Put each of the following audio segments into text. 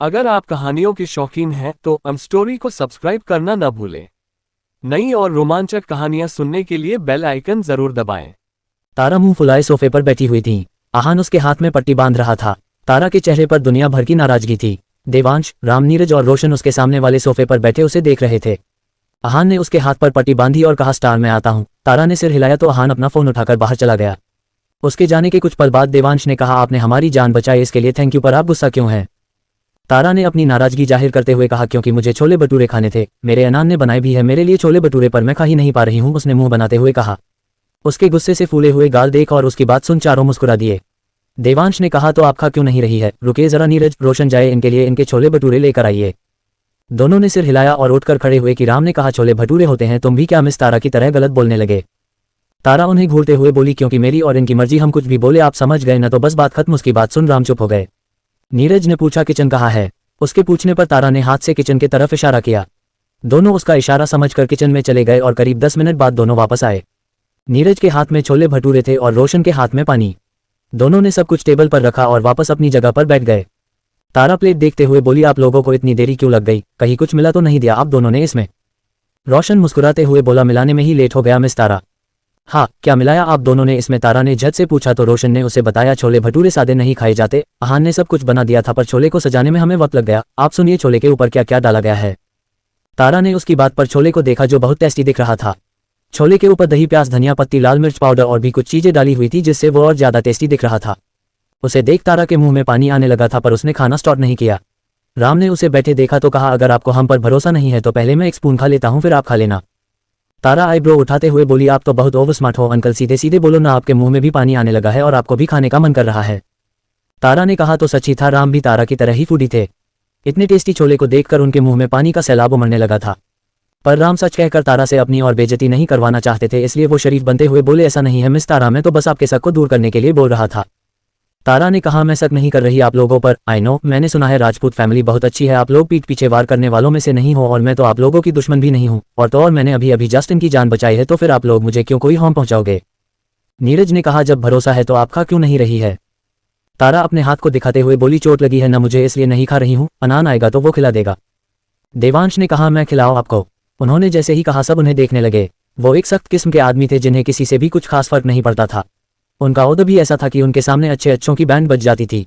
अगर आप कहानियों के शौकीन हैं तो स्टोरी को सब्सक्राइब करना न भूलें। नई और रोमांचक कहानियां सुनने के लिए बेल आइकन जरूर दबाएं। तारा मुंह फुलाए सोफे पर बैठी हुई थी। आहान उसके हाथ में पट्टी बांध रहा था। तारा के चेहरे पर दुनिया भर की नाराजगी थी। देवांश, राम, नीरज और रोशन उसके सामने वाले सोफे पर बैठे उसे देख रहे थे। आहान ने उसके हाथ पर पट्टी बांधी और कहा, स्टार मैं आता हूं। तारा ने सिर हिलाया तो आहान अपना फोन उठाकर बाहर चला गया। उसके जाने के कुछ पल बाद देवांश ने कहा, आपने हमारी जान बचाई, इसके लिए थैंक यू, पर आप गुस्सा क्यों हैं? तारा ने अपनी नाराजगी जाहिर करते हुए कहा, क्योंकि मुझे छोले भटूरे खाने थे। मेरे अनान ने बनाए भी है मेरे लिए छोले भटूरे, पर मैं खा ही नहीं पा रही हूं, उसने मुंह बनाते हुए कहा। उसके गुस्से से फूले हुए गाल देख और उसकी बात सुन चारों मुस्कुरा दिए। देवांश ने कहा, तो आप खा क्यों नहीं रही है? रुकिए जरा नीरज, रोशन जाए इनके लिए इनके छोले भटूरे लेकर आइए। दोनों ने सिर हिलाया और उठकर खड़े हुए कि राम ने कहा, छोले भटूरे होते हैं, तुम भी क्या मिस तारा की तरह गलत बोलने लगे? तारा उन्हें घूरते हुए बोली, क्योंकि मेरी और इनकी मर्जी, हम कुछ भी बोले आप समझ गए न, तो बस बात खत्म। उसकी बात सुन राम चुप हो गए। नीरज ने पूछा, किचन कहाँ है? उसके पूछने पर तारा ने हाथ से किचन की तरफ इशारा किया। दोनों उसका इशारा समझकर किचन में चले गए और करीब 10 मिनट बाद दोनों वापस आए। नीरज के हाथ में छोले भटूरे थे और रोशन के हाथ में पानी। दोनों ने सब कुछ टेबल पर रखा और वापस अपनी जगह पर बैठ गए। तारा प्लेट देखते हुए बोली, आप लोगों को इतनी देरी क्यों लग गई? कहीं कुछ मिला तो नहीं दिया आप दोनों ने इसमें? रोशन मुस्कुराते हुए बोला, मिलाने में ही लेट हो गया मिस तारा। हाँ, क्या मिलाया आप दोनों ने इसमें? तारा ने झट से पूछा तो रोशन ने उसे बताया, छोले भटूरे सादे नहीं खाए जाते, आहान ने सब कुछ बना दिया था, पर छोले को सजाने में हमें वक्त लग गया। आप सुनिए छोले के ऊपर क्या क्या डाला गया है। तारा ने उसकी बात पर छोले को देखा जो बहुत टेस्टी दिख रहा था। छोले के ऊपर दही, प्याज, धनिया पत्ती, लाल मिर्च पाउडर और भी कुछ चीजें डाली हुई थी, जिससे वो और ज्यादा टेस्टी दिख रहा था। उसे देख तारा के मुंह में पानी आने लगा था, पर उसने खाना स्टार्ट नहीं किया। राम ने उसे बैठे देखा तो कहा, अगर आपको हम पर भरोसा नहीं है तो पहले मैं एक स्पून खा लेता हूं, फिर आप खा लेना। तारा आईब्रो उठाते हुए बोली, आप तो बहुत ओवर स्मार्ट हो अंकल, सीधे सीधे बोलो ना, आपके मुंह में भी पानी आने लगा है और आपको भी खाने का मन कर रहा है। तारा ने कहा, तो सच ही था, राम भी तारा की तरह ही फूडी थे। इतने टेस्टी छोले को देखकर उनके मुंह में पानी का सैलाब उमड़ने लगा था। पर राम सच कहकर तारा से अपनी और बेइज्जती नहीं करवाना चाहते थे, इसलिए वो शरीफ बनते हुए बोले, ऐसा नहीं है मिस तारा, मैं तो बस आपके शक को दूर करने के लिए बोल रहा था। तारा ने कहा, मैं शक नहीं कर रही आप लोगों पर। आई नो, मैंने सुना है राजपूत फैमिली बहुत अच्छी है, आप लोग पीठ पीछे वार करने वालों में से नहीं हो, और मैं तो आप लोगों की दुश्मन भी नहीं हूं, और तो और मैंने अभी अभी जस्ट इनकी जान बचाई है, तो फिर आप लोग मुझे क्यों कोई हार्म पहुंचाओगे? नीरज ने कहा, जब भरोसा है तो आप खा क्यों नहीं रही है? तारा अपने हाथ को दिखाते हुए बोली, चोट लगी है ना मुझे, इसलिए नहीं खा रही हूं, अनान आएगा तो वो खिला देगा। देवांश ने कहा, मैं खिलाओ आपको। उन्होंने जैसे ही कहा सब उन्हें देखने लगे। वो एक सख्त किस्म के आदमी थे जिन्हें किसी से भी कुछ खास फर्क नहीं पड़ता था। उनका ओहदा भी ऐसा था कि उनके सामने अच्छे अच्छों की बैंड बज जाती थी।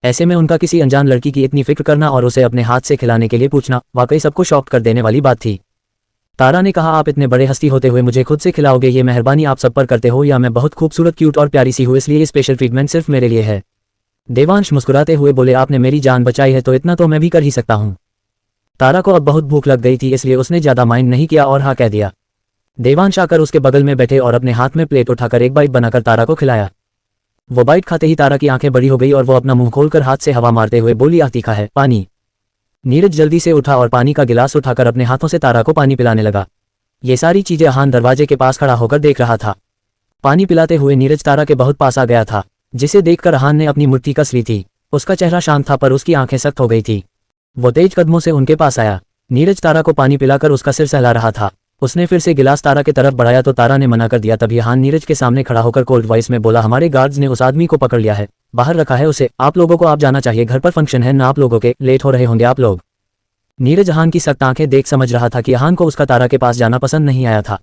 ऐसे में उनका किसी अनजान लड़की की इतनी फिक्र करना और उसे अपने हाथ से खिलाने के लिए पूछना वाकई सबको शॉक कर देने वाली बात थी। तारा ने कहा, आप इतने बड़े हस्ती होते हुए मुझे खुद से खिलाओगे? ये मेहरबानी आप सब पर करते हो, या मैं बहुत खूबसूरत, क्यूट और प्यारी सी हूँ इसलिए ये स्पेशल ट्रीटमेंट सिर्फ मेरे लिए है? देवांश मुस्कुराते हुए बोले, आपने मेरी जान बचाई है तो इतना तो मैं भी कर ही सकता हूँ। तारा को अब बहुत भूख लग गई थी, इसलिए उसने ज्यादा माइंड नहीं किया और हाँ कह दिया। देवांश आकर उसके बगल में बैठे और अपने हाथ में प्लेट उठाकर एक बाइट बनाकर तारा को खिलाया। वो बाइट खाते ही तारा की आंखें बड़ी हो गई और वो अपना मुंह खोलकर हाथ से हवा मारते हुए बोली, आ तीखा है पानी। नीरज जल्दी से उठा और पानी का गिलास उठाकर अपने हाथों से तारा को पानी पिलाने लगा। ये सारी चीजें आहान दरवाजे के पास खड़ा होकर देख रहा था। पानी पिलाते हुए नीरज तारा के बहुत पास आ गया था, जिसे देखकर आहान ने अपनी मुट्ठी कस ली थी। उसका चेहरा शांत था पर उसकी आंखें सख्त हो गई थी। वो तेज कदमों से उनके पास आया। नीरज तारा को पानी पिलाकर उसका सिर सहला रहा था। उसने फिर से गिलास तारा की तरफ बढ़ाया तो तारा ने मना कर दिया। तभी आहान नीरज के सामने खड़ा होकर कोल्ड वॉइस में बोला, हमारे गार्ड्स ने उस आदमी को पकड़ लिया है, बाहर रखा है उसे, आप लोगों को आप जाना चाहिए, घर पर फंक्शन है ना आप लोगों के, लेट हो रहे होंगे आप लोग। नीरज आहान की सख्त आंखें देख समझ रहा था कि आहान को उसका तारा के पास जाना पसंद नहीं आया था।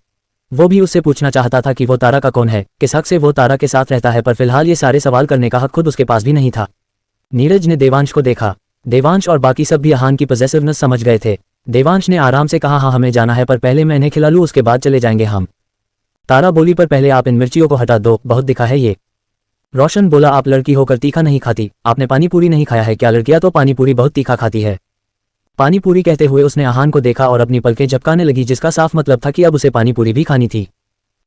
वो भी उससे पूछना चाहता था कि वो तारा का कौन है, किस हक से वो तारा के साथ रहता है, पर फिलहाल ये सारे सवाल करने का हक खुद उसके पास भी नहीं था। नीरज ने देवांश को देखा। देवांश और बाकी सब भी आहान की पॉसेसिवनेस समझ गए थे। देवांश ने आराम से कहा, हाँ हमें जाना है, पर पहले मैं इन्हें खिला लूँ, उसके बाद चले जाएंगे हम। तारा बोली, पर पहले आप इन मिर्चियों को हटा दो, बहुत दिखा है ये। रोशन बोला, आप लड़की होकर तीखा नहीं खाती, आपने पानी पूरी नहीं खाया है क्या? लड़कियां तो पानी पूरी बहुत तीखा खाती है। पानी पूरी कहते हुए उसने आहान को देखा और अपनी पलकें झपकाने लगी, जिसका साफ मतलब था कि अब उसे पानी पूरी भी खानी थी।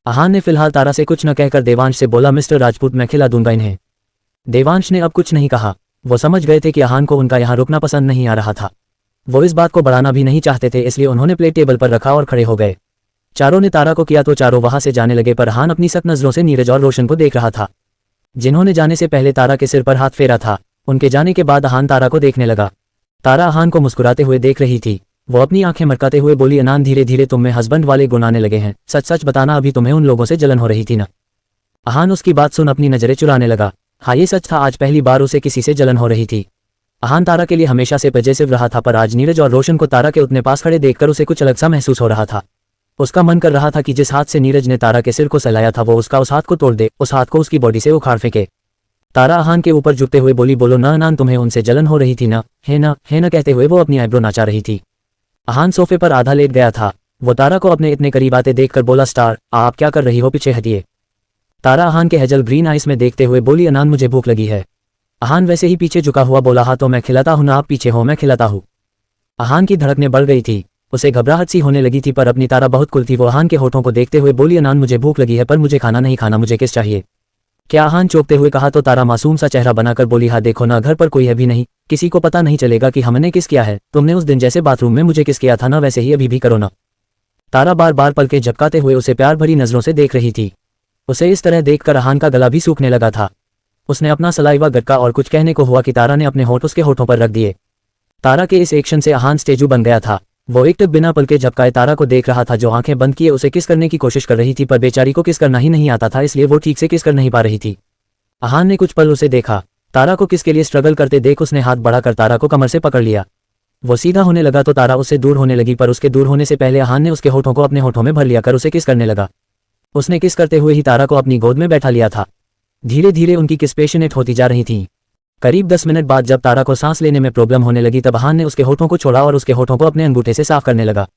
आहान ने फिलहाल तारा से कुछ न कहकर देवांश से बोला, मिस्टर राजपूत मैं खिला दूंगा इन्हें। देवांश ने अब कुछ नहीं कहा। वो समझ गए थे कि आहान को उनका यहाँ रुकना पसंद नहीं आ रहा था। वो इस बात को बढ़ाना भी नहीं चाहते थे, इसलिए उन्होंने प्लेट टेबल पर रखा और खड़े हो गए। चारों ने तारा को किया तो चारों वहां से जाने लगे, पर आहान अपनी सख्त नजरों से नीरज और रोशन को देख रहा था, जिन्होंने जाने से पहले तारा के सिर पर हाथ फेरा था। उनके जाने के बाद आहान तारा को देखने लगा। तारा आहान को मुस्कुराते हुए देख रही थी। वो अपनी आंखें मटकाते हुए बोली, अनान धीरे धीरे तुम में हस्बैंड वाले गुण आने लगे हैं, सच सच बताना अभी तुम्हें उन लोगों से जलन हो रही थी ना? आहान उसकी बात सुन अपनी नजरें चुराने लगा। हाँ ये सच था, आज पहली बार उसे किसी से जलन हो रही थी। अहान तारा के लिए हमेशा से पजेसिव रहा था, पर आज नीरज और रोशन को तारा के उतने पास खड़े देखकर उसे कुछ अलग सा महसूस हो रहा था। उसका मन कर रहा था कि जिस हाथ से नीरज ने तारा के सिर को सहलाया था वो उसका उस हाथ को तोड़ दे, उस हाथ को उसकी बॉडी से उखाड़ फेंके। तारा अहान के ऊपर झुकते हुए बोली, बोलो ना नान, तुम्हें उनसे जलन हो रही थी ना, है ना कहते हुए वो अपनी आईब्रो नाचा रही थी। अहान सोफे पर आधा लेट गया था। वो तारा को अपने इतने करीब आते देखकर बोला, स्टार आप क्या कर रही हो, पीछे हटिए। तारा अहान के हेजल ग्रीन आइस में देखते हुए बोली, अनान मुझे भूख लगी है। अहान वैसे ही पीछे झुका हुआ बोला, हाँ तो मैं खिलाता हूँ ना, आप पीछे हो मैं खिलाता हूँ। अहान की धड़कनें बढ़ गई थी, उसे घबराहट सी होने लगी थी, पर अपनी तारा बहुत कुल थी। वो अहान के होठों को देखते हुए बोली, अनान मुझे भूख लगी है पर मुझे खाना नहीं खाना, मुझे किस चाहिए। क्या अहान चौंकते हुए कहा तो तारा मासूम सा चेहरा बनाकर बोली, हाँ देखो ना, घर पर कोई है भी नहीं, किसी को पता नहीं चलेगा कि हमने किस किया है। तुमने उस दिन जैसे बाथरूम में मुझे किस किया था ना, वैसे ही अभी भी करो ना। तारा बार बार पलकें झपकाते हुए उसे प्यार भरी नजरों से देख रही थी। उसे इस तरह देखकर अहान का गला भी सूखने लगा था। उसने अपना सलाइवा गटका और कुछ कहने को हुआ कि तारा ने अपने होठ उसके होठों पर रख दिए। तारा के इस एक्शन से अहान स्टेजू बन गया था। वो एक टक बिना पलके झपकाए तारा को देख रहा था, जो आंखें बंद किए उसे किस करने की कोशिश कर रही थी, पर बेचारी को किस करना ही नहीं आता था, इसलिए वो ठीक से किस कर नहीं पा रही थी। अहान ने कुछ पल उसे देखा। तारा को किस के लिए स्ट्रगल करते देख उसने हाथ बढ़ाकर तारा को कमर से पकड़ लिया। वो सीधा होने लगा तो तारा उससे दूर होने लगी, पर उसके दूर होने से पहले अहान ने उसके होठों को अपने होठों में भर लिया कर उसे किस करने लगा। उसने किस करते हुए ही तारा को अपनी गोद में बैठा लिया था। धीरे धीरे उनकी किस पैशनेट होती जा रही थी। करीब 10 मिनट बाद जब तारा को सांस लेने में प्रॉब्लम होने लगी तब अहान ने उसके होठों को छोड़ा और उसके होठों को अपने अंगूठे से साफ करने लगा।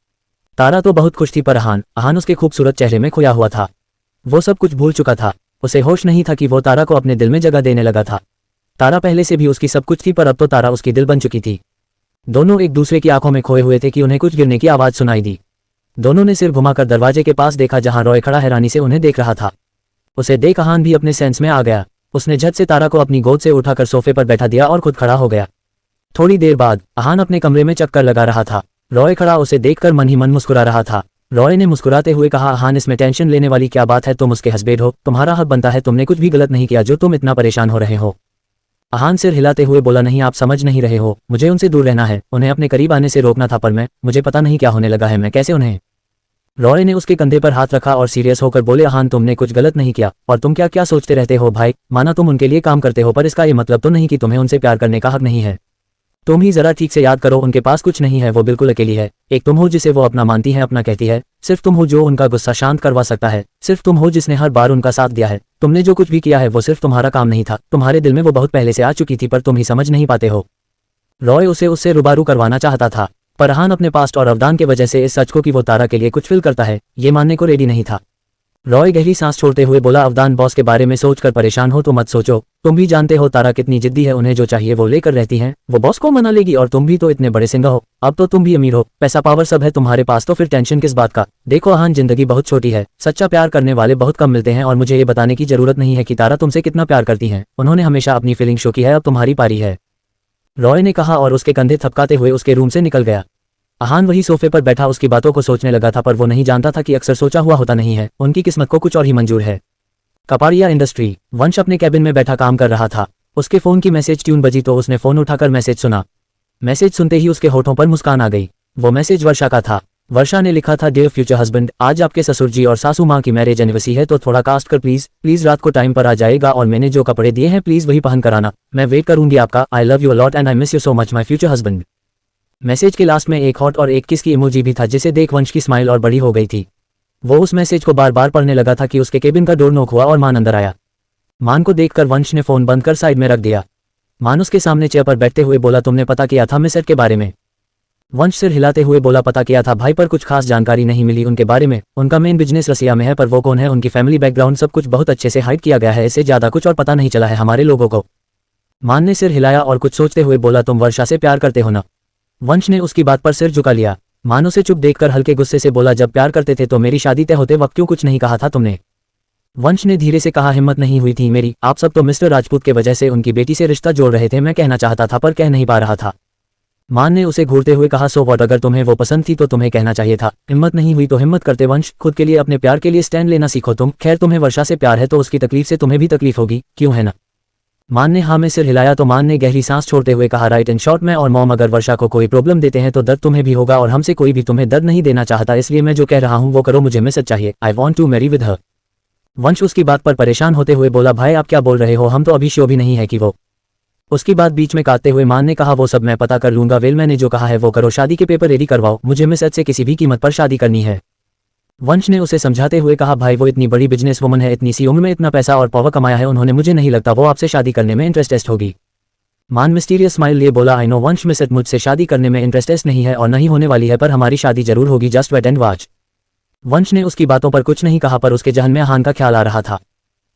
तारा तो बहुत खुश थी, पर अहान उसके खूबसूरत चेहरे में खोया हुआ था। वो सब कुछ भूल चुका था। उसे होश नहीं था कि वो तारा को अपने दिल में जगह देने लगा था। तारा पहले से भी उसकी सब कुछ थी, पर अब तो तारा उसकी दिल बन चुकी थी। दोनों एक दूसरे की आंखों में खोए हुए थे कि उन्हें कुछ गिरने की आवाज सुनाई दी। दोनों ने सिर घुमाकर दरवाजे के पास देखा, जहां रॉय खड़ा हैरानी से उन्हें देख रहा था। उसे देख अहान भी अपने सेंस में आ गया। उसने झट से तारा को अपनी गोद से उठाकर सोफे पर बैठा दिया और खुद खड़ा हो गया। थोड़ी देर बाद अहान अपने कमरे में चक्कर लगा रहा था। रॉय खड़ा उसे देखकर मन ही मन मुस्कुरा रहा था। रॉय ने मुस्कुराते हुए कहा, अहान इसमें टेंशन लेने वाली क्या बात है, तुम उसके हस्बैंड हो, तुम्हारा हक बनता है, तुमने कुछ भी गलत नहीं किया जो तुम इतना परेशान हो रहे हो। अहान सिर हिलाते हुए बोला, नहीं आप समझ नहीं रहे हो, मुझे उनसे दूर रहना है, उन्हें अपने करीब आने से रोकना था, पर मुझे पता नहीं क्या होने लगा है, मैं कैसे उन्हें। रॉय ने उसके कंधे पर हाथ रखा और सीरियस होकर बोले, अहान तुमने कुछ गलत नहीं किया, और तुम क्या क्या सोचते रहते हो भाई, माना तुम उनके लिए काम करते हो, पर इसका ये मतलब तो नहीं कि तुम्हें उनसे प्यार करने का हक नहीं है। तुम ही जरा ठीक से याद करो, उनके पास कुछ नहीं है, वो बिल्कुल अकेली है। एक तुम हो जिसे वो अपना मानती है, अपना कहती है, सिर्फ तुम हो जो उनका गुस्सा शांत करवा सकता है, सिर्फ तुम हो जिसने हर बार उनका साथ दिया है। तुमने जो कुछ भी किया है वो सिर्फ तुम्हारा काम नहीं था, तुम्हारे दिल में वो बहुत पहले से आ चुकी थी, पर तुम ही समझ नहीं पाते हो। रॉय उसे उससे रूबरू करवाना चाहता था, पर अहान अपने पास्ट और अवदान के वजह से इस सच को कि वो तारा के लिए कुछ फील करता है ये मानने को रेडी नहीं था। रॉय गहरी सांस छोड़ते हुए बोला, अवदान बॉस के बारे में सोचकर परेशान हो तो मत सोचो, तुम भी जानते हो तारा कितनी जिद्दी है, उन्हें जो चाहिए वो लेकर रहती हैं, वो बॉस को मना लेगी, और तुम भी तो इतने बड़े सिंगर हो, अब तो तुम भी अमीर हो, पैसा पावर सब है तुम्हारे पास, तो फिर टेंशन किस बात का। देखो अहान, जिंदगी बहुत छोटी है, सच्चा प्यार करने वाले बहुत कम मिलते हैं, और मुझे ये बताने की जरूरत नहीं है कि तारा तुमसे कितना प्यार करती है, उन्होंने हमेशा अपनी फीलिंग शो की है, अब तुम्हारी पारी है। रॉय ने कहा और उसके कंधे थपकाते हुए उसके रूम से निकल गया। अहान वही सोफे पर बैठा उसकी बातों को सोचने लगा था, पर वो नहीं जानता था कि अक्सर सोचा हुआ होता नहीं है, उनकी किस्मत को कुछ और ही मंजूर है। कपाड़िया इंडस्ट्री। वंश अपने कैबिन में बैठा काम कर रहा था। उसके फोन की मैसेज ट्यून बजी तो उसने फोन उठाकर मैसेज सुना। मैसेज सुनते ही उसके होठों पर मुस्कान आ गई। वो मैसेज वर्षा का था। वर्षा ने लिखा था, डियर फ्यूचर हस्बैंड, आज आपके ससुर जी और सासू माँ की मैरिज एनिवर्सरी है, तो थोड़ा कास्ट कर प्लीज रात को टाइम पर आ जाएगा, और मैंने जो कपड़े दिए हैं प्लीज वही पहन कर आना, मैं वेट करूंगी आपका, I love you a lot and I miss you so much my future husband. Message के लास्ट में एक हॉट और एक किस की इमोजी भी था, जिसे देख वंश की स्माइल और बड़ी हो गई थी। वो उस मैसेज को बार बार पढ़ने लगा था कि उसके केबिन का डोर नॉक हुआ और मान अंदर आया। मान को देखकर वंश ने फोन बंद कर साइड में रख दिया। मान उसके सामने चेयर पर बैठते हुए बोला, तुमने पता किया था मिस सेट के बारे में। वंश सिर हिलाते हुए बोला, पता किया था भाई, पर कुछ खास जानकारी नहीं मिली उनके बारे में, उनका मेन बिजनेस रसिया में है, पर वो कौन है, उनकी फैमिली बैकग्राउंड सब कुछ बहुत अच्छे से हाइड किया गया है, इससे ज्यादा कुछ और पता नहीं चला है हमारे लोगों को। मान ने सिर हिलाया और कुछ सोचते हुए बोला, तुम वर्षा से प्यार करते हो ना। वंश ने उसकी बात पर सिर झुका लिया। मान उसे चुप देखकर हल्के गुस्से से बोला, जब प्यार करते थे तो मेरी शादी तय होते वक्त क्यों कुछ नहीं कहा था तुमने। वंश ने धीरे से कहा, हिम्मत नहीं हुई थी मेरी, आप सब तो मिस्टर राजपूत के वजह से उनकी बेटी से रिश्ता जोड़ रहे थे, मैं कहना चाहता था पर कह नहीं पा रहा था। मान ने उसे घूरते हुए कहा, सो व्हाट, अगर तुम्हें वो पसंद थी तो तुम्हें कहना चाहिए था, हिम्मत नहीं हुई तो हिम्मत करते वंश, खुद के लिए अपने प्यार के लिए स्टैंड लेना सीखो तुम। खैर तुम्हें वर्षा से प्यार है तो उसकी तकलीफ से तुम्हें भी तकलीफ होगी, क्यों है ना। मान ने हाँ में सिर हिलाया तो मान ने गहरी सांस छोड़ते हुए कहा, राइट इन शॉर्ट, मैं और मॉम अगर वर्षा को कोई प्रॉब्लम देते हैं तो दर्द तुम्हें भी होगा, और हमसे कोई भी तुम्हें दर्द नहीं देना चाहता, इसलिए मैं जो कह रहा हूँ वो करो, मुझे मिसेज चाहिए, I want to marry with her. Vansh उसकी बात पर परेशान होते हुए बोला, भाई आप क्या बोल रहे हो, हम तो अभी श्योर भी नहीं है कि वो। उसकी बात बीच में काटते हुए मान ने कहा वो सब मैं पता कर लूंगा, वेल मैंने जो कहा है वो करो, शादी के पेपर रेडी करवाओ, मुझे मिस एच से किसी भी कीमत पर शादी करनी है। वंश ने उसे समझाते हुए कहा भाई वो इतनी बड़ी बिजनेस वुमन है, इतनी सी उम्र में इतना पैसा और पावर कमाया है उन्होंने, मुझे नहीं लगता वो आपसे शादी करने में इंटरेस्टेड होगी। मान मिस्टीरियस स्माइल लिए बोला आई नो वंश, मिस एच मुझसे शादी करने में इंटरेस्टेड नहीं है और नहीं होने वाली है, पर हमारी शादी जरूर होगी, जस्ट वेट एंड वॉच। वंश ने उसकी बातों पर कुछ नहीं कहा, पर उसके जहन में आहान का ख्याल आ रहा था।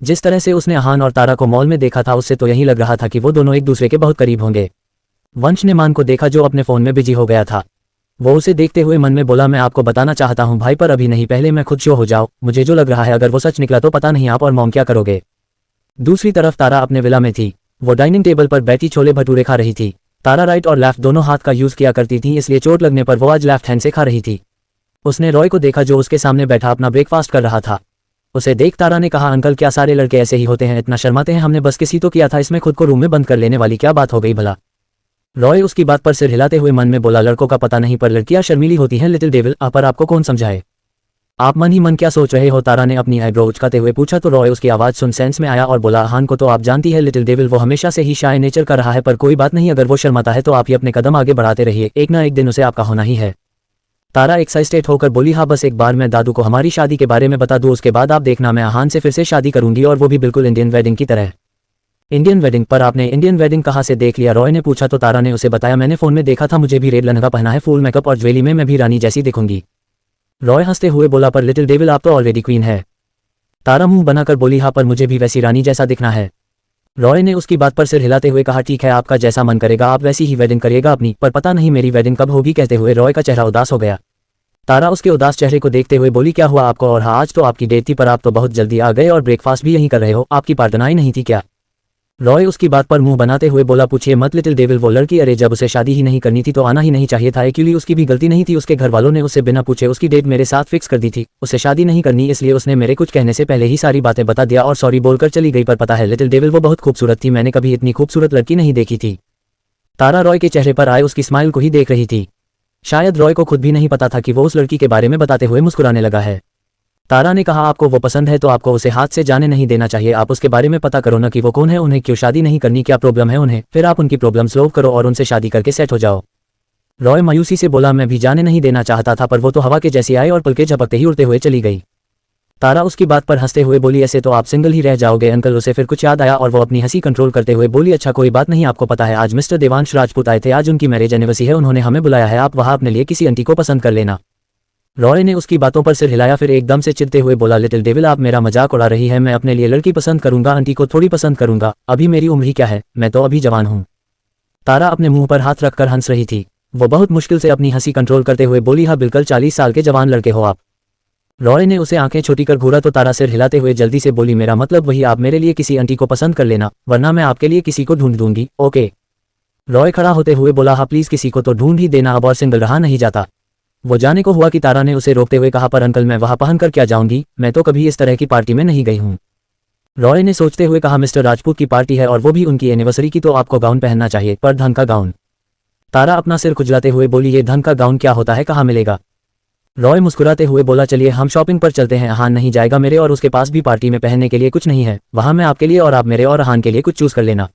जिस तरह से उसने आहान और तारा को मॉल में देखा था उससे तो यही लग रहा था कि वो दोनों एक दूसरे के बहुत करीब होंगे। वंश ने मान को देखा जो अपने फोन में बिजी हो गया था। वो उसे देखते हुए मन में बोला मैं आपको बताना चाहता हूँ भाई, पर अभी नहीं, पहले मैं खुद शो हो जाओ, मुझे जो लग रहा है अगर वो सच निकला तो पता नहीं आप और मॉम क्या करोगे। दूसरी तरफ तारा अपने विला में थी। वो डाइनिंग टेबल पर बैठी छोले भटूरे खा रही थी। तारा राइट और लेफ्ट दोनों हाथ का यूज किया करती थी, इसलिए चोट लगने पर वो आज लेफ्ट हैंड से खा रही थी। उसने रॉय को देखा जो उसके सामने बैठा अपना ब्रेकफास्ट कर रहा था। उसे देख तारा ने कहा अंकल क्या सारे लड़के ऐसे ही होते हैं, इतना शर्माते हैं, हमने बस किसी तो किया था, इसमें खुद को रूम में बंद कर लेने वाली क्या बात हो गई भला। रॉय उसकी बात पर सिर हिलाते हुए मन में बोला लड़कों का पता नहीं पर लड़कियां शर्मीली होती हैं लिटिल डेविल, पर आपको कौन समझाए, आप मन ही मन क्या सोच रहे हो। तारा ने अपनी आईब्रो उचकाते हुए पूछा तो रॉय उसकी आवाज सुन सेंस में आया और बोला आहान को तो आप जानती है लिटिल डेविल, वो हमेशा से ही शाय नेचर का रहा है, पर कोई बात नहीं, अगर वो शर्माता है तो आप ही अपने कदम आगे बढ़ाते रहिए, एक ना एक दिन उसे आपका होना ही है। तारा एक्साइटेड होकर बोली हाँ बस एक बार मैं दादू को हमारी शादी के बारे में बता दूं, उसके बाद आप देखना मैं आहान से फिर से शादी करूंगी और वो भी बिल्कुल इंडियन वेडिंग की तरह। इंडियन वेडिंग, पर आपने इंडियन वेडिंग कहाँ से देख लिया, रॉय ने पूछा तो तारा ने उसे बताया मैंने फोन में देखा था, मुझे भी रेड लहंगा पहना है, फुल मेकअप और ज्वेलरी में मैं भी रानी जैसी दिखूंगी। रॉय हंसते हुए बोला पर लिटिल डेविल आप तो ऑलरेडी क्वीन है। तारा मुंह बनाकर बोली हाँ पर मुझे भी वैसी रानी जैसा दिखना है। रॉय ने उसकी बात पर सिर हिलाते हुए कहा ठीक है आपका जैसा मन करेगा, आप वैसी ही वेडिंग करिएगा अपनी, पर पता नहीं मेरी वेडिंग कब होगी। कहते हुए रॉय का चेहरा उदास हो गया। तारा उसके उदास चेहरे को देखते हुए बोली क्या हुआ आपको, और हाँ आज तो आपकी डेट थी पर आप तो बहुत जल्दी आ गए और ब्रेकफास्ट भी यहीं कर रहे हो, आपकी पार्टनर नहीं थी क्या। रॉय उसकी बात पर मुंह बनाते हुए बोला पूछिए मत लिटिल डेविल, वो लड़की अरे जब उसे शादी ही नहीं करनी थी तो आना ही नहीं चाहिए था, एक्चुअली उसकी भी गलती नहीं थी, उसके घर वालों ने उससे बिना पूछे उसकी डेट मेरे साथ फिक्स कर दी थी, उसे शादी नहीं करनी इसलिए उसने मेरे कुछ कहने से पहले ही सारी बातें बता दिया और सॉरी बोलकर चली गई, पर पता है लिटिल डेविल वो बहुत खूबसूरत थी, मैंने कभी इतनी खूबसूरत लड़की नहीं देखी थी। तारा रॉय के चेहरे पर आए उसकी स्माइल को ही देख रही थी। शायद रॉय को खुद भी नहीं पता था कि वो उस लड़की के बारे में बताते हुए मुस्कुराने लगा है। तारा ने कहा आपको वो पसंद है तो आपको उसे हाथ से जाने नहीं देना चाहिए, आप उसके बारे में पता करो ना कि वो कौन है, उन्हें क्यों शादी नहीं करनी, क्या प्रॉब्लम है उन्हें, फिर आप उनकी प्रॉब्लम सॉल्व करो और उनसे शादी करके सेट हो जाओ। रॉय मायूसी से बोला मैं भी जाने नहीं देना चाहता था, पर वो तो हवा के जैसी आई और पलके झपकते ही उड़ते हुए चली गई। तारा उसकी बात पर हंसते हुए बोली ऐसे तो आप सिंगल ही रह जाओगे अंकल। उसे फिर कुछ याद आया और वो अपनी हंसी कंट्रोल करते हुए बोली अच्छा कोई बात नहीं, आपको पता है आज मिस्टर देवांश राजपूत आए थे, आज उनकी मैरिज एनिवर्सरी है, उन्होंने हमें बुलाया है, आप वहां अपने लिए किसी आंटी को पसंद कर लेना। रॉय ने उसकी बातों पर सिर हिलाया फिर एकदम से चिढ़ते हुए बोला लिटिल डेविल आप मेरा मजाक उड़ा रही है, मैं अपने लिए लड़की पसंद करूंगा, आंटी को थोड़ी पसंद करूंगा, अभी मेरी उम्र ही क्या है, मैं तो अभी जवान हूं। तारा अपने मुंह पर हाथ रखकर हंस रही थी। वो बहुत मुश्किल से अपनी हंसी कंट्रोल करते हुए बोली हाँ बिल्कुल 40 साल के जवान लड़के हो आप। रॉय ने उसे आंखें छोटी कर घूरा तो तारा सिर हिलाते हुए जल्दी से बोली मेरा मतलब वही, आप मेरे लिए किसी आंटी को पसंद कर लेना वरना मैं आपके लिए किसी को ढूंढ दूंगी, ओके। रॉय खड़ा होते हुए बोला हाँ प्लीज किसी को तो ढूंढ ही देना, अब और सिंगल रहा नहीं जाता। वो जाने को हुआ कि तारा ने उसे रोकते हुए कहा पर अंकल मैं वहां पहन कर क्या जाऊंगी, मैं तो कभी इस तरह की पार्टी में नहीं गई हूं। रॉय ने सोचते हुए कहा मिस्टर राजपूत की पार्टी है और वो भी उनकी एनिवर्सरी की, तो आपको गाउन पहनना चाहिए, पर ढंग का गाउन। तारा अपना सिर खुजलाते हुए बोली ये ढंग का गाउन क्या होता है, कहाँ मिलेगा। रॉय मुस्कुराते हुए बोला चलिए हम शॉपिंग पर चलते हैं, आहान नहीं जाएगा मेरे और उसके पास भी पार्टी में पहनने के लिए कुछ नहीं है, वहां मैं आपके लिए और आप मेरे और आहान के लिए कुछ चूज कर लेना।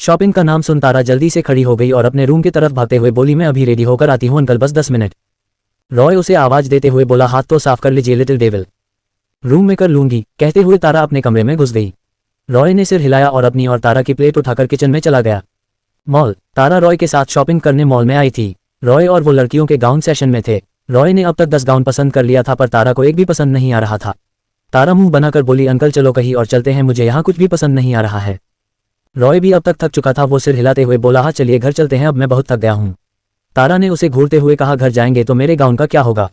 शॉपिंग का नाम सुन तारा जल्दी से खड़ी हो गई और अपने रूम की तरफ भागते हुए बोली मैं अभी रेडी होकर आती हूँ अंकल, बस 10 मिनट। रॉय उसे आवाज देते हुए बोला हाथ तो साफ कर लीजिए लिटिल डेविल। रूम में कर लूंगी, कहते हुए तारा अपने कमरे में घुस गई। रॉय ने सिर हिलाया और अपनी और तारा की प्लेट उठाकर किचन में चला गया। मॉल। तारा रॉय के साथ शॉपिंग करने मॉल में आई थी। रॉय और वो लड़कियों के गाउन सेशन में थे। रॉय ने अब तक 10 गाउन पसंद कर लिया था पर तारा को एक भी पसंद नहीं आ रहा था। तारा मुंह बनाकर बोली अंकल चलो कहीं और चलते हैं, मुझे यहाँ कुछ भी पसंद नहीं आ रहा है। रॉय भी अब तक थक चुका था, वो सिर हिलाते हुए बोला हाँ चलिए घर चलते हैं, अब मैं बहुत थक गया हूँ। तारा ने उसे घूरते हुए कहा घर जाएंगे तो मेरे गाउन का क्या होगा।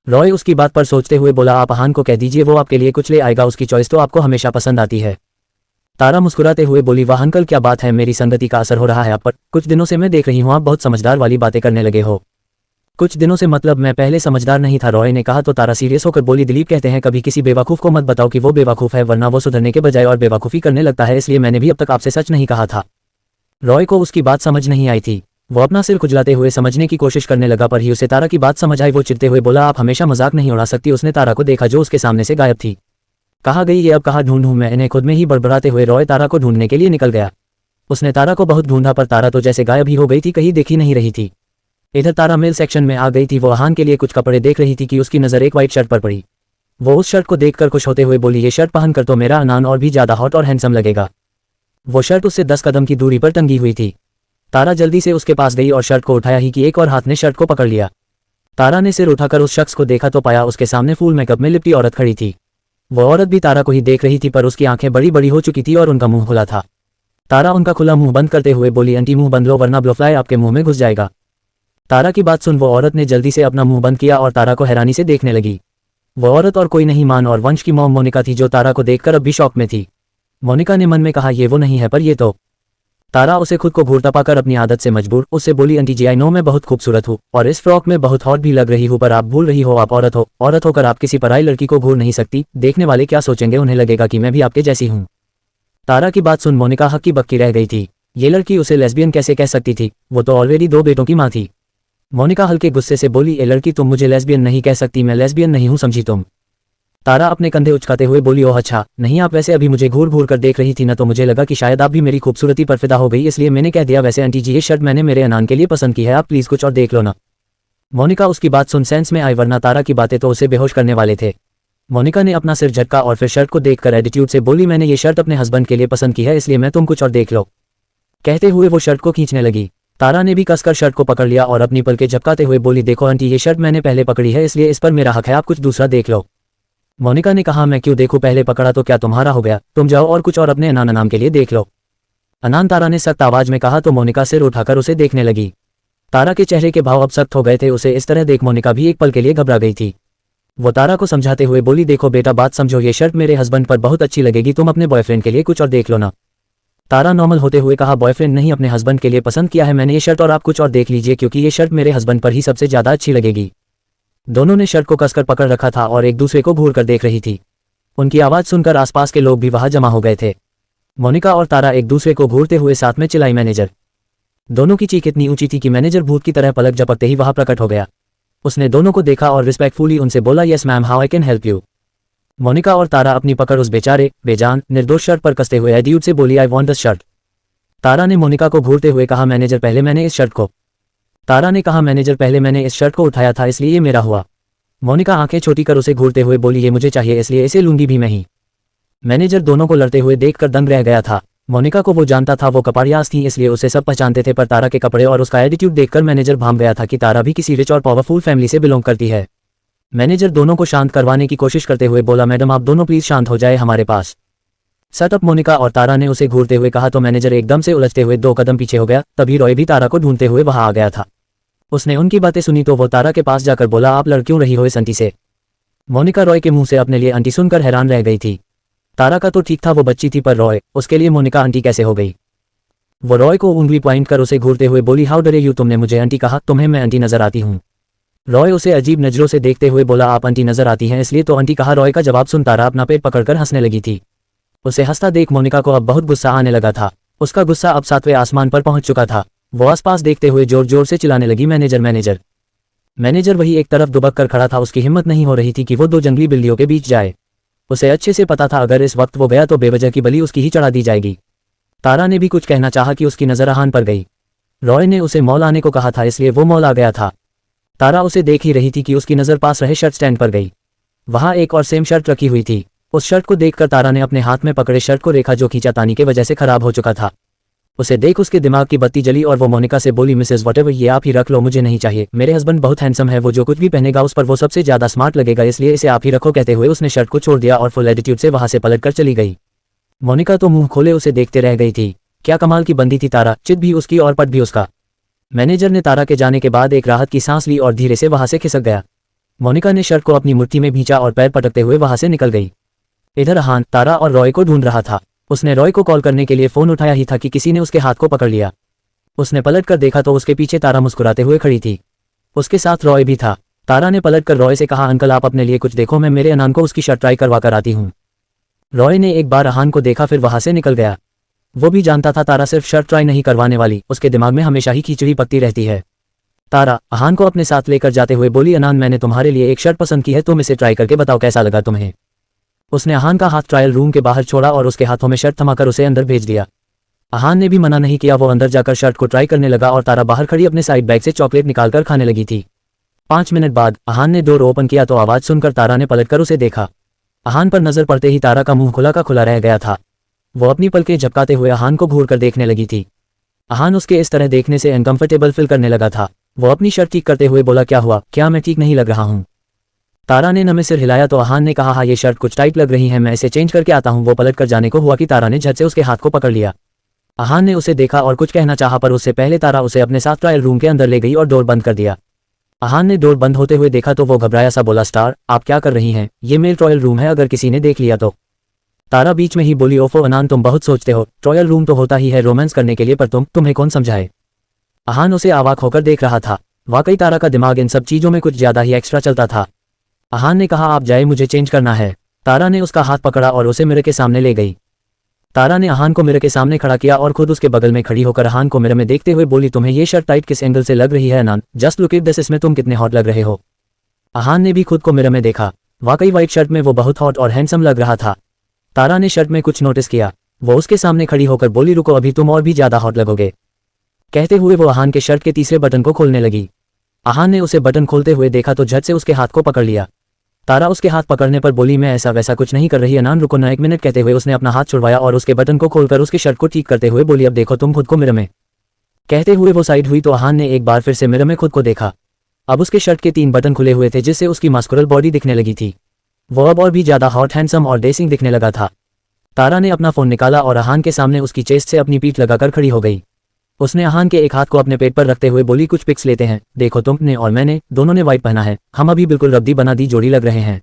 रॉय उसकी बात पर सोचते हुए बोला आप आहान को कह दीजिए वो आपके लिए कुछ ले आएगा, उसकी चॉइस तो आपको हमेशा पसंद आती है। तारा मुस्कुराते हुए बोली वाह अंकल क्या बात है, मेरी संगति का असर हो रहा है आप पर, कुछ दिनों से मैं देख रही हूँ आप बहुत समझदार वाली बातें करने लगे हो। कुछ दिनों से मतलब मैं पहले समझदार नहीं था, रॉय ने कहा तो तारा सीरियस होकर बोली दिलीप कहते हैं कभी किसी बेवकूफ को मत बताओ कि वो बेवकूफ है वरना वो सुधरने के बजाय और बेवकूफ़ी करने लगता है, इसलिए मैंने भी अब तक आपसे सच नहीं कहा था। रॉय को उसकी बात समझ नहीं आई थी। वो अपना सिर खुजलाते हुए समझने की कोशिश करने लगा पर ही उसे तारा की बात समझ आई। वो चिढ़ते हुए बोला आप हमेशा मजाक नहीं उड़ा सकती। उसने तारा को देखा जो उसके सामने से गायब थी। कहाँ गई ये, अब कहाँ ढूंढूं मैं इन्हें, खुद में ही बड़बड़ाते हुए रॉय तारा को ढूंढने के लिए निकल गया। उसने तारा को बहुत ढूंढा पर तारा तो जैसे गायब ही हो गई थी, कहीं देखी नहीं रही थी। इधर तारा मेल सेक्शन में आ गई थी। वो अहान के लिए कुछ कपड़े देख रही थी कि उसकी नज़र एक वाइट शर्ट पर पड़ी। वो उस शर्ट को देखकर खुश होते हुए बोली, ये शर्ट पहनकर तो मेरा अनान और भी ज़्यादा हॉट और हैंडसम लगेगा। वो शर्ट उससे 10 कदम की दूरी पर टंगी हुई थी। तारा जल्दी से उसके पास गई और शर्ट को उठाया ही कि एक और हाथ ने शर्ट को पकड़ लिया। तारा ने सिर उठाकर उस शख्स को देखा तो पाया उसके सामने फुल मेकअप में लिपटी औरत खड़ी थी। वो औरत भी तारा को ही देख रही थी पर उसकी आंखें बड़ी बड़ी हो चुकी थी और उनका मुंह खुला था। तारा उनका खुला मुंह बंद करते हुए बोली, आंटी मुंह बंद लो वरना ब्लोफ्लाई आपके मुंह में घुस जाएगा। तारा की बात सुन वो औरत ने जल्दी से अपना मुंह बंद किया और तारा को हैरानी से देखने लगी। वो औरत और कोई नहीं मान और वंश की मॉम मोनिका थी, जो तारा को देखकर अब भी शॉक में थी। मोनिका ने मन में कहा, ये वो नहीं है पर ये तो। तारा उसे खुद को घूरता पाकर अपनी आदत से मजबूर उससे बोली, आंटी जी आई नो मैं बहुत खूबसूरत हूँ और इस फ्रॉक में बहुत हॉट भी लग रही हूँ, पर आप भूल रही हो आप औरत हो। औरत होकर आप किसी पराई लड़की को घूर नहीं सकती। देखने वाले क्या सोचेंगे, उन्हें लगेगा कि मैं भी आपके जैसी हूँ। तारा की बात सुन मोनिका हक्की बक्की रह गई थी। ये लड़की उसे लेस्बियन कैसे कह सकती थी, वो तो ऑलरेडी 2 बेटों की माँ थी। मोनिका हल्के गुस्से से बोली, ए लड़की तुम मुझे लेस्बियन नहीं कह सकती, मैं लेस्बियन नहीं हूँ समझी तुम। तारा अपने कंधे उचकाते हुए बोली, ओह अच्छा, नहीं आप वैसे अभी मुझे घूर घूर कर देख रही थी ना, तो मुझे लगा कि शायद आप भी मेरी खूबसूरती पर फिदा हो गई, इसलिए मैंने कह दिया। वैसे आंटी जी ये शर्ट मैंने मेरे अनान के लिए पसंद की है, आप प्लीज कुछ और देख लो ना। मोनिका उसकी बात सुन सेंस में आई, वरना तारा की बातें तो उसे बेहोश करने वाले थे। मोनिका ने अपना सिर झटका और फिर शर्ट को देखकर एटीट्यूड से बोली, मैंने ये शर्ट अपने हस्बैंड के लिए पसंद की है, इसलिए मैं तुम कुछ और देख लो। कहते हुए वो शर्ट को खींचने लगी। तारा ने भी कसकर शर्ट को पकड़ लिया और अपनी पलकें झपकाते हुए बोली, देखो आंटी ये शर्ट मैंने पहले पकड़ी है, इसलिए इस पर मेरा हक है, आप कुछ दूसरा देख लो। मोनिका ने कहा, मैं क्यों देखूं, पहले पकड़ा तो क्या तुम्हारा हो गया, तुम जाओ और कुछ और अपने अनान नाम के लिए देख लो। अनान तारा ने सख्त आवाज में कहा तो मोनिका सिर उठाकर उसे देखने लगी। तारा के चेहरे के भाव अब सख्त हो गए थे। उसे इस तरह देख मोनिका भी एक पल के लिए घबरा गई थी। वो तारा को समझाते हुए बोली, देखो बेटा बात समझो, ये शर्ट मेरे हस्बैंड पर बहुत अच्छी लगेगी, तुम अपने बॉयफ्रेंड के लिए कुछ और देख लो ना। तारा नॉर्मल होते हुए कहा, बॉयफ्रेंड नहीं, अपने हस्बैंड के लिए पसंद किया है मैंने ये शर्ट, और आप कुछ और देख लीजिए क्योंकि ये शर्ट मेरे हस्बैंड पर ही सबसे ज्यादा अच्छी लगेगी। दोनों ने शर्ट को कसकर पकड़ रखा था और एक दूसरे को घूर कर देख रही थी। उनकी आवाज सुनकर आसपास के लोग भी वहां जमा हो गए थे। मोनिका और तारा एक दूसरे को घूरते हुए साथ में चिल्लाई, मैनेजर। दोनों की चीख इतनी ऊंची थी कि मैनेजर भूत की तरह पलक झपकते ही वहां प्रकट हो गया। उसने दोनों को देखा और रिस्पेक्टफुली उनसे बोला, yes ma'am, how I can help you. Monika और तारा अपनी पकड़ उस बेचारे बेजान निर्दोष शर्ट पर कसते हुए एटीट्यूड से बोली, आई वांट दिस शर्ट। तारा ने मोनिका को घूरते हुए कहा, मैनेजर पहले मैंने इस शर्ट को। तारा ने कहा, मैनेजर पहले मैंने इस शर्ट को उठाया था इसलिए ये मेरा हुआ। मोनिका आंखें छोटी कर उसे घूरते हुए बोली, ये मुझे चाहिए इसलिए इसे लूंगी भी मैं ही। मैनेजर दोनों को लड़ते हुए देखकर दंग रह गया था। मोनिका को वो जानता था, वो कपाड़ियाज थी इसलिए उसे सब पहचानते थे, पर तारा के कपड़े और उसका एटीट्यूड देखकर मैनेजर भांप गया था कि तारा भी किसी रिच और पावरफुल फैमिली से बिलोंग करती है। मैनेजर दोनों को शांत करवाने की कोशिश करते हुए बोला, मैडम आप दोनों प्लीज शांत हो जाए हमारे पास। सटअप मोनिका और तारा ने उसे घूरते हुए कहा तो मैनेजर एकदम से उलझते हुए 2 कदम पीछे हो गया। तभी रॉय भी तारा को ढूंढते हुए वहां आ गया था। उसने उनकी बातें सुनी तो वो तारा के पास जाकर बोला, आप लड़ क्यों रही हो इस आंटी से। मोनिका रॉय के मुंह से अपने लिए आंटी सुनकर हैरान रह गई थी। तारा का तो ठीक था, वो बच्ची थी, पर रॉय, उसके लिए मोनिका आंटी कैसे हो गई। वो रॉय को उंगली पॉइंट कर उसे घूरते हुए बोली, हाउ डरे यू, तुमने मुझे आंटी कहा, तुम्हें मैं आंटी नजर आती हूँ। रॉय उसे अजीब नजरों से देखते हुए बोला, आप आंटी नजर आती हैं इसलिए तो आंटी कहा। रॉय का जवाब सुन तारा अपना पेट पकड़कर हंसने लगी थी। उसे हंसता देख मोनिका को अब बहुत गुस्सा आने लगा था। उसका गुस्सा अब 7वें आसमान पर पहुंच चुका था। वो आसपास देखते हुए जोर जोर से चिल्लाने लगी, मैनेजर मैनेजर। मैनेजर वही एक तरफ दुबक कर खड़ा था। उसकी हिम्मत नहीं हो रही थी कि वो 2 जंगली बिल्लियों के बीच जाए। उसे अच्छे से पता था अगर इस वक्त वो गया तो बेवजह की बलि उसकी ही चढ़ा दी जाएगी। तारा ने भी कुछ कहना चाहा कि उसकी नजर अहान पर गई। रॉय ने उसे मॉल आने को कहा था इसलिए वो मॉल आ गया था। तारा उसे देख ही रही थी कि उसकी नजर पास रहे शर्ट स्टैंड पर गई। वहां एक और सेम शर्ट रखी हुई थी। उस शर्ट को देखकर तारा ने अपने हाथ में पकड़े शर्ट को रेखा, जो खींचातानी की वजह से खराब हो चुका था। उसे देख उसके दिमाग की बत्ती जली और वो मोनिका से बोली, मिसेस व्हाटएवर, ये आप ही रख लो, मुझे नहीं चाहिए। मेरे हस्बैंड बहुत हैंडसम है, वो जो कुछ भी पहनेगा उस पर वो सबसे ज्यादा स्मार्ट लगेगा, इसलिए इसे आप ही रखो। कहते हुए उसने शर्ट को छोड़ दिया और फुल एटीट्यूड से वहां से पलटकर चली गई। मोनिका तो मुंह खोले उसे देखते रह गई थी। क्या कमाल की बंदी थी तारा, चित भी उसकी और पट भी उसका। मैनेजर ने तारा के जाने के बाद एक राहत की सांस ली और धीरे से वहां से खिसक गया। मोनिका ने शर्ट को अपनी मुट्ठी में भींचा और पैर पटकते हुए वहां से निकल गई। इधर अहान तारा और रॉय को ढूंढ रहा था। उसने रॉय को कॉल करने के लिए फोन उठाया ही था कि किसी ने उसके हाथ को पकड़ लिया। उसने पलट कर देखा तो उसके पीछे तारा मुस्कुराते हुए खड़ी थी। उसके साथ रॉय भी था। तारा ने पलट कर रॉय से कहा, अंकल आप अपने लिए कुछ देखो, मैं मेरे अनान को उसकी शर्ट ट्राई करवा कर आती हूँ। रॉय ने एक बार अहान को देखा फिर वहां से निकल गया। वो भी जानता था तारा सिर्फ शर्ट ट्राई नहीं करवाने वाली, उसके दिमाग में हमेशा ही खिचड़ी पकती रहती है। तारा अहान को अपने साथ लेकर जाते हुए बोली, अनान मैंने तुम्हारे लिए एक शर्ट पसंद की है, तुम इसे ट्राई करके बताओ कैसा लगा तुम्हें। उसने अहान का हाथ ट्रायल रूम के बाहर छोड़ा और उसके हाथों में शर्ट थमाकर उसे अंदर भेज दिया। आहान ने भी मना नहीं किया। वो अंदर जाकर शर्ट को ट्राई करने लगा और तारा बाहर खड़ी अपने साइड बैग से चॉकलेट निकालकर खाने लगी थी। 5 मिनट बाद आहान ने डोर ओपन किया तो आवाज सुनकर तारा ने पलटकर उसे देखा। आहान पर नजर पड़ते ही तारा का मुंह खुला का खुला रह गया था। वो अपनी पलकें झपकाते हुए आहान को घूर कर देखने लगी थी। आहान उसके इस तरह देखने से अनकंफर्टेबल फील करने लगा था। वो अपनी शर्ट ठीक करते हुए बोला, क्या हुआ, क्या मैं ठीक नहीं लग रहा हूँ? तारा ने नमे सिर हिलाया तो आहान ने कहा, हाँ ये शर्ट कुछ टाइट लग रही है, मैं इसे चेंज करके आता हूँ। वो पलट कर जाने को हुआ कि तारा ने झट से उसके हाथ को पकड़ लिया। आहान ने उसे देखा और कुछ कहना चाहा पर उससे पहले तारा उसे अपने साथ ट्रायल रूम के अंदर ले गई और डोर बंद कर दिया। आहान ने डोर बंद होते हुए देखा तो वो घबराया सा बोला, स्टार आप क्या कर रही हैं? ये मेल ट्रायल रूम है, अगर किसी ने देख लिया तो। तारा बीच में ही बोली, ओफो अनान तुम बहुत सोचते हो, ट्रायल रूम तो होता ही है रोमांस करने के लिए, पर तुम्हें कौन समझाए? आहान उसे अवाक होकर देख रहा था। वाकई तारा का दिमाग इन सब चीजों में कुछ ज्यादा ही एक्स्ट्रा चलता था। आहान ने कहा, आप जाए, मुझे चेंज करना है। तारा ने उसका हाथ पकड़ा और उसे मिरर के सामने ले गई। तारा ने आहान को मिरर के सामने खड़ा किया और खुद उसके बगल में खड़ी होकर आहान को मिरर में देखते हुए बोली, तुम्हें ये शर्ट टाइट किस एंगल से लग रही है अनान? जस्ट लुक एट दिस, इसमें तुम कितने हॉट लग रहे हो। आहान ने भी खुद को मिरर में देखा। वाकई व्हाइट शर्ट में वो बहुत हॉट और हैंडसम लग रहा था। तारा ने शर्ट में कुछ नोटिस किया। वो उसके सामने खड़ी होकर बोली, रुको, अभी तुम और भी ज्यादा हॉट लगोगे। कहते हुए वो आहान के शर्ट के तीसरे बटन को खोलने लगी। आहान ने उसे बटन खोलते हुए देखा तो झट से उसके हाथ को पकड़ लिया। तारा उसके हाथ पकड़ने पर बोली, मैं ऐसा वैसा कुछ नहीं कर रही अनान, रुको ना 1 मिनट। कहते हुए उसने अपना हाथ छुड़वाया और उसके बटन को खोलकर उसके शर्ट को ठीक करते हुए बोली, अब देखो तुम खुद को मिरर में। कहते हुए वो साइड हुई तो आहान ने एक बार फिर से मिरर में खुद को देखा। अब उसके शर्ट के 3 बटन खुले हुए थे जिससे उसकी मस्कुलर बॉडी दिखने लगी थी। वो अब और भी ज्यादा हॉट, हैंडसम और डेसिंग दिखने लगा था। तारा ने अपना फोन निकाला और आहान के सामने उसकी चेस्ट से अपनी पीठ लगाकर खड़ी हो गई। उसने आहान के एक हाथ को अपने पेट पर रखते हुए बोली, कुछ पिक्स लेते हैं, देखो तुमने और मैंने दोनों ने व्हाइट पहना है, हम अभी बिल्कुल रद्दी बना दी जोड़ी लग रहे हैं।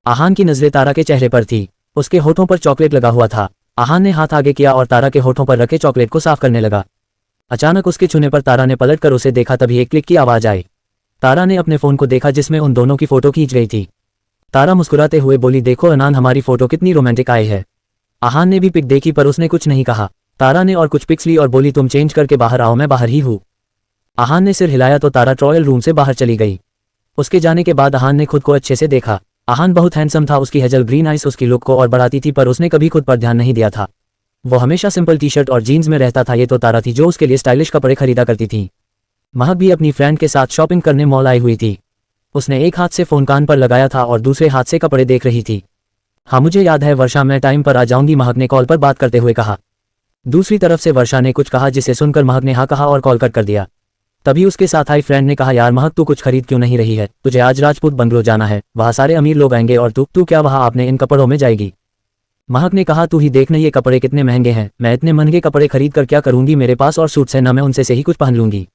आहान की नजरें तारा के चेहरे पर थी। उसके होठों पर चॉकलेट लगा हुआ था। आहान ने हाथ आगे किया और तारा के होठों पर रखे चॉकलेट को साफ करने लगा। अचानक उसके छूने पर तारा ने पलट कर उसे देखा, तभी एक क्लिक की आवाज आई। तारा ने अपने फोन को देखा जिसमें उन दोनों की फोटो खींच गई थी। तारा मुस्कुराते हुए बोली, देखो अनान, हमारी फोटो कितनी रोमांटिक आई है। आहान ने भी पिक देखी पर उसने कुछ नहीं कहा। तारा ने और कुछ पिक्स ली और बोली, तुम चेंज करके बाहर आओ, मैं बाहर ही हूँ। आहान ने सिर हिलाया तो तारा ट्रायल रूम से बाहर चली गई। उसके जाने के बाद आहान ने खुद को अच्छे से देखा। आहान बहुत हैंडसम था। उसकी हेजल ग्रीन आइस उसकी लुक को और बढ़ाती थी, पर उसने कभी खुद पर ध्यान नहीं दिया था। वो हमेशा सिंपल टी शर्ट और जीन्स में रहता था। ये तो तारा थी जो उसके लिए स्टाइलिश कपड़े खरीदा करती थी। महक भी अपनी फ्रेंड के साथ शॉपिंग करने मॉल आई हुई थी। उसने एक हाथ से फोन कान पर लगाया था और दूसरे हाथ से कपड़े देख रही थी। हाँ मुझे याद है वर्षा, मैं टाइम पर आ जाऊंगी, महक ने कॉल पर बात करते हुए कहा। दूसरी तरफ से वर्षा ने कुछ कहा जिसे सुनकर महक ने हाँ कहा और कॉल कट कर दिया। तभी उसके साथ आई फ्रेंड ने कहा, यार महक, तू कुछ खरीद क्यों नहीं रही है? तुझे आज राजपूत बंगलो जाना है, वहाँ सारे अमीर लोग आएंगे और तू क्या वहाँ आपने इन कपड़ों में जाएगी? महक ने कहा, तू ही देखना ये कपड़े कितने महंगे हैं, मैं इतने महंगे कपड़े खरीद कर क्या करूंगी? मेरे पास और सूट्स है ना, मैं उनसे से ही कुछ पहन लूंगी।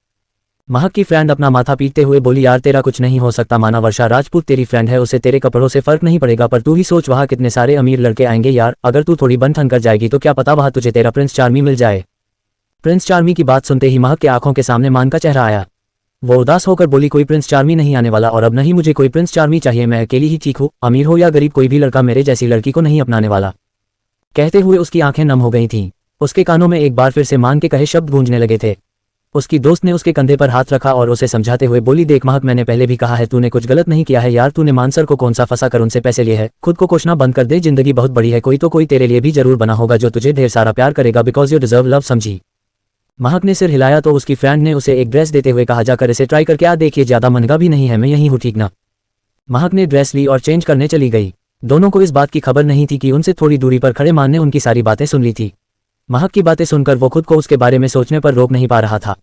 महक की फ्रेंड अपना माथा पीटते हुए बोली, यार तेरा कुछ नहीं हो सकता, माना वर्षा राजपूत तेरी फ्रेंड है, उसे तेरे कपड़ों से फर्क नहीं पड़ेगा, पर तू ही सोच वहाँ कितने सारे अमीर लड़के आएंगे यार, अगर तू थोड़ी बन ठन कर जाएगी तो क्या पता वहाँ तुझे तेरा प्रिंस चार्मी मिल जाए। प्रिंस चार्मी की बात सुनते ही महक के आंखों के सामने मान का चेहरा आया। वो उदास होकर बोली, कोई प्रिंस चार्मी नहीं आने वाला, और अब नहीं मुझे कोई प्रिंस चार्मी चाहिए, मैं अकेली ही ठीक हूँ, अमीर हो या गरीब कोई भी लड़का मेरे जैसी लड़की को नहीं अपनाने वाला। कहते हुए उसकी आंखें नम हो गई थीं। उसके कानों में एक बार फिर से मान के कहे शब्द गूंजने लगे थे। उसकी दोस्त ने उसके कंधे पर हाथ रखा और उसे समझाते हुए बोली, देख महक, मैंने पहले भी कहा है तूने कुछ गलत नहीं किया है यार, तूने मानसर को कौन सा फंसा कर उनसे पैसे लिए है, खुद को कोसना बंद कर दे, जिंदगी बहुत बड़ी है, कोई तो कोई तेरे लिए भी जरूर बना होगा जो तुझे ढेर सारा प्यार करेगा, बिकॉज यू डिजर्व लव, समझी। महक ने सिर हिलाया तो उसकी फ्रेंड ने उसे एक ड्रेस देते हुए कहा, जाकर इसे ट्राई करके आ देखिए, ज्यादा महंगा भी नहीं है, मैं यहीं हूँ ठीक ना। महक ने ड्रेस ली और चेंज करने चली गई। दोनों को इस बात की खबर नहीं थी कि उनसे थोड़ी दूरी पर खड़े मान ने उनकी सारी बातें सुन ली थी। महक की बातें सुनकर वो खुद को उसके बारे में सोचने पर रोक नहीं पा रहा था।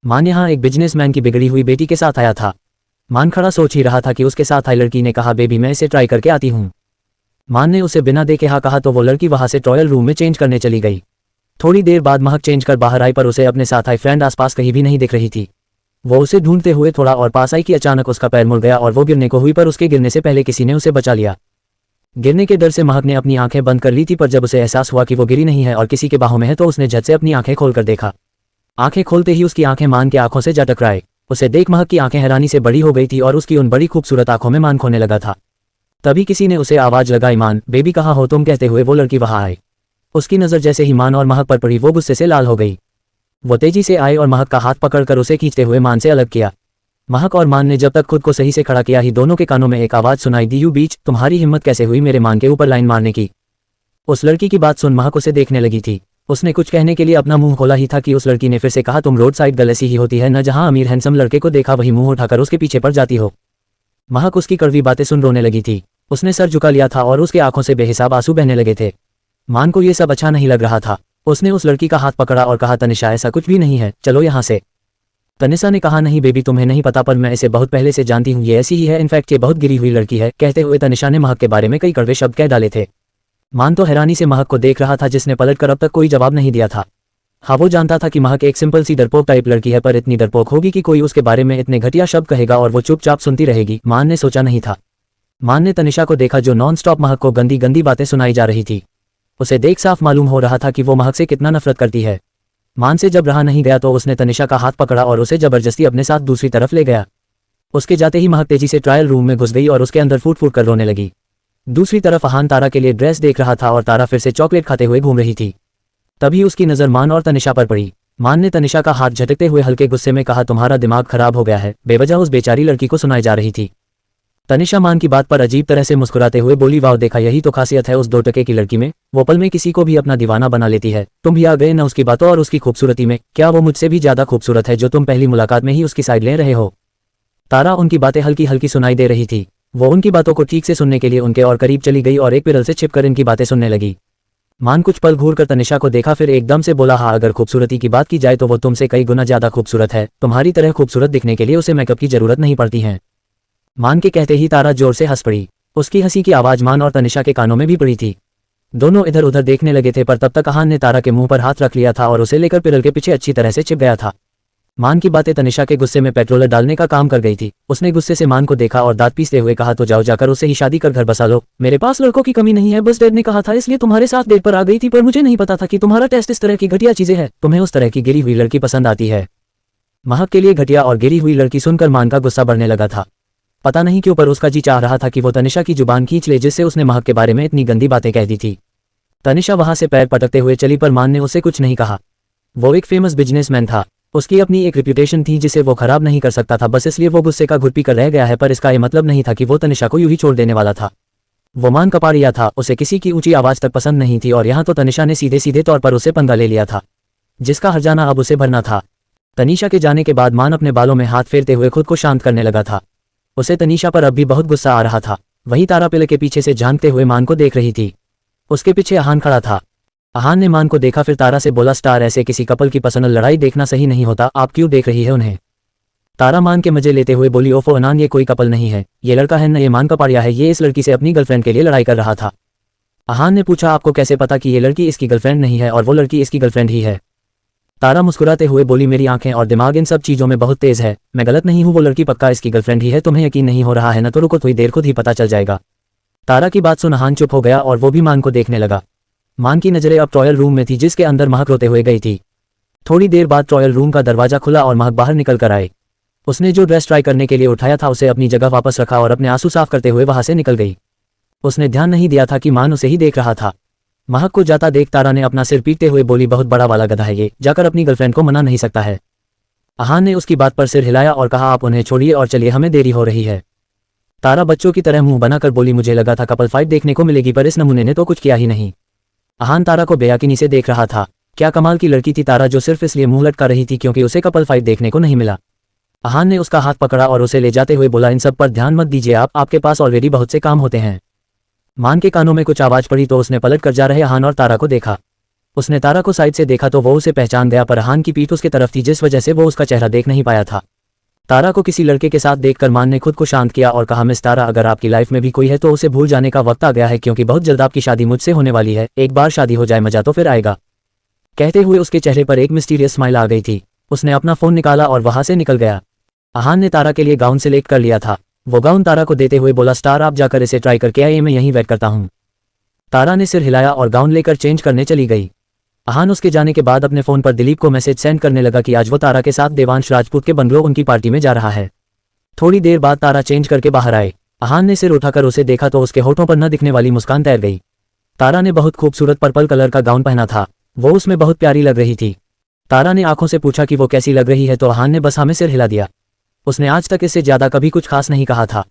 मान यहाँ एक बिजनेसमैन की बिगड़ी हुई बेटी के साथ आया था। मान खड़ा सोच ही रहा था कि उसके साथ आई लड़की ने कहा, बेबी मैं इसे ट्राई करके आती हूँ। मान ने उसे बिना देखे हाँ कहा तो वो लड़की वहां से ट्रायल रूम में चेंज करने चली गई। थोड़ी देर बाद महक चेंज कर बाहर आई पर उसे अपने साथ आई फ्रेंड आसपास कहीं भी नहीं दिख रही थी। वो उसे ढूंढते हुए थोड़ा और पास आई कि अचानक उसका पैर मुड़ गया और वो गिरने को हुई, पर उसके गिरने से पहले किसी ने उसे बचा लिया। गिरने के डर से महक ने अपनी आंखें बंद कर ली थी, पर जब उसे एहसास हुआ कि वो गिरी नहीं है और किसी के बाहों में है तो उसने झट से अपनी आंखें खोलकर देखा। आंखें खोलते ही उसकी आंखें मान के आंखों से जा टकराए। उसे देख महक की आंखें हैरानी से बड़ी हो गई थी और उसकी उन बड़ी खूबसूरत आंखों में मान खोने लगा था। तभी किसी ने उसे आवाज लगाई, मान बेबी कहाँ हो तुम? कहते हुए वो लड़की वहां आई। उसकी नजर जैसे ही मान और महक पर पड़ी वो गुस्से से लाल हो गई। वो तेजी से आई और महक का हाथ पकड़कर उसे खींचते हुए मान से अलग किया। महक और मान ने जब तक खुद को सही से खड़ा किया ही दोनों के कानों में एक आवाज सुनाई दी, यू बीच, तुम्हारी हिम्मत कैसे हुई मेरे मान के ऊपर लाइन मारने की? उस लड़की की बात सुन महक उसे देखने लगी थी। उसने कुछ कहने के लिए अपना मुंह खोला ही था कि उस लड़की ने फिर से कहा, तुम रोड साइड गर्ल ऐसी ही होती है न, जहां अमीर हैंडसम लड़के को देखा वही मुंह उठाकर उसके पीछे पड़ जाती हो। महक उसकी कड़वी बातें सुन रोने लगी थी। उसने सर झुका लिया था और उसके आंखों से बेहिसाब आंसू बहने लगे थे। मान को ये सब अच्छा नहीं लग रहा था। उसने उस लड़की का हाथ पकड़ा और कहा, तनिषा ऐसा कुछ भी नहीं है, चलो यहाँ से। तनिषा ने कहा, नहीं बेबी, तुम्हें नहीं पता, पर मैं इसे बहुत पहले से जानती हूँ, ये ऐसी ही है, इनफैक्ट ये बहुत गिरी हुई लड़की है। कहते हुए तनिषा ने महक के बारे में कई कड़वे शब्द कह डाले थे। मान तो हैरानी से महक को देख रहा था, जिसने पलटकर अब तक कोई जवाब नहीं दिया था। हाँ, वो जानता था कि महक एक सिंपल सी डरपोक टाइप लड़की है, पर इतनी डरपोक होगी कि कोई उसके बारे में इतने घटिया शब्द कहेगा और वो चुपचाप सुनती रहेगी, मान ने सोचा नहीं था। मान ने तनिषा को देखा जो नॉन स्टॉप महक को गंदी गंदी बातें सुनाई जा रही थी। उसे देख साफ मालूम हो रहा था कि वो महक से कितना नफरत करती है। मान से जब रहा नहीं गया तो उसने तनिषा का हाथ पकड़ा और उसे जबरदस्ती अपने साथ दूसरी तरफ ले गया। उसके जाते ही महक तेजी से ट्रायल रूम में घुस गई और उसके अंदर फूट फूट कर रोने लगी। दूसरी तरफ अहान तारा के लिए ड्रेस देख रहा था और तारा फिर से चॉकलेट खाते हुए घूम रही थी। तभी उसकी नजर मान और तनिषा पर पड़ी। मान ने तनिषा का हाथ झटकते हुए हल्के गुस्से में कहा, तुम्हारा दिमाग खराब हो गया है, बेवजह उस बेचारी लड़की को सुनाई जा रही थी। तनिषा मान की बात पर अजीब तरह से मुस्कुराते हुए बोली, वाह, देखा, यही तो खासियत है उस 2 टके की लड़की में, वो पल में किसी को भी अपना दीवाना बना लेती है। तुम भी आ गए न उसकी बातों और उसकी खूबसूरती में, क्या वो मुझसे भी ज्यादा खूबसूरत है जो तुम पहली मुलाकात में ही उसकी साइड ले रहे हो। तारा उनकी बातें हल्की हल्की सुनाई दे रही थी। वो उनकी बातों को ठीक से सुनने के लिए उनके और करीब चली गई और एक पिरल से छिपकर इनकी बातें सुनने लगी। मान कुछ पल घूर कर तनिषा को देखा, फिर एकदम से बोला, हाँ, अगर खूबसूरती की बात की जाए तो वो तुमसे कई गुना ज्यादा खूबसूरत है। तुम्हारी तरह खूबसूरत दिखने के लिए उसे मेकअप की जरूरत नहीं पड़ती है। मान के कहते ही तारा जोर से हंस पड़ी। उसकी हंसी की आवाज मान और तनिषा के कानों में भी पड़ी थी। दोनों इधर उधर देखने लगे थे, पर तब तक अहान ने तारा के मुंह पर हाथ रख लिया था और उसे लेकर पिरल के पीछे अच्छी तरह से छिप गया था। मान की बातें तनिषा के गुस्से में पेट्रोल डालने का काम कर गई थी। उसने गुस्से से मान को देखा और दांत पीसते हुए कहा, तो जाओ, जाकर उससे ही शादी कर घर बसा लो। मेरे पास लड़कों की कमी नहीं है, बस डैड ने कहा था इसलिए तुम्हारे साथ डेट पर आ गई थी, पर मुझे नहीं पता था कि तुम्हारा टेस्ट इस तरह की घटिया चीजें हैं। तुम्हें उस तरह की गिरी हुई लड़की पसंद आती है। महक के लिए घटिया और गिरी हुई लड़की सुनकर मान का गुस्सा बढ़ने लगा था। पता नहीं क्यों, पर उसका जी चाह रहा था कि वो तनिषा की जुबान खींच ले, जिससे उसने महक के बारे में इतनी गंदी बातें कह दी थी। तनिषा वहां से पैर पटकते हुए चली, पर मान ने उसे कुछ नहीं कहा। वो एक फेमस बिजनेसमैन था। उसकी अपनी एक रिप्यूटेशन थी जिसे वो खराब नहीं कर सकता था, बस इसलिए वो गुस्से का घुट पी कर रह गया है, पर इसका ये मतलब नहीं था कि वो तनिषा को यूं ही छोड़ देने वाला था। वो मान कपाड़िया था, उसे किसी की ऊंची आवाज तक पसंद नहीं थी, और यहाँ तो तनिषा ने सीधे सीधे तौर पर उसे पंगा ले लिया था, जिसका हर्जाना अब उसे भरना था। तनिषा के जाने के बाद मान अपने बालों में हाथ फेरते हुए खुद को शांत करने लगा था। उसे तनिषा पर अब भी बहुत गुस्सा आ रहा था। वहीं तारा पिल के पीछे से झांकते हुए मान को देख रही थी। उसके पीछे अहान खड़ा था। अहान ने मान को देखा, फिर तारा से बोला, स्टार, ऐसे किसी कपल की पर्सनल लड़ाई देखना सही नहीं होता, आप क्यों देख रही है उन्हें। तारा मान के मजे लेते हुए बोली, ओफो अनान, ये कोई कपल नहीं है, ये लड़का है न, ये मान कपाड़िया है, ये इस लड़की से अपनी गर्लफ्रेंड के लिए लड़ाई कर रहा था। अहान ने पूछा, आपको कैसे पता कि ये लड़की इसकी गर्लफ्रेंड नहीं है और वो लड़की इसकी गर्लफ्रेंड ही है। तारा मुस्कुराते हुए बोली, मेरी आंखें और दिमाग इन सब चीजों में बहुत तेज है, मैं गलत नहीं हूँ, वो लड़की पक्का इसकी गर्लफ्रेंड ही है। तुम्हें यकीन नहीं हो रहा है न, तो रुको, थोड़ी देर खुद ही पता चल जाएगा। तारा की बात सुन अहान चुप हो गया और वो भी मान को देखने लगा। मान की नजरें अब ट्रॉयल रूम में थी, जिसके अंदर महक रोते हुए गई थी। थोड़ी देर बाद ट्रॉयल रूम का दरवाजा खुला और महक बाहर निकल कर आए। उसने जो ड्रेस ट्राई करने के लिए उठाया था उसे अपनी जगह वापस रखा और अपने आंसू साफ करते हुए वहां से निकल गई। उसने ध्यान नहीं दिया था कि मान उसे ही देख रहा था। महक को जाता देख तारा ने अपना सिर पीटते हुए बोली, बहुत बड़ा वाला गधा है ये, जाकर अपनी गर्लफ्रेंड को मना नहीं सकता है। अहान ने उसकी बात पर सिर हिलाया और कहा, आप उन्हें छोड़िए और चलिए, हमें देरी हो रही है। तारा बच्चों की तरह मुंह बनाकर बोली, मुझे लगा था कपल फाइट देखने को मिलेगी, पर इस नमूने ने तो कुछ किया ही नहीं। अहान तारा को बेयकीनी से देख रहा था। क्या कमाल की लड़की थी तारा, जो सिर्फ इसलिए मुंह लटका रही थी क्योंकि उसे कपल फाइट देखने को नहीं मिला। अहान ने उसका हाथ पकड़ा और उसे ले जाते हुए बोला, इन सब पर ध्यान मत दीजिए, आपके पास ऑलरेडी बहुत से काम होते हैं। मान के कानों में कुछ आवाज पड़ी तो उसने पलट कर जा रहे अहान और तारा को देखा। उसने तारा को साइड से देखा तो वो उसे पहचान गया, पर अहान की पीठ उसके तरफ थी, जिस वजह से वो उसका चेहरा देख नहीं पाया था। तारा को किसी लड़के के साथ देखकर मान ने खुद को शांत किया और कहा, मिस तारा, अगर आपकी लाइफ में भी कोई है तो उसे भूल जाने का वक्त आ गया है, क्योंकि बहुत जल्द आपकी शादी मुझसे होने वाली है। एक बार शादी हो जाए मजा तो फिर आएगा। कहते हुए उसके चेहरे पर एक मिस्टीरियस स्माइल आ गई थी। उसने अपना फोन निकाला और वहां से निकल गया। अहान ने तारा के लिए गाउन सिलेक्ट कर लिया था। वो गाउन तारा को देते हुए बोला, स्टार, आप जाकर इसे ट्राई करके आइए, मैं यहीं वेट करता हूँ। तारा ने सिर हिलाया और गाउन लेकर चेंज करने चली गई। अहान उसके जाने के बाद अपने फोन पर दिलीप को मैसेज सेंड करने लगा कि आज वो तारा के साथ देवांश राजपूत के बंगलो उनकी पार्टी में जा रहा है। थोड़ी देर बाद तारा चेंज करके बाहर आए। अहान ने सिर उठाकर उसे देखा तो उसके होठों पर न दिखने वाली मुस्कान तैर गई। तारा ने बहुत खूबसूरत पर्पल कलर का गाउन पहना था। वो उसमें बहुत प्यारी लग रही थी। तारा ने आंखों से पूछा कि वो कैसी लग रही है तो अहान ने बस हाँ में सिर हिला दिया। उसने आज तक इससे ज्यादा कभी कुछ खास नहीं कहा था।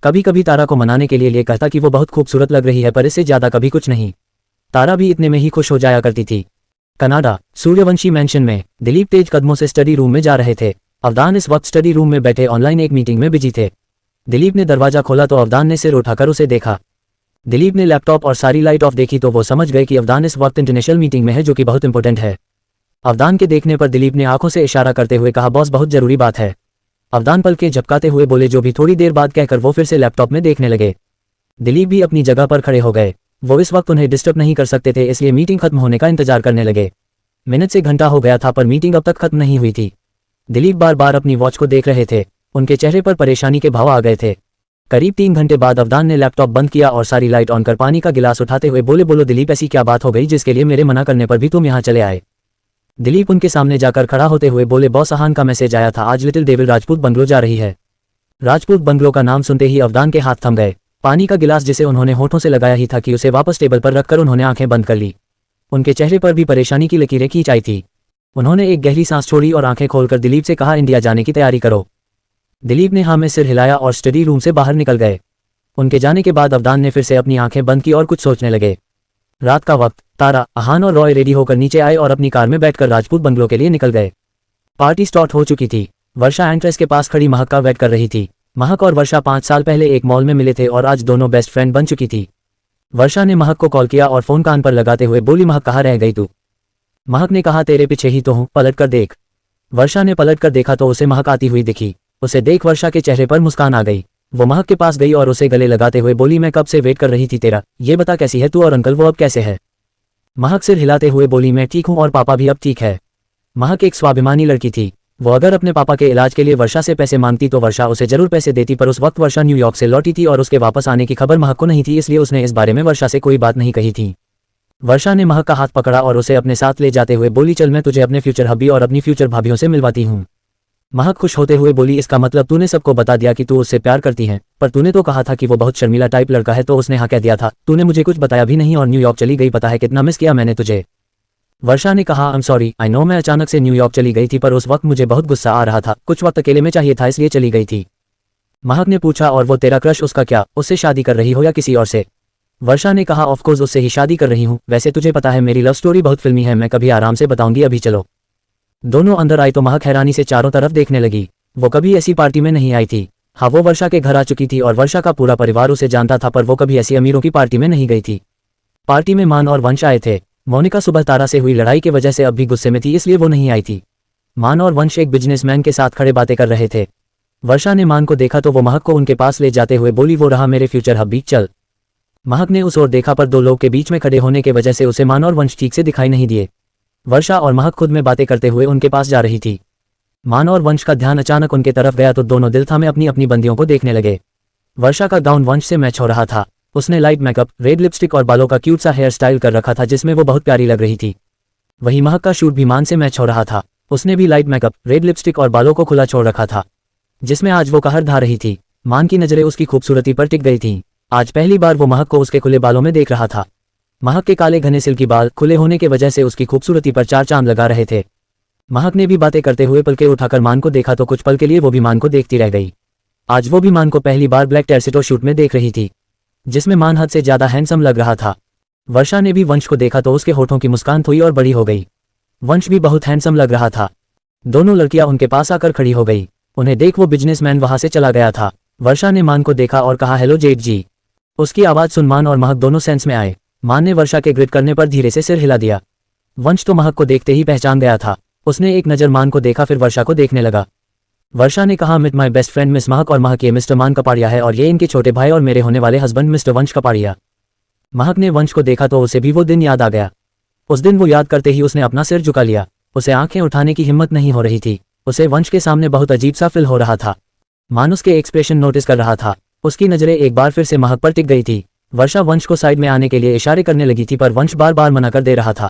कभी कभी तारा को मनाने के लिए कहता कि वो बहुत खूबसूरत लग रही है, पर इससे ज्यादा कभी कुछ नहीं। तारा भी इतने में ही खुश हो जाया करती थी। कनाडा, सूर्यवंशी मैंशन में दिलीप तेज कदमों से स्टडी रूम में जा रहे थे। अवदान इस वक्त स्टडी रूम में बैठे ऑनलाइन एक मीटिंग में बिजी थे। दिलीप ने दरवाजा खोला तो अवदान ने सिर उठाकर उसे देखा। दिलीप ने लैपटॉप और सारी लाइट ऑफ देखी तो वो समझ गए कि अवदान इस वक्त इंटरनेशनल मीटिंग में है, जो कि बहुत इंपॉर्टेंट है। अवदान के देखने पर दिलीप ने आंखों से इशारा करते हुए कहा, बॉस बहुत जरूरी बात है। अवदान पल के झपकाते हुए बोले, जो भी थोड़ी देर बाद कहकर वो फिर से लैपटॉप में देखने लगे। दिलीप भी अपनी जगह पर खड़े हो गए। वो इस वक्त उन्हें डिस्टर्ब नहीं कर सकते थे, इसलिए मीटिंग खत्म होने का इंतजार करने लगे। मिनट से घंटा हो गया था पर मीटिंग अब तक खत्म नहीं हुई थी। दिलीप बार बार अपनी वॉच को देख रहे थे। उनके चेहरे पर परेशानी के भाव आ गए थे। करीब 3 घंटे बाद अवदान ने लैपटॉप बंद किया और सारी लाइट ऑन कर पानी का गिलास उठाते हुए बोले, बोलो दिलीप, ऐसी क्या बात हो गई जिसके लिए मेरे मना करने पर भी तुम यहाँ चले आए? दिलीप उनके सामने जाकर खड़ा होते हुए बोले, बॉस आहान का मैसेज आया था, आज लिटिल डेविल राजपूत बंगलो जा रही है। राजपूत बंगलो का नाम सुनते ही अवदान के हाथ थम गए। पानी का गिलास जिसे उन्होंने होठों से लगाया ही था कि उसे वापस टेबल पर रखकर उन्होंने आंखें बंद कर ली। उनके चेहरे पर भी परेशानी की लकीरें खींच आई थी। उन्होंने एक गहरी सांस छोड़ी और आंखें खोलकर दिलीप से कहा, इंडिया जाने की तैयारी करो। दिलीप ने हाँ में सिर हिलाया और स्टडी रूम से बाहर निकल गए। उनके जाने के बाद अवदान ने फिर से अपनी आंखें बंद की और कुछ सोचने लगे। रात का वक्त, तारा, आहान और रॉय रेडी होकर नीचे आए और अपनी कार में बैठकर राजपूत बंगलो के लिए निकल गए। पार्टी स्टार्ट हो चुकी थी। वर्षा एंट्रेंस के पास खड़ी महक का वेट कर रही थी। महक और वर्षा 5 साल पहले एक मॉल में मिले थे और आज दोनों बेस्ट फ्रेंड बन चुकी थी। वर्षा ने महक को कॉल किया और फोन कान पर लगाते हुए बोली, महक कहाँ रह गई तू? महक ने कहा, तेरे पीछे ही तो हूँ, पलट कर देख। वर्षा ने पलट कर देखा तो उसे महक आती हुई दिखी। उसे देख वर्षा के चेहरे पर मुस्कान आ गई। वो महक के पास गई और उसे गले लगाते हुए बोली, मैं कब से वेट कर रही थी तेरा, ये बता कैसी है तू और अंकल वो अब कैसे है? महक सिर हिलाते हुए बोली, मैं ठीक हूँ और पापा भी अब ठीक है। महक एक स्वाभिमानी लड़की थी। वो अगर अपने पापा के इलाज के लिए वर्षा से पैसे मांगती तो वर्षा उसे जरूर पैसे देती, पर उस वक्त वर्षा न्यूयॉर्क से लौटी थी और उसके वापस आने की खबर महक को नहीं थी, इसलिए उसने इस बारे में वर्षा से कोई बात नहीं कही थी। वर्षा ने महक का हाथ पकड़ा और उसे अपने साथ ले जाते हुए बोली, चल मैं तुझे अपने फ्यूचर हब्बी और अपनी फ्यूचर भाभियों से मिलवाती हूँ। महक खुश होते हुए बोली, इसका मतलब तूने सबको बता दिया कि तू उससे प्यार करती है, पर तूने तो कहा था कि वो बहुत शर्मीला टाइप लड़का है, तो उसने हाँ कह दिया था। तूने मुझे कुछ बताया भी नहीं और न्यूयॉर्क चली गई, पता है कितना मिस किया मैंने तुझे। वर्षा ने कहा, I am sorry, I know मैं अचानक से न्यूयॉर्क चली गई थी, पर उस वक्त मुझे बहुत गुस्सा आ रहा था, कुछ वक्त अकेले में चाहिए था इसलिए चली गई थी। महक ने पूछा, और वो तेरा क्रश उसका क्या, उससे शादी कर रही हो या किसी और से? वर्षा ने कहा, ऑफकोर्स उससे ही शादी कर रही हूँ। वैसे तुझे पता है मेरी लव स्टोरी बहुत फिल्मी है, मैं कभी आराम से बताऊंगी, अभी चलो। दोनों अंदर आई तो महक हैरानी से चारों तरफ देखने लगी। वो कभी ऐसी पार्टी में नहीं आई थी। हाँ, वो वर्षा के घर आ चुकी थी और वर्षा का पूरा परिवार उसे जानता था, पर वो कभी ऐसी अमीरों की पार्टी में नहीं गई थी। पार्टी में मान और वंश आए थे। मोनिका सुबह तारा से हुई लड़ाई की वजह से अब भी गुस्से में थी, इसलिए वो नहीं आई थी। मान और वंश एक बिजनेसमैन के साथ खड़े बातें कर रहे थे। वर्षा ने मान को देखा तो वो महक को उनके पास ले जाते हुए बोली, वो रहा मेरे फ्यूचर हब्बी, चल। महक ने उस ओर देखा पर दो लोग के बीच में खड़े होने की वजह से उसे मान और वंश ठीक से दिखाई नहीं दिए। वर्षा और महक खुद में बातें करते हुए उनके पास जा रही थी। मान और वंश का ध्यान अचानक उनके तरफ गया तो दोनों दिल थामे अपनी अपनी बंदियों को देखने लगे। वर्षा का गाउन वंश से मैच हो रहा था। उसने लाइट मेकअप, रेड लिपस्टिक और बालों का क्यूट सा हेयर स्टाइल कर रखा था, जिसमें वो बहुत प्यारी लग रही थी। वहीं महक का शूट भी मान से मैच हो रहा था। उसने भी लाइट मेकअप, रेड लिपस्टिक और बालों को खुला छोड़ रखा था, जिसमें आज वो कहर ढा रही थी। मान की नजरें उसकी खूबसूरती पर टिक गई थीं। आज पहली बार वो महक को उसके खुले बालों में देख रहा था। महक के काले घने सिल्की बाल खुले होने की वजह से उसकी खूबसूरती पर 4 चांद लगा रहे थे। महक ने भी बातें करते हुए पलके उठाकर मान को देखा तो कुछ पल के लिए वो भी मान को देखती रह गई। आज वो भी मान को पहली बार ब्लैक टैक्सीटो शूट में देख रही थी, जिसमें मान हद से ज्यादा हैंडसम लग रहा था। वर्षा ने भी वंश को देखा तो उसके होठों की मुस्कान थोड़ी और बड़ी हो गई। वंश भी बहुत हैंडसम लग रहा था। दोनों लड़कियां उनके पास आकर खड़ी हो गई। उन्हें देख वो बिजनेसमैन वहां से चला गया था। वर्षा ने मान को देखा और कहा, हेलो जेठ जी। उसकी आवाज सुन मान और महक दोनों सेंस में आए। मान ने वर्षा के ग्रिड करने पर धीरे से सिर हिला दिया। वंश तो महक को देखते ही पहचान गया था। उसने एक नजर मान को देखा फिर वर्षा को देखने लगा। वर्षा ने कहा, मिट माई बेस्ट फ्रेंड मिस महक, और महक ये मिस्टर मान कपाड़िया है और ये इनके छोटे भाई और मेरे होने वाले हस्बैंड मिस्टर वंश कपाड़िया। महक ने वंश को देखा तो उसे भी वो दिन याद आ गया। उस दिन वो याद करते ही उसने अपना सिर झुका लिया। उसे आंखें उठाने की हिम्मत नहीं हो रही थी। उसे वंश के सामने बहुत अजीब सा फील हो रहा था। मान उसके एक्सप्रेशन नोटिस कर रहा था। उसकी नजरें एक बार फिर से महक पर टिक गई थी। वर्षा वंश को साइड में आने के लिए इशारे करने लगी थी, पर वंश बार बार मना कर दे रहा था।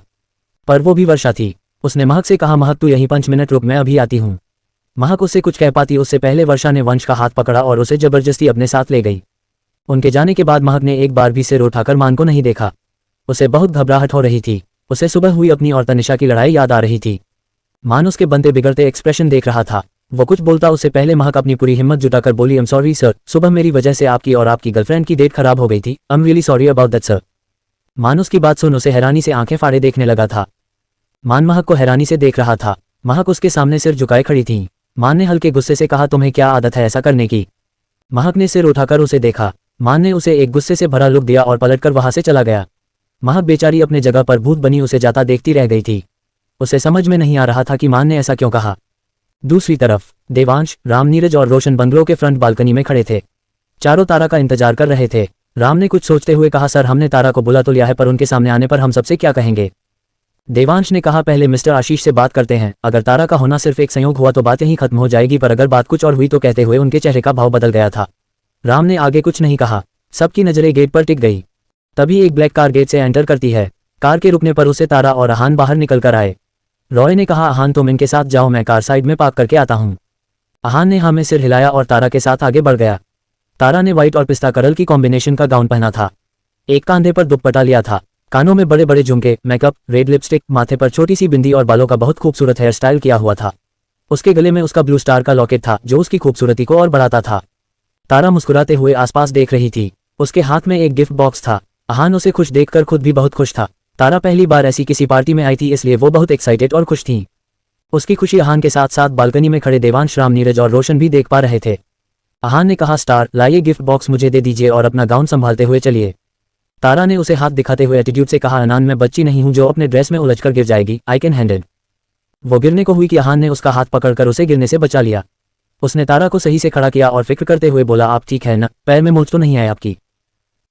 पर वो भी वर्षा थी। उसने महक से कहा, महक तू यहीं 5 मिनट रुक, मैं अभी आती हूँ। महक उससे कुछ कह पाती उससे पहले वर्षा ने वंश का हाथ पकड़ा और उसे जबरदस्ती अपने साथ ले गई। उनके जाने के बाद महक ने एक बार भी सिर उठाकर मान को नहीं देखा। उसे बहुत घबराहट हो रही थी। उसे सुबह हुई अपनी और तनिषा की लड़ाई याद आ रही थी। मान उसके बनते बिगड़ते एक्सप्रेशन देख रहा था। वो कुछ बोलता उससे पहले महक अपनी पूरी हिम्मत जुटाकर बोली, आई एम सॉरी सर, सुबह मेरी वजह से आपकी और आपकी गर्लफ्रेंड की डेट खराब हो गई थी। I am really sorry about that sir. मान उसकी बात सुन उसे हैरानी से आंखें फाड़े देखने लगा था। मान महक को हैरानी से देख रहा था। महक उसके सामने सिर झुकाए खड़ी थी। मान ने हल्के गुस्से से कहा, तुम्हें क्या आदत है ऐसा करने की? महक ने सिर उठाकर उसे देखा। मान ने उसे एक गुस्से से भरा लुक दिया और पलटकर वहां से चला गया। महक बेचारी अपने जगह पर भूत बनी उसे जाता देखती रह गई थी। उसे समझ में नहीं आ रहा था कि मान ने ऐसा क्यों कहा। दूसरी तरफ देवांश, राम, नीरज और रोशन बंगलों के फ्रंट बालकनी में खड़े थे। चारों तारा का इंतजार कर रहे थे। राम ने कुछ सोचते हुए कहा, सर हमने तारा को बुला तो लिया है पर उनके सामने आने पर हम सबसे क्या कहेंगे? देवांश ने कहा, पहले मिस्टर आशीष से बात करते हैं। अगर तारा का होना सिर्फ एक संयोग हुआ तो बात यहीं खत्म हो जाएगी, पर अगर बात कुछ और हुई तो कहते हुए उनके चेहरे का भाव बदल गया था। राम ने आगे कुछ नहीं कहा। सबकी नजरें गेट पर टिक गई। तभी एक ब्लैक कार गेट से एंटर करती है। कार के रुकने पर उसे तारा और आहान बाहर निकल कर आए। रॉय ने कहा, आहान तुम इनके साथ जाओ, मैं कार साइड में पार्क करके आता हूँ। आहान ने हाँ में सिर हिलाया और तारा के साथ आगे बढ़ गया। तारा ने व्हाइट और पिस्ता कलर की कॉम्बिनेशन का गाउन पहना था। एक कांधे पर दुपट्टा लिया था। कानों में बड़े बड़े झुमके, मेकअप, रेड लिपस्टिक, माथे पर छोटी सी बिंदी और बालों का बहुत खूबसूरत हेयर स्टाइल किया हुआ था। उसके गले में उसका ब्लू स्टार का लॉकेट था जो उसकी खूबसूरती को और बढ़ाता था। तारा मुस्कुराते हुए आसपास देख रही थी। उसके हाथ में एक गिफ्ट बॉक्स था। आहान उसे खुश देखकर खुद भी बहुत खुश था। तारा पहली बार ऐसी किसी पार्टी में आई थी, इसलिए वो बहुत एक्साइटेड और खुश थी। उसकी खुशी आहान के साथ साथ बालकनी में खड़े देवांश, राम, नीरज और रोशन भी देख पा रहे थे। आहान ने कहा, स्टार लाइए गिफ्ट बॉक्स मुझे दे दीजिए और अपना गाउन संभालते हुए चलिए। तारा ने उसे हाथ दिखाते हुए एटीट्यूड से कहा, अनान मैं बच्ची नहीं हूं जो अपने ड्रेस में उलझकर गिर जाएगी, आई कैन हैंडल। वो गिरने को हुई कि आहान ने उसका हाथ पकड़कर उसे गिरने से बचा लिया। उसने तारा को सही से खड़ा किया और फिक्र करते हुए बोला, आप ठीक है ना? पैर में मोच तो नहीं आया आपकी?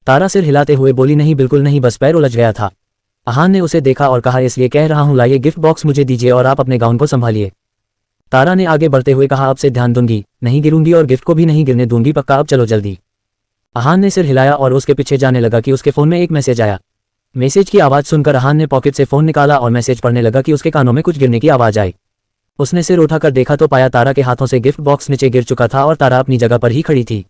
तारा सिर हिलाते हुए बोली, नहीं बिल्कुल नहीं, बस पैर उलझ गया था। आहान ने उसे देखा और कहा, इसलिए कह रहा हूं लाइए गिफ्ट बॉक्स मुझे दीजिए और आप अपने गाउन को संभालिए। तारा ने आगे बढ़ते हुए कहा, अब से ध्यान दूंगी, नहीं गिरूंगी और गिफ्ट को भी नहीं गिरने दूंगी, पक्का? अब चलो जल्दी। आहान ने सिर हिलाया और उसके पीछे जाने लगा कि उसके फोन में एक मैसेज आया। मैसेज की आवाज सुनकर आहान ने पॉकेट से फोन निकाला और मैसेज पढ़ने लगा कि उसके कानों में कुछ गिरने की आवाज आई। उसने सिर उठाकर देखा तो पाया तारा के हाथों से गिफ्ट बॉक्स नीचे गिर चुका था और तारा अपनी जगह पर ही खड़ी थी।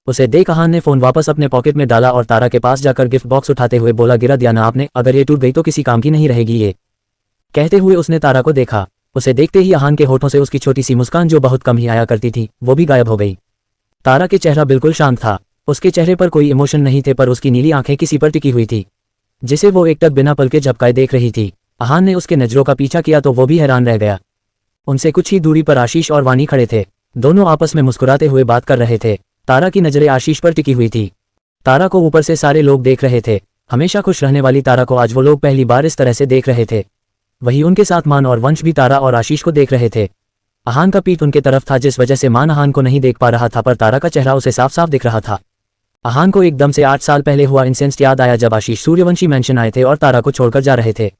उसे देख आहान ने फोन वापस अपने पॉकेट में डाला और तारा के पास जाकर गिफ्ट बॉक्स उठाते हुए बोला, गिरा दिया ना आपने? अगर ये टूट गई तो किसी काम की नहीं रहेगी ये। कहते हुए उसने तारा को देखा। उसे देखते ही आहान के होठों से उसकी छोटी सी मुस्कान जो बहुत कम ही आया करती थी वो भी गायब हो गई। तारा के चेहरा बिल्कुल शांत था। उसके चेहरे पर कोई इमोशन नहीं थे, पर उसकी नीली आंखें किसी पर टिकी हुई थी जिसे वो एकटक बिना पल के झपकाए देख रही थी। आहान ने उसके नजरों का पीछा किया तो वो भी हैरान रह गया। उनसे कुछ ही दूरी पर आशीष और वानी खड़े थे। दोनों आपस में मुस्कुराते हुए बात कर रहे थे। तारा की नजरें आशीष पर टिकी हुई थी। तारा को ऊपर से सारे लोग देख रहे थे। हमेशा खुश रहने वाली तारा को आज वो लोग पहली बार इस तरह से देख रहे थे। वही उनके साथ मान और वंश भी तारा और आशीष को देख रहे थे। आहान का पीठ उनके तरफ था जिस वजह से मान आहान को नहीं देख पा रहा था, पर तारा का चेहरा उसे साफ साफ दिख रहा था। आहान को एकदम से 8 साल पहले हुआ इंसिडेंट याद आया जब आशीष सूर्यवंशी मेंशन आए थे और तारा को छोड़कर जा रहे थे।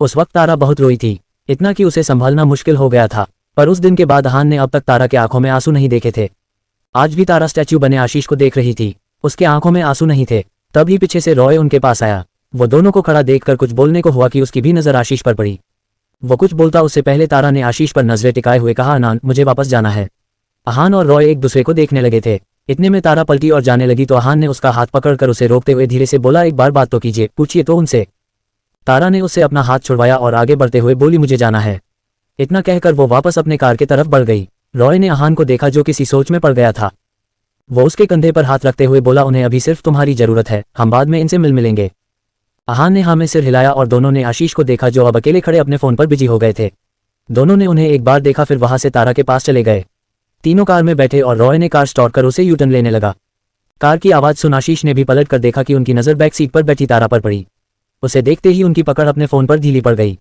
उस वक्त तारा बहुत रोई थी, इतना कि उसे संभालना मुश्किल हो गया था। पर उस दिन के बाद आहान ने अब तक तारा के आंखों में आंसू नहीं देखे थे। आज भी तारा स्टैच्यू बने आशीष को देख रही थी। उसके आंखों में आंसू नहीं थे। तभी पीछे से रॉय उनके पास आया। वो दोनों को खड़ा देखकर कुछ बोलने को हुआ कि उसकी भी नजर आशीष पर पड़ी। वो कुछ बोलता उससे पहले तारा ने आशीष पर नजरें टिकाए हुए कहा, अनान मुझे वापस जाना है। आहान और रॉय एक दूसरे को देखने लगे थे। इतने में तारा पलटी और जाने लगी तो आहान ने उसका हाथ पकड़कर उसे रोकते हुए धीरे से बोला, एक बार बात तो कीजिए, पूछिए तो उनसे। तारा ने उससे अपना हाथ छुड़वाया और आगे बढ़ते हुए बोली, मुझे जाना है। इतना कहकर वो वापस अपने कार की तरफ बढ़ गई। रॉय ने आहान को देखा जो किसी सोच में पड़ गया था। वो उसके कंधे पर हाथ रखते हुए बोला, उन्हें अभी सिर्फ तुम्हारी जरूरत है, हम बाद में इनसे मिलेंगे। आहान ने हाँ में सिर हिलाया और दोनों ने आशीष को देखा जो अब अकेले खड़े अपने फोन पर बिजी हो गए थे। दोनों ने उन्हें एक बार देखा, फिर वहां से तारा के पास चले गए। तीनों कार में बैठे और रॉय ने कार स्टार्ट कर उसे यूटर्न लेने लगा। कार की आवाज सुन आशीष ने भी पलट कर देखा कि उनकी नजर बैक सीट पर बैठी तारा पर पड़ी। उसे देखते ही उनकी पकड़ अपने फोन पर ढीली पड़ गई।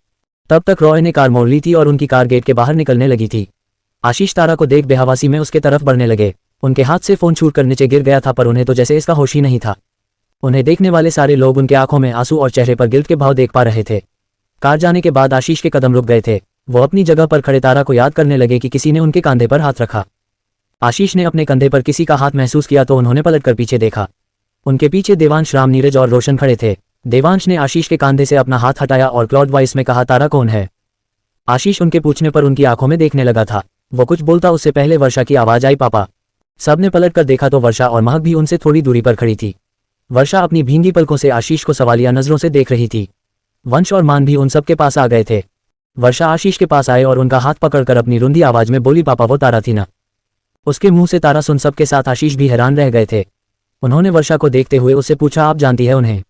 तब तक रॉय ने कार मोड़ ली थी और उनकी कार गेट के बाहर निकलने लगी थी। आशीष तारा को देख बेहवासी में उसके तरफ बढ़ने लगे। उनके हाथ से फोन छूट कर नीचे गिर गया था, पर उन्हें तो जैसे इसका होश ही नहीं था। उन्हें देखने वाले सारे लोग उनके आंखों में आंसू और चेहरे पर गिल्ट के भाव देख पा रहे थे। कार जाने के बाद आशीष के कदम रुक गए थे। वो अपनी जगह पर खड़े तारा को याद करने लगे कि किसी ने उनके कंधे पर हाथ रखा। आशीष ने अपने कंधे पर किसी का हाथ महसूस किया तो उन्होंने पलटकर पीछे देखा। उनके पीछे देवांश, राम, नीरज और रोशन खड़े थे। देवांश ने आशीष के कंधे से अपना हाथ हटाया और क्लाउड वॉइस में कहा, तारा कौन है? आशीष उनके पूछने पर उनकी आंखों में देखने लगा था। वो कुछ बोलता उससे पहले वर्षा की आवाज आई, पापा। सबने पलटकर देखा तो वर्षा और महक भी उनसे थोड़ी दूरी पर खड़ी थी। वर्षा अपनी भींगी पलकों से आशीष को सवालिया नजरों से देख रही थी। वंश और मान भी उन सब के पास आ गए थे। वर्षा आशीष के पास आए और उनका हाथ पकड़कर अपनी रुंधी आवाज में बोली, पापा वो तारा थी ना? उसके मुंह से तारा सुन सबके साथ आशीष भी हैरान रह गए थे। उन्होंने वर्षा को देखते हुए उससे पूछा, आप जानती है उन्हें?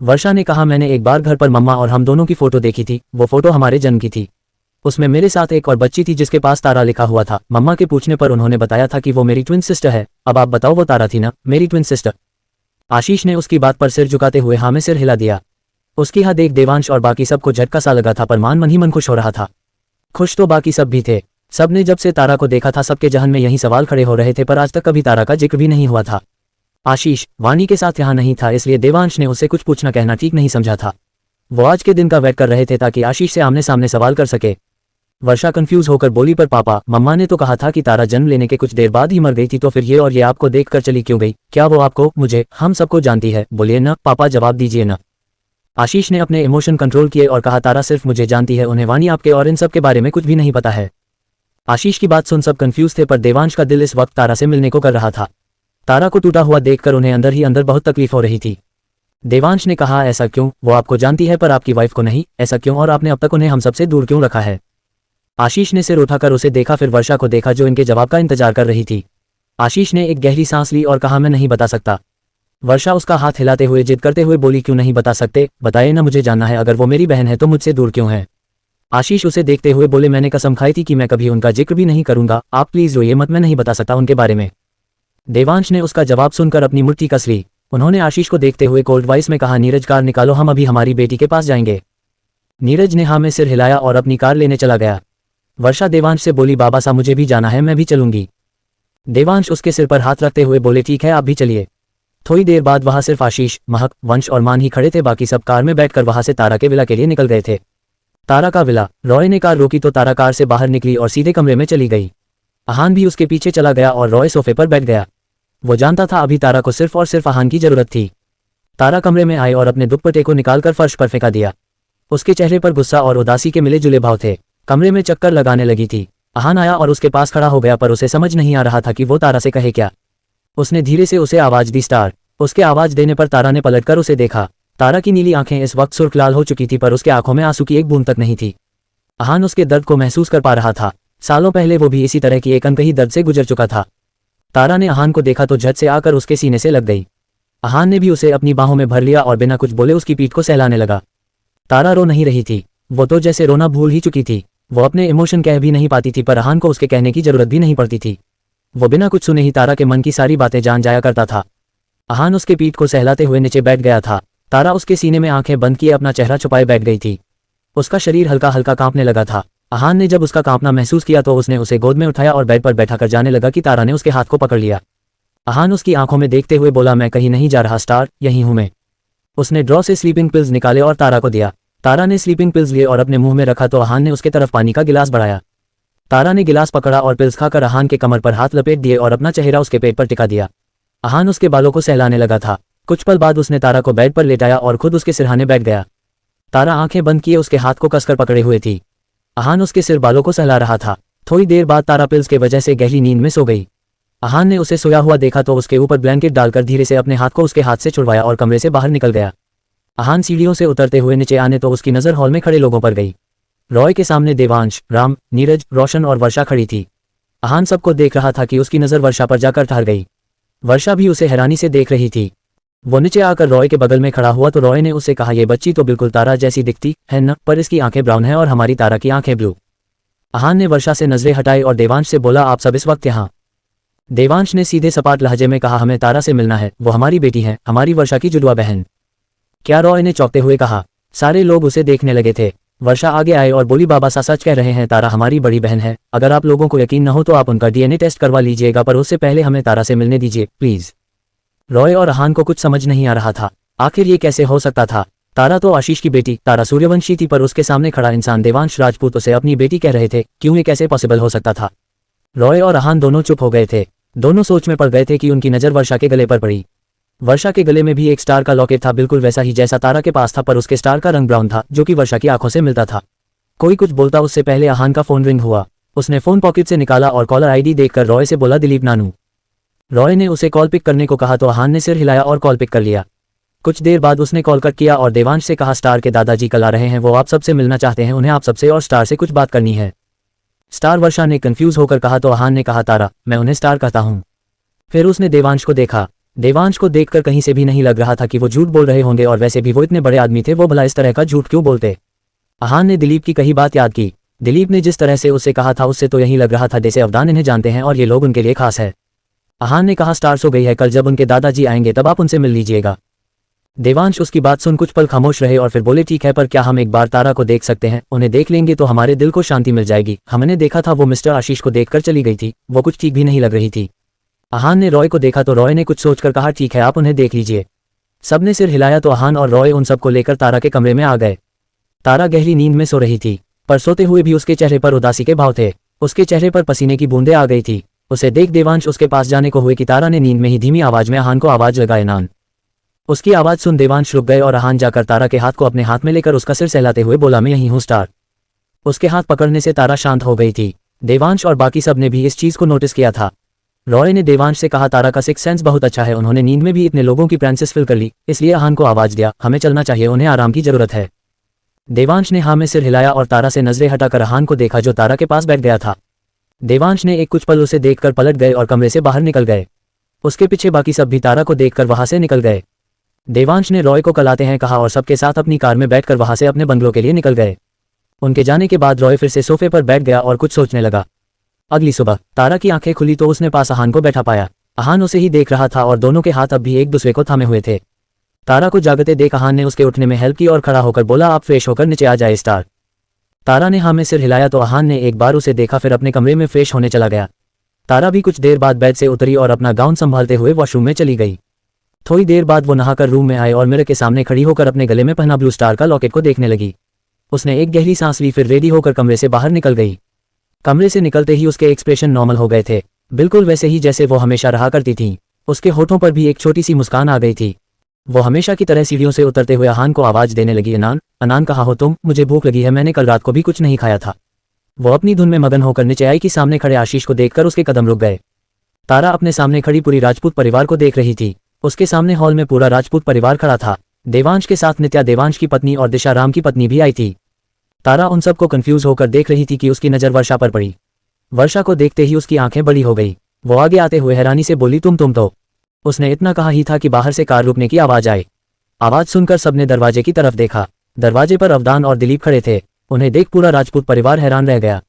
वर्षा ने कहा, मैंने एक बार घर पर मम्मा और हम दोनों की फोटो देखी थी। वो फोटो हमारे जन्म की थी। उसमें मेरे साथ एक और बच्ची थी जिसके पास तारा लिखा हुआ था। मम्मा के पूछने पर उन्होंने बताया था कि वो मेरी ट्विन सिस्टर है। अब आप बताओ, वो तारा थी ना, मेरी ट्विन सिस्टर? आशीष ने उसकी बात पर सिर झुकाते हुए हाँ में सिर हिला दिया। उसकी हाँ देख देवांश और बाकी सबको झटका सा लगा था, पर मन ही मन खुश हो रहा था। खुश तो बाकी सब भी थे। सबने जब से तारा को देखा था सबके जहन में यही सवाल खड़े हो रहे थे, पर आज तक कभी तारा का जिक्र भी नहीं हुआ था। आशीष वाणी के साथ यहाँ नहीं था, इसलिए देवांश ने उससे कुछ पूछना कहना ठीक नहीं समझा था। वो आज के दिन का वेट कर रहे थे ताकि आशीष से आमने सामने सवाल कर सके। वर्षा कंफ्यूज होकर बोली, पर पापा, मम्मा ने तो कहा था कि तारा जन्म लेने के कुछ देर बाद ही मर गई थी, तो फिर ये और ये आपको देख कर चली क्यों गई? क्या वो आपको, मुझे, हम सबको जानती है? बोलिए ना पापा, जवाब दीजिए ना। आशीष ने अपने इमोशन कंट्रोल किए और कहा, तारा सिर्फ मुझे जानती है, उन्हें वाणी आपके और इन सब के बारे में कुछ भी नहीं पता है। आशीष की बात सुन सब कंफ्यूज थे, पर देवांश का दिल इस वक्त तारा से मिलने को कर रहा था। तारा को टूटा हुआ देखकर उन्हें अंदर ही अंदर बहुत तकलीफ हो रही थी। देवांश ने कहा, ऐसा क्यों? वो आपको जानती है पर आपकी वाइफ को नहीं, ऐसा क्यों? और आपने अब तक उन्हें हम सबसे दूर क्यों रखा है? आशीष ने सिर उठाकर उसे देखा, फिर वर्षा को देखा जो इनके जवाब का इंतजार कर रही थी। आशीष ने एक गहरी सांस ली और कहा, मैं नहीं बता सकता। वर्षा उसका हाथ हिलाते हुए जिद करते हुए बोली, क्यों नहीं बता सकते? बताइए ना, मुझे जानना है। अगर वो मेरी बहन है तो मुझसे दूर क्यों है? आशीष उसे देखते हुए बोले, मैंने कसम खाई थी कि मैं कभी उनका जिक्र भी नहीं करूंगा। आप प्लीज रोइए मत, मैं नहीं बता सकता उनके बारे में। देवांश ने उसका जवाब सुनकर अपनी मुट्ठी कस ली। उन्होंने आशीष को देखते हुए कोल्ड वॉइस में कहा, नीरज कार निकालो, हम अभी हमारी बेटी के पास जाएंगे। नीरज ने हाँ में सिर हिलाया और अपनी कार लेने चला गया। वर्षा देवांश से बोली, बाबा सा मुझे भी जाना है, मैं भी चलूंगी। देवांश उसके सिर पर हाथ रखते हुए बोले, ठीक है आप भी चलिए। थोड़ी देर बाद वहां सिर्फ आशीष, महक, वंश और मान ही खड़े थे। बाकी सब कार में बैठकर वहां से तारा के विला के लिए निकल गए थे। तारा का विला। रॉय ने कार रोकी तो तारा कार से बाहर निकली और सीधे कमरे में चली गई। आहान भी उसके पीछे चला गया और रॉय सोफे पर बैठ गया। वो जानता था अभी तारा को सिर्फ और सिर्फ आहान की जरूरत थी। तारा कमरे में आई और अपने दुपट्टे को निकालकर फर्श पर फेंका दिया। उसके चेहरे पर गुस्सा और उदासी के मिले जुले भाव थे। कमरे में चक्कर लगाने लगी थी। आहान आया और उसके पास खड़ा हो गया, पर उसे समझ नहीं आ रहा था कि वो तारा से कहे क्या। उसने धीरे से उसे आवाज दी, स्टार। उसके आवाज देने पर तारा ने पलटकर उसे देखा। तारा की नीली आंखें इस वक्त सुर्ख लाल हो चुकी थी, पर उसके आंखों में आंसू की एक बूंद तक नहीं थी। आहान उसके दर्द को महसूस कर पा रहा था। सालों पहले वो भी इसी तरह की एक अनकही दर्द से गुजर चुका था। तारा ने आहान को देखा तो झट से आकर उसके सीने से लग गई। आहान ने भी उसे अपनी बाहों में भर लिया और बिना कुछ बोले उसकी पीठ को सहलाने लगा। तारा रो नहीं रही थी, वो तो जैसे रोना भूल ही चुकी थी। वो अपने इमोशन कह भी नहीं पाती थी, पर आहान को उसके कहने की जरूरत भी नहीं पड़ती थी। वो बिना कुछ सुने ही तारा के मन की सारी बातें जान जाया करता था। आहान उसके पीठ को सहलाते हुए नीचे बैठ गया था। तारा उसके सीने में आंखें बंद किए अपना चेहरा छुपाए बैठ गई थी। उसका शरीर हल्का हल्का कांपने लगा था। आहान ने जब उसका कांपना महसूस किया तो उसने उसे गोद में उठाया और बेड पर बैठाकर जाने लगा कि तारा ने उसके हाथ को पकड़ लिया। आहान उसकी आंखों में देखते हुए बोला, मैं कहीं नहीं जा रहा स्टार, यहीं हूं मैं। उसने ड्रॉ से स्लीपिंग पिल्स निकाले और तारा को दिया। तारा ने स्लीपिंग पिल्स लिए और अपने मुंह में रखा तो आहान ने उसके तरफ पानी का गिलास बढ़ाया। तारा ने गिलास पकड़ा और पिल्स खाकर आहान के कमर पर हाथ लपेट दिए और अपना चेहरा उसके पेट पर टिका दिया। आहान उसके बालों को सहलाने लगा था। कुछ पल बाद उसने तारा को बेड पर लेटाया और खुद उसके सिरहाने बैठ गया। तारा आंखें बंद किए उसके हाथ को कसकर पकड़े हुए थी। आहान उसके सिर बालों को सहला रहा था। थोड़ी देर बाद तारा पिल्स के वजह से गहरी नींद में सो गई। आहान ने उसे सोया हुआ देखा तो उसके ऊपर ब्लैंकेट डालकर धीरे से अपने हाथ को उसके हाथ से छुड़वाया और कमरे से बाहर निकल गया। आहान सीढ़ियों से उतरते हुए नीचे आने तो उसकी नजर हॉल में खड़े लोगों पर गई। रॉय के सामने देवांश, राम, नीरज, रोशन और वर्षा खड़ी थी। आहान सबको देख रहा था कि उसकी नजर वर्षा पर जाकर ठहर गई। वर्षा भी उसे हैरानी से देख रही थी। वो नीचे आकर रॉय के बगल में खड़ा हुआ तो रॉय ने उससे कहा, ये बच्ची तो बिल्कुल तारा जैसी दिखती है न, पर इसकी आंखें ब्राउन हैं और हमारी तारा की आंखें ब्लू। आहान ने वर्षा से नजरें हटाई और देवांश से बोला, आप सब इस वक्त यहाँ? देवांश ने सीधे सपाट लहजे में कहा, हमें तारा से मिलना है, वो हमारी बेटी है, हमारी वर्षा की जुड़वा बहन। क्या? रॉय ने चौंकते हुए कहा। सारे लोग उसे देखने लगे थे। वर्षा आगे आए और बोली, बाबा सा सच कह रहे हैं, तारा हमारी बड़ी बहन है। अगर आप लोगों को यकीन न हो तो आप उनका डीएनए टेस्ट करवा लीजिएगा, पर उससे पहले हमें तारा से मिलने दीजिए प्लीज। रॉय और आहान को कुछ समझ नहीं आ रहा था। आखिर ये कैसे हो सकता था? तारा तो आशीष की बेटी, तारा सूर्यवंशी थी, पर उसके सामने खड़ा इंसान देवांश राजपूत उसे अपनी बेटी कह रहे थे। क्यों ये कैसे पॉसिबल हो सकता था? रॉय और आहान दोनों चुप हो गए थे। दोनों सोच में पड़ गए थे कि उनकी नजर वर्षा के गले पर पड़ी। वर्षा के गले में भी एक स्टार का लॉकेट था, बिल्कुल वैसा ही जैसा तारा के पास था, पर उसके स्टार का रंग ब्राउन था जो कि वर्षा की आंखों से मिलता था। कोई कुछ बोलता उससे पहले आहान का फोन रिंग हुआ। उसने फोन पॉकेट से निकाला और कॉलर आईडी देखकर रॉय से बोला, दिलीप नानू। रॉय ने उसे कॉल पिक करने को कहा तो आहान ने सिर हिलाया और कॉल पिक कर लिया। कुछ देर बाद उसने कॉल कट किया और देवांश से कहा, स्टार के दादाजी कल आ रहे हैं, वो आप सबसे मिलना चाहते हैं, उन्हें आप सबसे और स्टार से कुछ बात करनी है। स्टार? वर्षा ने कंफ्यूज होकर कहा तो आहान ने कहा, तारा, मैं उन्हें स्टार कहता हूँ। फिर उसने देवांश को देखा। देवांश को देखकर कहीं से भी नहीं लग रहा था कि वो झूठ बोल रहे होंगे, और वैसे भी वो इतने बड़े आदमी थे, वो भला इस तरह का झूठ क्यों बोलते। आहान ने दिलीप की कही बात याद की। दिलीप ने जिस तरह से उससे कहा था उससे तो यही लग रहा था जैसे अवदान इन्हें जानते हैं और ये लोग उनके लिए खास है। आहान ने कहा स्टार सो गई है, कल जब उनके दादाजी आएंगे तब आप उनसे मिल लीजिएगा। देवांश उसकी बात सुन कुछ पल खामोश रहे और फिर बोले ठीक है, पर क्या हम एक बार तारा को देख सकते हैं? उन्हें देख लेंगे तो हमारे दिल को शांति मिल जाएगी। हमने देखा था वो मिस्टर आशीष को देखकर चली गई थी, वो कुछ ठीक भी नहीं लग रही थी। आहान ने रॉय को देखा तो रॉय ने कुछ सोचकर कहा ठीक है, आप उन्हें देख लीजिए। सबने सिर हिलाया तो आहान और रॉय उन सबको लेकर तारा के कमरे में आ गए। तारा गहरी नींद में सो रही थी, पर सोते हुए भी उसके चेहरे पर उदासी के भाव थे। उसके चेहरे पर पसीने की बूंदें आ गई थी। उसे देख देवांश उसके पास जाने को हुए कि तारा ने नींद में ही धीमी आवाज में आहान को आवाज लगाए नान। उसकी आवाज सुन देवांश रुक गए और आहान जाकर तारा के हाथ को अपने हाथ में लेकर उसका सिर सहलाते हुए बोला मैं यहीं हूँ स्टार। उसके हाथ पकड़ने से तारा शांत हो गई थी। देवांश और बाकी सब ने भी इस चीज को नोटिस किया था। रॉय ने देवांश से कहा तारा का सिक्स सेंस बहुत अच्छा है, उन्होंने नींद में भी इतने लोगों की प्रेंसेस फिल कर ली, इसलिए आहान को आवाज दिया हमें चलना चाहिए, उन्हें आराम की जरूरत है। देवांश ने हाँ में सिर हिलाया और तारा से नजरें हटाकर आहान को देखा जो तारा के पास बैठ गया था। देवांश ने एक कुछ पल उसे देखकर पलट गए और कमरे से बाहर निकल गए। उसके पीछे बाकी सब भी तारा को देखकर वहां से निकल गए। देवांश ने रॉय को कलाते हैं कहा और सबके साथ अपनी कार में बैठकर वहां से अपने बंगलों के लिए निकल गए। उनके जाने के बाद रॉय फिर से सोफे पर बैठ गया और कुछ सोचने लगा। अगली सुबह तारा की आंखें खुली तो उसने पास आहान को बैठा पाया। आहान उसे ही देख रहा था और दोनों के हाथ अब भी एक दूसरे को थामे हुए थे। तारा को जागते देख आहान ने उसके उठने में हेल्प की और खड़ा होकर बोला आप फ्रेश होकर नीचे आ जाए स्टार। तारा ने हाँ में सिर हिलाया तो आहान ने एक बार उसे देखा, फिर अपने कमरे में फ्रेश होने चला गया। तारा भी कुछ देर बाद बेड से उतरी और अपना गाउन संभालते हुए वॉशरूम में चली गई। थोड़ी देर बाद वो नहाकर रूम में आए और मिरर के सामने खड़ी होकर अपने गले में पहना ब्लू स्टार का लॉकेट को देखने लगी। उसने एक गहरी सांस ली, फिर रेडी होकर कमरे से बाहर निकल गई। कमरे से निकलते ही उसके एक्सप्रेशन नॉर्मल हो गए थे, बिल्कुल वैसे ही जैसे वो हमेशा रहा करती थीं। उसके होठों पर भी एक छोटी सी मुस्कान आ गई थी। वो हमेशा की तरह सीढ़ियों से उतरते हुए आहान को आवाज देने लगी अनान अनान कहाँ हो तुम? मुझे भूख लगी है, मैंने कल रात को भी कुछ नहीं खाया था। वो अपनी धुन में मगन होकर नीचे आई कि सामने खड़े आशीष को देखकर उसके कदम रुक गए। तारा अपने सामने खड़ी पूरी राजपूत परिवार को देख रही थी। उसके सामने हॉल में पूरा राजपूत परिवार खड़ा था। देवांश के साथ नित्या देवांश की पत्नी और दिशा राम की पत्नी भी आई थी। तारा उन सबको कंफ्यूज होकर देख रही थी कि उसकी नजर वर्षा पर पड़ी। वर्षा को देखते ही उसकी आंखें बड़ी हो गई। वो आगे आते हुए हैरानी से बोली तुम तो। उसने इतना कहा ही था कि बाहर से कार रुकने की आवाज आई। आवाज सुनकर सबने दरवाजे की तरफ देखा। दरवाजे पर अवदान और दिलीप खड़े थे। उन्हें देख पूरा राजपूत परिवार हैरान रह गया।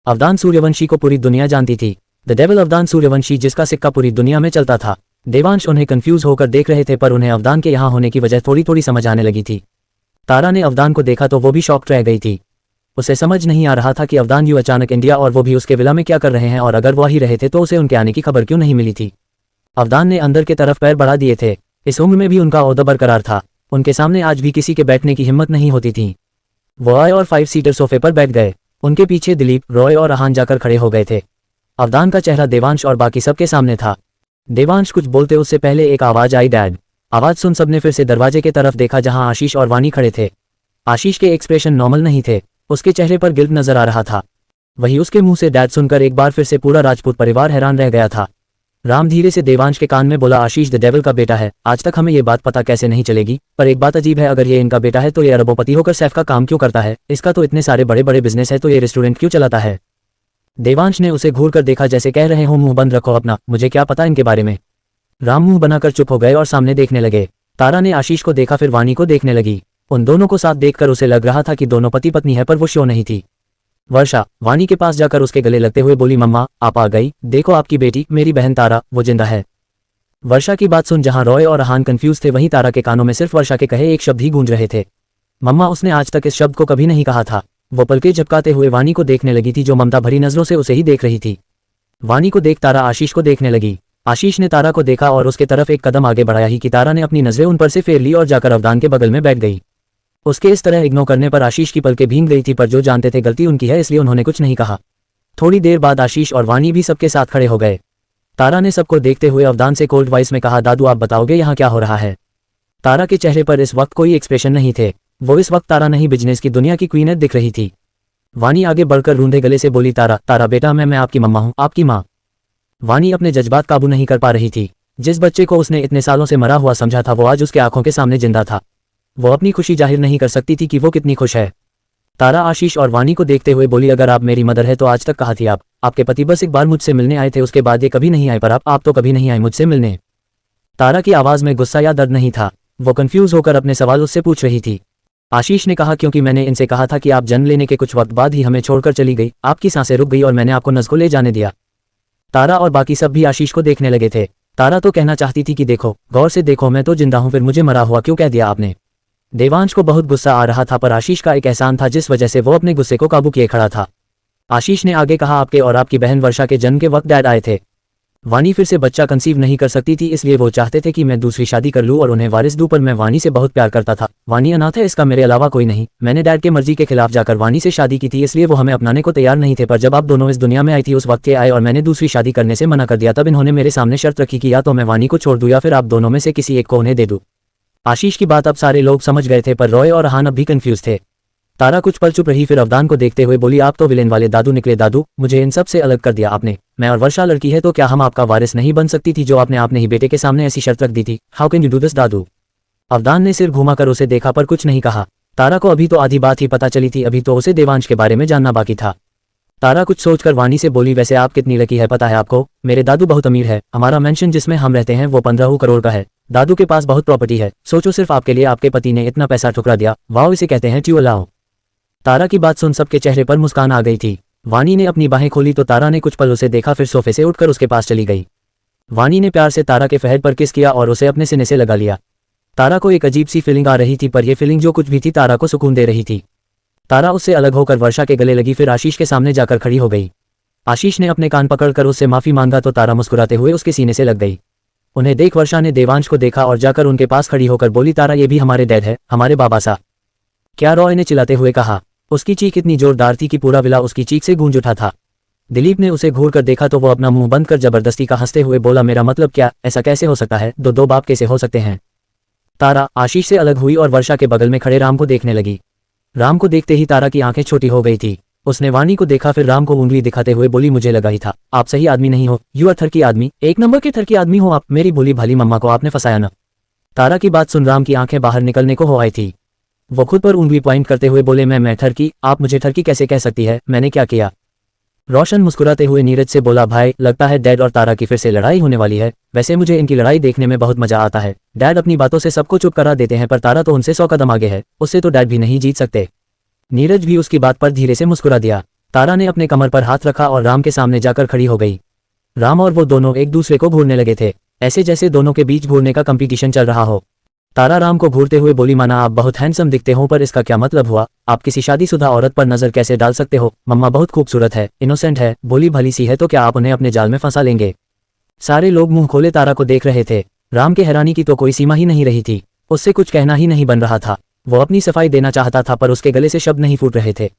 अवदान सूर्यवंशी को पूरी दुनिया जानती थी। द डेविल अवदान सूर्यवंशी, जिसका सिक्का पूरी दुनिया में चलता था। देवांश उन्हें कंफ्यूज होकर देख रहे थे, पर उन्हें अवदान के यहाँ होने की वजह थोड़ी थोड़ी समझ आने लगी थी। तारा ने अवदान को देखा तो वो भी शॉक्ड रह गई थी। उसे समझ नहीं आ रहा था कि अवदान यूं अचानक इंडिया और वो भी उसके विला में क्या कर रहे हैं, और अगर वो ही रहे थे तो उसे उनके आने की खबर क्यों नहीं मिली थी। अवदान ने अंदर के तरफ पैर बढ़ा दिए थे। इस उम्र में भी उनका ओहदा बरकरार था। उनके सामने आज भी किसी के बैठने की हिम्मत नहीं होती थी। वो आए और 5 सीटर सोफे पर बैठ गए। उनके पीछे दिलीप, रॉय और आहान जाकर खड़े हो गए थे। अवदान का चेहरा देवांश और बाकी सबके सामने था। देवांश कुछ बोलते उससे पहले एक आवाज आई डैड। आवाज सुन सबने फिर से दरवाजे के तरफ देखा जहां आशीष और वानी खड़े थे। आशीष के एक्सप्रेशन नॉर्मल नहीं थे। उसके चेहरे पर गिल्ट नजर आ रहा था। वही उसके मुंह से डैड सुनकर एक बार फिर से पूरा राजपूत परिवार हैरान रह गया था। राम धीरे से देवांश के कान में बोला आशीष द डेविल का बेटा है। आज तक हमें ये बात पता कैसे नहीं चलेगी, पर एक बात अजीब है, अगर ये इनका बेटा है तो ये अरबोपति होकर सैफ का काम क्यों करता है? इसका तो इतने सारे बड़े बड़े बिजनेस है, तो ये रेस्टोरेंट क्यों चलाता है? देवांश ने उसे घूर कर देखा जैसे कह रहे हो मुंह बंद रखो अपना, मुझे क्या पता इनके बारे में। राम मुंह बनाकर चुप हो गए और सामने देखने लगे। तारा ने आशीष को देखा, फिर वानी को देखने लगी। उन दोनों को साथ देखकर उसे लग रहा था कि दोनों पति पत्नी है, पर वो श्योर नहीं थी। वर्षा वानी के पास जाकर उसके गले लगते हुए बोली मम्मा आप आ गई, देखो आपकी बेटी, मेरी बहन तारा, वो जिंदा है। वर्षा की बात सुन जहां रॉय और आहान कंफ्यूज थे, वहीं तारा के कानों में सिर्फ वर्षा के कहे एक शब्द ही गूंज रहे थे, मम्मा। उसने आज तक इस शब्द को कभी नहीं कहा था। वो पलके झपकाते हुए वानी को देखने लगी थी, जो ममता भरी नजरों से उसे ही देख रही थी। वानी को देख तारा आशीष को देखने लगी। आशीष ने तारा को देखा और उसके तरफ एक कदम आगे बढ़ाया ही कि तारा ने अपनी नजरें उन पर से फेर ली और जाकर अवदान के बगल में बैठ गई। उसके इस तरह इग्नोर करने पर आशीष की पलकें भींग गई थी, पर जो जानते थे गलती उनकी है, इसलिए उन्होंने कुछ नहीं कहा। थोड़ी देर बाद आशीष और वानी भी सबके साथ खड़े हो गए। तारा ने सबको देखते हुए अवदान से कोल्ड वॉइस में कहा दादू आप बताओगे यहाँ क्या हो रहा है? तारा के चेहरे पर इस वक्त कोई एक्सप्रेशन नहीं थे। वो इस वक्त तारा नहीं बिजनेस की दुनिया की क्वीन दिख रही थी। वानी आगे बढ़कर रूंधे गले से बोली तारा तारा बेटा मैं आपकी मम्मा हूँ, आपकी माँ। वानी अपने जज्बात काबू नहीं कर पा रही थी। जिस बच्चे को उसने इतने सालों से मरा हुआ समझा था, वो आज उसके आंखों के सामने जिंदा था। वो अपनी खुशी जाहिर नहीं कर सकती थी कि वो कितनी खुश है। तारा आशीष और वानी को देखते हुए बोली अगर आप मेरी मदर है तो आज तक कहा थी आपके पति बस एक बार मुझसे मिलने आए थे, उसके बाद ये कभी नहीं आए, पर आप तो कभी नहीं आए मुझसे मिलने। तारा की आवाज में गुस्सा या दर्द नहीं था, वो कंफ्यूज होकर अपने सवाल उससे पूछ रही थी। आशीष ने कहा, क्योंकि मैंने इनसे कहा था कि आप जन्म लेने के कुछ वक्त बाद ही हमें छोड़कर चली गई, आपकी सांसें रुक गई और मैंने आपको नज़ को ले जाने दिया। तारा और बाकी सब भी आशीष को देखने लगे थे। तारा तो कहना चाहती थी कि देखो, गौर से देखो, मैं तो जिंदा हूं, फिर मुझे मरा हुआ क्यों कह दिया आपने। देवांश को बहुत गुस्सा आ रहा था, पर आशीष का एक एहसान था जिस वजह से वो अपने गुस्से को काबू किए खड़ा था। आशीष ने आगे कहा, आपके और आपकी बहन वर्षा के जन्म के वक्त डैड आए थे। वानी फिर से बच्चा कंसीव नहीं कर सकती थी, इसलिए वो चाहते थे कि मैं दूसरी शादी कर लूं और उन्हें वारिस दूं, पर मैं वानी से बहुत प्यार करता था। वानी अनाथ है, इसका मेरे अलावा कोई नहीं। मैंने डैड के मर्जी के खिलाफ जाकर वानी से शादी की थी, इसलिए वो हमें अपनाने को तैयार नहीं थे। पर जब आप दोनों इस दुनिया में आई थी, उस वक्त के आए और मैंने दूसरी शादी करने से मना कर दिया, तब इन्होंने मेरे सामने शर्त रखी कि या तो मैं वानी को छोड़ दूं या फिर आप दोनों में से किसी एक को उन्हें दे दूं। आशीष की बात अब सारे लोग समझ गए थे, पर रॉय और अहान अब भी कंफ्यूज थे। तारा कुछ पल चुप रही, फिर अवदान को देखते हुए बोली, आप तो विलेन वाले दादू निकले। दादू, मुझे इन सब से अलग कर दिया आपने। मैं और वर्षा लड़की है, तो क्या हम आपका वारिस नहीं बन सकती थी, जो आपने अपने ही बेटे के सामने ऐसी शर्त रख दी थी। How can you do this दादू। अवदान ने सिर घुमाकर उसे देखा पर कुछ नहीं कहा। तारा को अभी तो आधी बात ही पता चली थी, अभी तो उसे देवांश के बारे में जानना बाकी था। तारा कुछ सोचकर वानी से बोली, वैसे आप कितनी लकी है पता है आपको, मेरे दादू बहुत अमीर है। हमारा मेंशन जिसमें हम रहते हैं वो 15 करोड़ का है। दादू के पास बहुत प्रॉपर्टी है। सोचो, सिर्फ आपके लिए आपके पति ने इतना पैसा ठुकरा दिया। वाओ, इसे कहते हैं ट्यूलाओ। तारा की बात सुन सबके चेहरे पर मुस्कान आ गई थी। वानी ने अपनी बाहें खोली तो तारा ने कुछ पल उसे देखा, फिर सोफे से उठकर उसके पास चली गई। वानी ने प्यार से तारा के फहद पर किस किया और उसे अपने सीने से लगा लिया। तारा को एक अजीब सी फीलिंग आ रही थी, पर यह फीलिंग जो कुछ भी थी तारा को सुकून दे रही थी। तारा उससे अलग होकर वर्षा के गले लगी, फिर आशीष के सामने जाकर खड़ी हो गई। आशीष ने अपने कान पकड़कर उससे माफी मांगा तो तारा मुस्कुराते हुए उसके सीने से लग गई। उन्हें देख वर्षा ने देवांश को देखा और जाकर उनके पास खड़ी होकर बोली, तारा ये भी हमारे डैड है, हमारे बाबा सा। क्या, रॉय ने चिल्लाते हुए कहा। उसकी चीख इतनी जोरदार थी कि पूरा विला उसकी चीख से गूंज उठा था। दिलीप ने उसे घूर कर देखा तो वो अपना मुंह बंद कर जबरदस्ती का हंसते हुए बोला, मेरा मतलब क्या, ऐसा कैसे हो सकता है, दो बाप कैसे हो सकते हैं। तारा आशीष से अलग हुई और वर्षा के बगल में खड़े राम को देखने लगी। राम को देखते ही तारा की आंखें छोटी हो गई थी। उसने वानी को देखा, फिर राम को उंगली दिखाते हुए बोली, मुझे लगा ही था, आप सही आदमी नहीं हो। यू आर थर्की आदमी, एक नंबर के थर्की आदमी हो आप। मेरी भोली भाली मम्मा को आपने फंसाया ना। तारा की बात सुन राम की आंखें बाहर निकलने को हो आई थी। वो खुद पर उंगली पॉइंट करते हुए बोले, मैं ठरकी, आप मुझे ठरकी कैसे कह सकती है, मैंने क्या किया। रोशन मुस्कुराते हुए नीरज से बोला, भाई लगता है डैड और तारा की फिर से लड़ाई होने वाली है। वैसे मुझे इनकी लड़ाई देखने में बहुत मजा आता है। डैड अपनी बातों से सबको चुप करा देते हैं, पर तारा तो उनसे 100 कदम आगे है, उससे तो डैड भी नहीं जीत सकते। नीरज भी उसकी बात पर धीरे से मुस्कुरा दिया। तारा ने अपने कमर पर हाथ रखा और राम के सामने जाकर खड़ी हो गई। राम और वो दोनों एक दूसरे को घूरने लगे थे, ऐसे जैसे दोनों के बीच घूरने का कंपटीशन चल रहा हो। तारा राम को घूरते हुए बोली, माना आप बहुत हैंडसम दिखते हो, पर इसका क्या मतलब हुआ, आप किसी शादीशुदा औरत पर नजर कैसे डाल सकते हो। मम्मा बहुत खूबसूरत है, इनोसेंट है, भोली भली सी है, तो क्या आप उन्हें अपने जाल में फंसा लेंगे। सारे लोग मुंह खोले तारा को देख रहे थे। राम के हैरानी की तो कोई सीमा ही नहीं रही थी, उससे कुछ कहना ही नहीं बन रहा था। वो अपनी सफाई देना चाहता था, पर उसके गले से शब्द नहीं फूट रहे थे।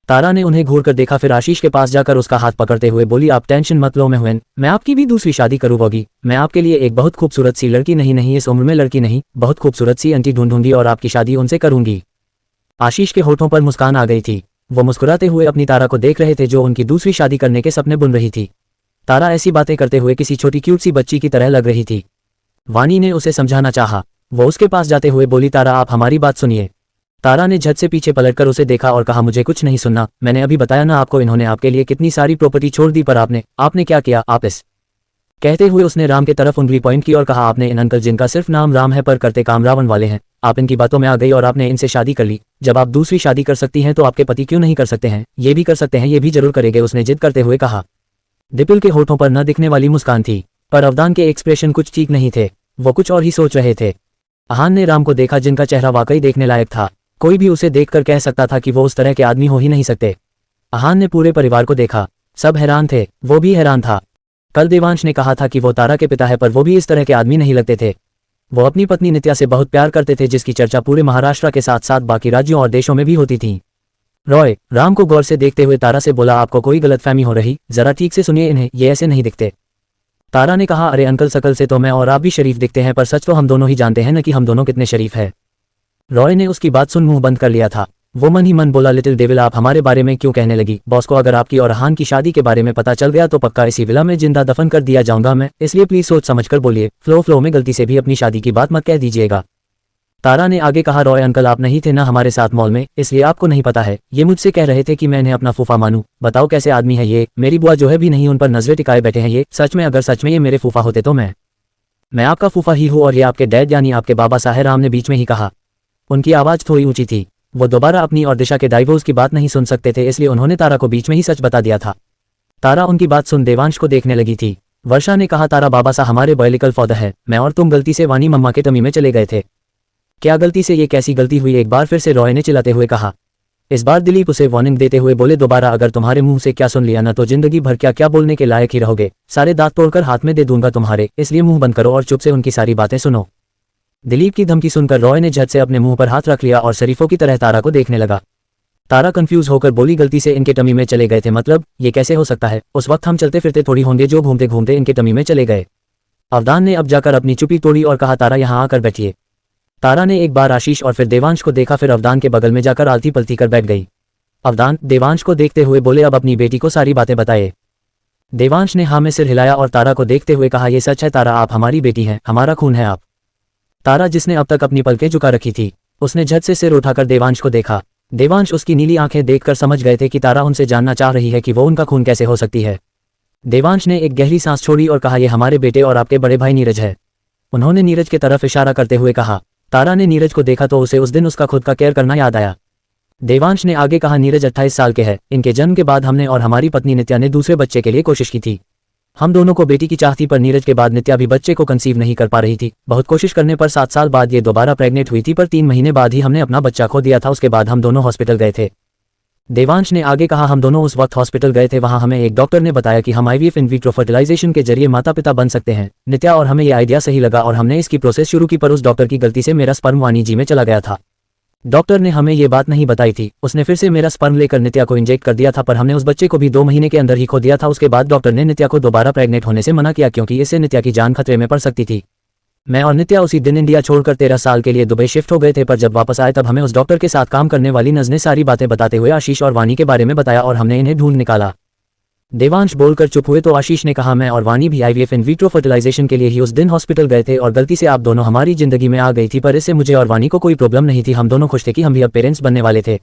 तारा ने उन्हें घूर कर देखा, फिर आशीष के पास जाकर उसका हाथ पकड़ते हुए बोली, आप टेंशन मत लो मैं आपकी भी दूसरी शादी करूँगी। मैं आपके लिए एक बहुत खूबसूरत सी लड़की नहीं इस उम्र में लड़की नहीं, बहुत खूबसूरत सी आंटी ढूंढूंगी और आपकी शादी उनसे करूंगी। आशीष के होठों पर मुस्कान आ गई थी। वो मुस्कुराते हुए अपनी तारा को देख रहे थे, जो उनकी दूसरी शादी करने के सपने बुन रही थी। तारा ऐसी बातें करते हुए किसी छोटी क्यूट सी बच्ची की तरह लग रही थी। वानी ने उसे समझाना चाहा, वो उसके पास जाते हुए बोली, तारा आप हमारी बात सुनिए। तारा ने झट से पीछे पलटकर उसे देखा और कहा, मुझे कुछ नहीं सुनना, मैंने अभी बताया ना आपको, इन्होंने आपके लिए कितनी सारी प्रॉपर्टी छोड़ दी, पर आपने क्या किया। आप इस कहते हुए उसने राम की तरफ उंगली पॉइंट की और कहा, आपने इन अंकल जिनका सिर्फ नाम राम है पर करते काम रावण वाले हैं, आप इनकी बातों में आ गई और आपने इनसे शादी कर ली। जब आप दूसरी शादी कर सकती हैं तो आपके पति क्यों नहीं कर सकते हैं। ये भी कर सकते हैं, ये भी जरूर करेंगे, उसने जिद करते हुए कहा। दिपिल के होठों पर न दिखने वाली मुस्कान थी, पर अवदान के एक्सप्रेशन कुछ ठीक नहीं थे, वो कुछ और ही सोच रहे थे। अहान ने राम को देखा, जिनका चेहरा वाकई देखने लायक था। कोई भी उसे देखकर कह सकता था कि वो उस तरह के आदमी हो ही नहीं सकते। अहान ने पूरे परिवार को देखा, सब हैरान थे, वो भी हैरान था। कल देवांश ने कहा था कि वो तारा के पिता है, पर वो भी इस तरह के आदमी नहीं लगते थे। वो अपनी पत्नी नित्या से बहुत प्यार करते थे, जिसकी चर्चा पूरे महाराष्ट्र के साथ साथ बाकी राज्यों और देशों में भी होती थी। रॉय राम को गौर से देखते हुए तारा से बोला, आपको कोई गलतफहमी हो रही, जरा ठीक से सुनिए इन्हें, ये ऐसे नहीं दिखते। तारा ने कहा, अरे अंकल, शकल से तो मैं और आप भी शरीफ दिखते हैं, पर सच तो हम दोनों ही जानते हैं न कि हम दोनों कितने शरीफ है। रॉय ने उसकी बात सुन मुंह बंद कर लिया था। वो मन ही मन बोला, लिटिल डेविल आप हमारे बारे में क्यों कहने लगी। बॉस को अगर आपकी और अहान की शादी के बारे में पता चल गया तो पक्का इसी विला में जिंदा दफन कर दिया जाऊंगा मैं, इसलिए प्लीज सोच समझ कर बोलिए, फ्लो में गलती से भी अपनी शादी की बात मत कह दीजिएगा। तारा ने आगे कहा, रॉय अंकल आप नहीं थे ना हमारे साथ मॉल में, इसलिए आपको नहीं पता है। ये मुझसे कह रहे थे कि मैं इन्हें अपना फूफा मानूं। बताओ कैसे आदमी है ये, मेरी बुआ जो है भी नहीं उन पर नजरें टिकाए बैठे हैं ये। सच में अगर सच में ये मेरे फूफा होते तो मैं मैं आपका फूफा ही हूँ और ये आपके डैड यानी आपके बाबा साहेब राम ने बीच में ही कहा। उनकी आवाज़ थोड़ी ऊंची थी। वो दोबारा अपनी और दिशा के डाइवोर्स की बात नहीं सुन सकते थे, इसलिए उन्होंने तारा को बीच में ही सच बता दिया था। तारा उनकी बात सुन देवांश को देखने लगी थी। वर्षा ने कहा, तारा बाबा सा हमारे बायोलॉजिकल फादर है, मैं और तुम गलती से वानी मम्मा के टमी में चले गए थे। क्या गलती से? ये कैसी गलती हुई? एक बार फिर से रॉय ने चिल्लाते हुए कहा। इस बार दिलीप उसे वार्निंग देते हुए बोले, दोबारा अगर तुम्हारे मुंह से क्या सुन लिया ना तो जिंदगी भर क्या क्या बोलने के लायक ही रहोगे। सारे दांत तोड़कर हाथ में दे दूंगा तुम्हारे, इसलिए मुंह बंद करो और चुप से उनकी सारी बातें सुनो। दिलीप की धमकी सुनकर रॉय ने झट से अपने मुंह पर हाथ रख लिया और शरीफों की तरह तारा को देखने लगा। तारा कंफ्यूज होकर बोली, गलती से इनके टमी में चले गए थे? मतलब ये कैसे हो सकता है? उस वक्त हम चलते फिरते थोड़ी होंगे जो घूमते घूमते इनके टमी में चले गए। अवदान ने अब जाकर अपनी चुप्पी तोड़ी और कहा, तारा यहाँ आकर बैठिए। तारा ने एक बार आशीष और फिर देवांश को देखा, फिर अवदान के बगल में जाकर आलती पलती कर बैठ गई। अवदान देवांश को देखते हुए बोले, अब अपनी बेटी को सारी बातें बताए। देवांश ने हाँ में सिर हिलाया और तारा को देखते हुए कहा, यह सच है तारा, आप हमारी बेटी हैं, हमारा खून है आप। तारा, जिसने अब तक अपनी पलकें झुका रखी थी, उसने झट से सिर उठाकर देवांश को देखा। देवांश उसकी नीली आंखें देखकर समझ गए थे कि तारा उनसे जानना चाह रही है कि वो उनका खून कैसे हो सकती है। देवांश ने एक गहरी सांस छोड़ी और कहा, यह हमारे बेटे और आपके बड़े भाई नीरज है। उन्होंने नीरज की तरफ इशारा करते हुए कहा। तारा ने नीरज को देखा तो उसे उस दिन उसका खुद का केयर करना याद आया। देवांश ने आगे कहा, नीरज 28 साल के है। इनके जन्म के बाद हमने और हमारी पत्नी नित्या ने दूसरे बच्चे के लिए कोशिश की थी। हम दोनों को बेटी की चाह थी, पर नीरज के बाद नित्या भी बच्चे को कंसीव नहीं कर पा रही थी। बहुत कोशिश करने पर 7 साल बाद ये दोबारा प्रेग्नेंट हुई थी, पर 3 महीने बाद ही हमने अपना बच्चा खो दिया था। उसके बाद हम दोनों हॉस्पिटल गए थे। देवांश ने आगे कहा, हम दोनों उस वक्त हॉस्पिटल गए थे। वहां हमें एक डॉक्टर ने बताया कि हम आईवीएफ इन विट्रो फर्टिलाइजेशन के जरिए माता पिता बन सकते हैं। नित्या और हमें ये आइडिया सही लगा और हमने इसकी प्रोसेस शुरू की, पर उस डॉक्टर की गलती से मेरा स्पर्म वानी जी में चला गया था। डॉक्टर ने हमें ये बात नहीं बताई थी। उसने फिर से मेरा स्पर्म लेकर नित्या को इंजेक्ट कर दिया था, पर हमने उस बच्चे को भी 2 महीने के अंदर ही खो दिया था। उसके बाद डॉक्टर ने नित्या को दोबारा प्रेग्नेंट होने से मना किया, क्योंकि इससे नित्या की जान खतरे में पड़ सकती थी। मैं और नित्या उसी दिन इंडिया छोड़कर 13 साल के लिए दुबई शिफ्ट हो गए थे, पर जब वापस आए तब हमें उस डॉक्टर के साथ काम करने वाली नज ने सारी बातें बताते हुए आशीष और वानी के बारे में बताया और हमने इन्हें ढूंढ निकाला। देवांश बोलकर चुप हुए तो आशीष ने कहा, मैं और वानी भी आईवीएफ इन विट्रो फर्टिलाइजेशन के लिए ही उस दिन हॉस्पिटल गए थे और गलती से आप दोनों हमारी जिंदगी में आ गई थी, पर इससे मुझे और वानी को कोई प्रॉब्लम नहीं थी। हम दोनों खुश थे कि हम भी अब पेरेंट्स बनने वाले थे।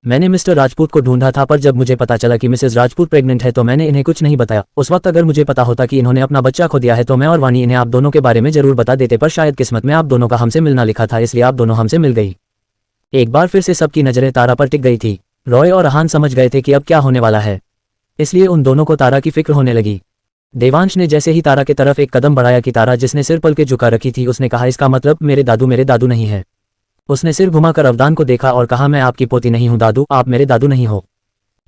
मैंने मिस्टर राजपूत को ढूंढा था, पर जब मुझे पता चला कि मिसेस राजपूत प्रेग्नेंट है तो मैंने इन्हें कुछ नहीं बताया। उस वक्त अगर मुझे पता होता कि इन्होंने अपना बच्चा खो दिया है तो मैं और वानी इन्हें आप दोनों के बारे में जरूर बता देते, पर शायद किस्मत में आप दोनों का हमसे मिलना लिखा था, इसलिए आप दोनों हमसे मिल गई। एक बार फिर से सबकी नजरें तारा पर टिक गई थी। रॉय और अहान समझ गए थे कि अब क्या होने वाला है, इसलिए उन दोनों को तारा की फिक्र होने लगी। देवांश ने जैसे ही तारा की तरफ एक कदम बढ़ाया कि तारा, जिसने सिर पल के झुका रखी थी, उसने कहा, इसका मतलब मेरे दादू नहीं है। उसने सिर घुमाकर अवदान को देखा और कहा, मैं आपकी पोती नहीं हूं दादू, आप मेरे दादू नहीं हो।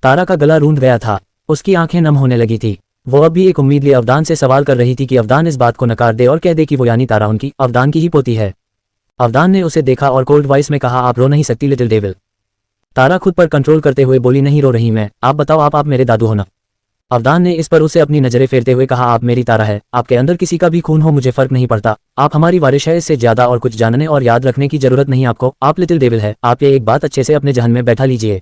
तारा का गला रूंध गया था, उसकी आंखें नम होने लगी थी। वो अब भी एक उम्मीद लिए अवदान से सवाल कर रही थी कि अवदान इस बात को नकार दे और कह दे कि वो यानी तारा उनकी अवदान की ही पोती है। अवदान ने उसे देखा और कोल्ड वॉइस में कहा, आप रो नहीं सकती लिटिल डेविल। तारा खुद पर कंट्रोल करते हुए बोली, नहीं रो रही मैं, आप बताओ आप मेरे दादू हो ना। अवदान ने इस पर उसे अपनी नजरें फेरते हुए कहा, आप मेरी तारा है, आपके अंदर किसी का भी खून हो मुझे फर्क नहीं पड़ता, आप हमारी वारिश है, इससे ज्यादा और कुछ जानने और याद रखने की जरूरत नहीं आपको, आप लिटिल डेविल है, आप ये एक बात अच्छे से अपने जहन में बैठा लीजिए।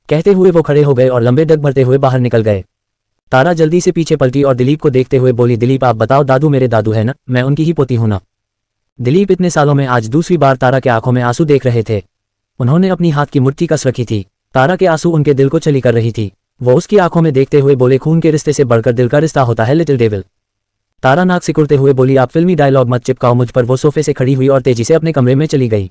कहते हुए वो खड़े हो गए और लंबे डग भरते हुए बाहर निकल गए। तारा जल्दी से पीछे पलटी और दिलीप को देखते हुए बोली, दिलीप आप बताओ, दादू मेरे दादू है ना, मैं उनकी ही पोती हूं ना। दिलीप इतने सालों में आज दूसरी बार तारा के आंखों में आंसू देख रहे थे। उन्होंने अपनी हाथ की मुट्ठी कस रखी थी। तारा के आंसू उनके दिल को छली कर रही थी। वो उसकी आंखों में देखते हुए बोले, खून के रिश्ते से बढ़कर दिल का रिश्ता होता है लिटिल डेविल। तारा नाक सिकुड़ते हुए बोली, आप फिल्मी डायलॉग मत चिपकाओ मुझ पर। वो सोफे से खड़ी हुई और तेजी से अपने कमरे में चली गई।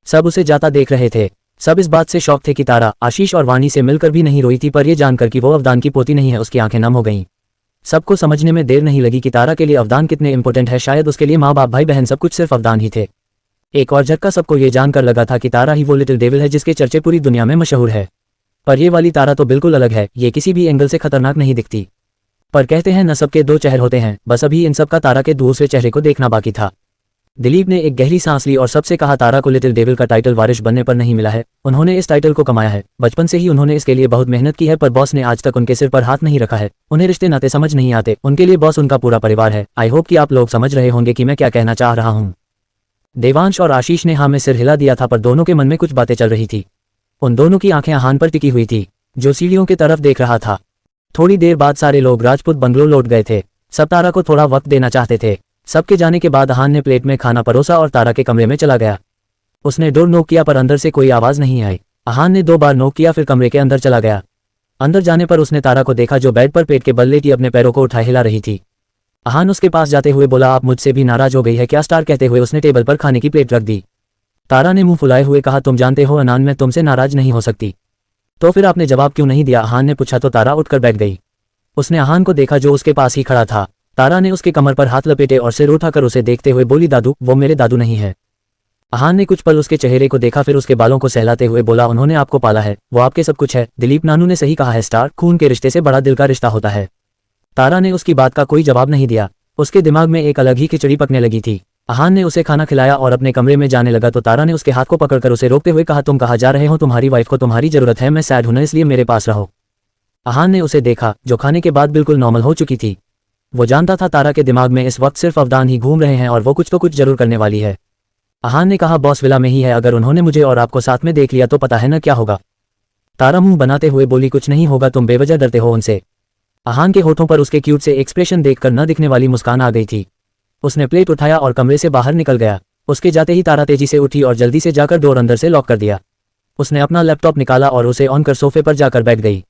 सब उसे जाता देख रहे थे। सब इस बात से शौक थे कि तारा आशीष और वानी से मिलकर भी नहीं रोई थी, पर यह जानकर कि वो अवदान की पोती नहीं है उसकी आंखें नम हो गईं। सबको समझने में देर नहीं लगी कि तारा के लिए अवदान कितने इंपॉर्टेंट है। शायद उसके लिए माँ बाप भाई बहन सब कुछ सिर्फ अवदान ही थे। एक और झटका सबको ये जानकर लगा था कि तारा ही वो लिटिल डेविल है जिसके चर्चे पूरी दुनिया में मशहूर है। पर ये वाली तारा तो बिल्कुल अलग है, ये किसी भी एंगल से खतरनाक नहीं दिखती। पर कहते हैं न सबके 2 चेहरे होते हैं, बस अभी इन सब का तारा के दूसरे चेहरे को देखना बाकी था। दिलीप ने एक गहरी सांस ली और सबसे कहा, तारा को लिटिल डेविल का टाइटल वारिश बनने पर नहीं मिला है, उन्होंने इस टाइटल को कमाया है। बचपन से ही उन्होंने इसके लिए बहुत मेहनत की है, पर बॉस ने आज तक उनके सिर पर हाथ नहीं रखा है। उन्हें रिश्ते नाते समझ नहीं आते, उनके लिए बॉस उनका पूरा परिवार है। आई होप कि आप लोग समझ रहे होंगे कि मैं क्या कहना चाह रहा हूँ। देवांश और आशीष ने हाँ में सिर हिला दिया था, पर दोनों के मन में कुछ बातें चल रही थी। उन दोनों की आंखें अहान पर टिकी हुई थी, जो सीढ़ियों की तरफ देख रहा था। थोड़ी देर बाद सारे लोग राजपूत बंगलो लौट गए थे। सब तारा को थोड़ा वक्त देना चाहते थे। सबके जाने के बाद अहान ने प्लेट में खाना परोसा और तारा के कमरे में चला गया। उसने डोर नॉक किया, पर अंदर से कोई आवाज नहीं आई। अहान ने 2 बार नॉक किया, फिर कमरे के अंदर चला गया। अंदर जाने पर उसने तारा को देखा, जो बेड पर पेट के बल लेटी अपने पैरों को उठाए हिला रही थी। अहान उसके पास जाते हुए बोला, आप मुझसे भी नाराज हो गई है क्या? स्टार कहते हुए उसने टेबल पर खाने की प्लेट रख दी। तारा ने मुंह फुलाए हुए कहा, तुम जानते हो अनान, मैं तुमसे नाराज नहीं हो सकती। तो फिर आपने जवाब क्यों नहीं दिया? अहान ने पूछा तो तारा उठकर बैठ गई। उसने अहान को देखा जो उसके पास ही खड़ा था। तारा ने उसके कमर पर हाथ लपेटे और सिर उठाकर उसे देखते हुए बोली, दादू, वो मेरे दादू नहीं है। अहान ने कुछ पल उसके चेहरे को देखा, फिर उसके बालों को सहलाते हुए बोला, उन्होंने आपको पाला है, वो आपके सब कुछ है। दिलीप नानू ने सही कहा है स्टार, खून के रिश्ते से बड़ा दिल का रिश्ता होता है। तारा ने उसकी बात का कोई जवाब नहीं दिया। उसके दिमाग में एक अलग ही खिचड़ी पकने लगी थी। अहान ने उसे खाना खिलाया और अपने कमरे में जाने लगा तो तारा ने उसके हाथ को पकड़कर उसे रोकते हुए कहा, तुम कहाँ जा रहे हो? तुम्हारी वाइफ को तुम्हारी जरूरत है, मैं सैड हूं ना, इसलिए मेरे पास रहो। अहान ने उसे देखा जो खाने के बाद बिल्कुल नॉर्मल हो चुकी थी। वो जानता था तारा के दिमाग में इस वक्त सिर्फ अवदान ही घूम रहे हैं और वो कुछ तो कुछ जरूर करने वाली है। अहान ने कहा, बॉस विला में ही है, अगर उन्होंने मुझे और आपको साथ में देख लिया तो पता है ना क्या होगा। तारा मुंह बनाते हुए बोली, कुछ नहीं होगा, तुम बेवजह डरते हो उनसे। अहान के होठों पर उसके क्यूट से एक्सप्रेशन देखकर न दिखने वाली मुस्कान आ गई थी। उसने प्लेट उठाया और कमरे से बाहर निकल गया। उसके जाते ही तारा तेजी से उठी और जल्दी से जाकर डोर अंदर से लॉक कर दिया। उसने अपना लैपटॉप निकाला और उसे ऑन कर सोफे पर जाकर बैठ गई।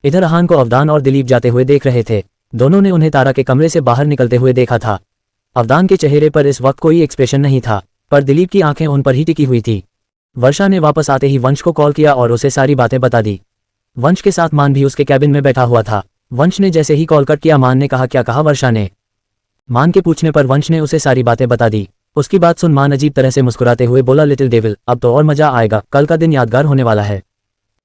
इधर अहान को अवदान और दिलीप जाते हुए देख रहे थे। दोनों ने उन्हें तारा के कमरे से बाहर निकलते हुए देखा था। अवदान के चेहरे पर इस वक्त कोई एक्सप्रेशन नहीं था, पर दिलीप की आंखें उन पर ही टिकी हुई थी। वर्षा ने वापस आते ही वंश को कॉल किया और उसे सारी बातें बता दी। वंश के साथ मान भी उसके कैबिन में बैठा हुआ था। वंश ने जैसे ही कॉल कट किया, मान ने कहा, क्या कहा वर्षा ने? मान के पूछने पर वंश ने उसे सारी बातें बता दी। उसकी बात सुन मान अजीब तरह से मुस्कुराते हुए बोला, लिटिल डेविल, अब तो और मजा आएगा, कल का दिन यादगार होने वाला है।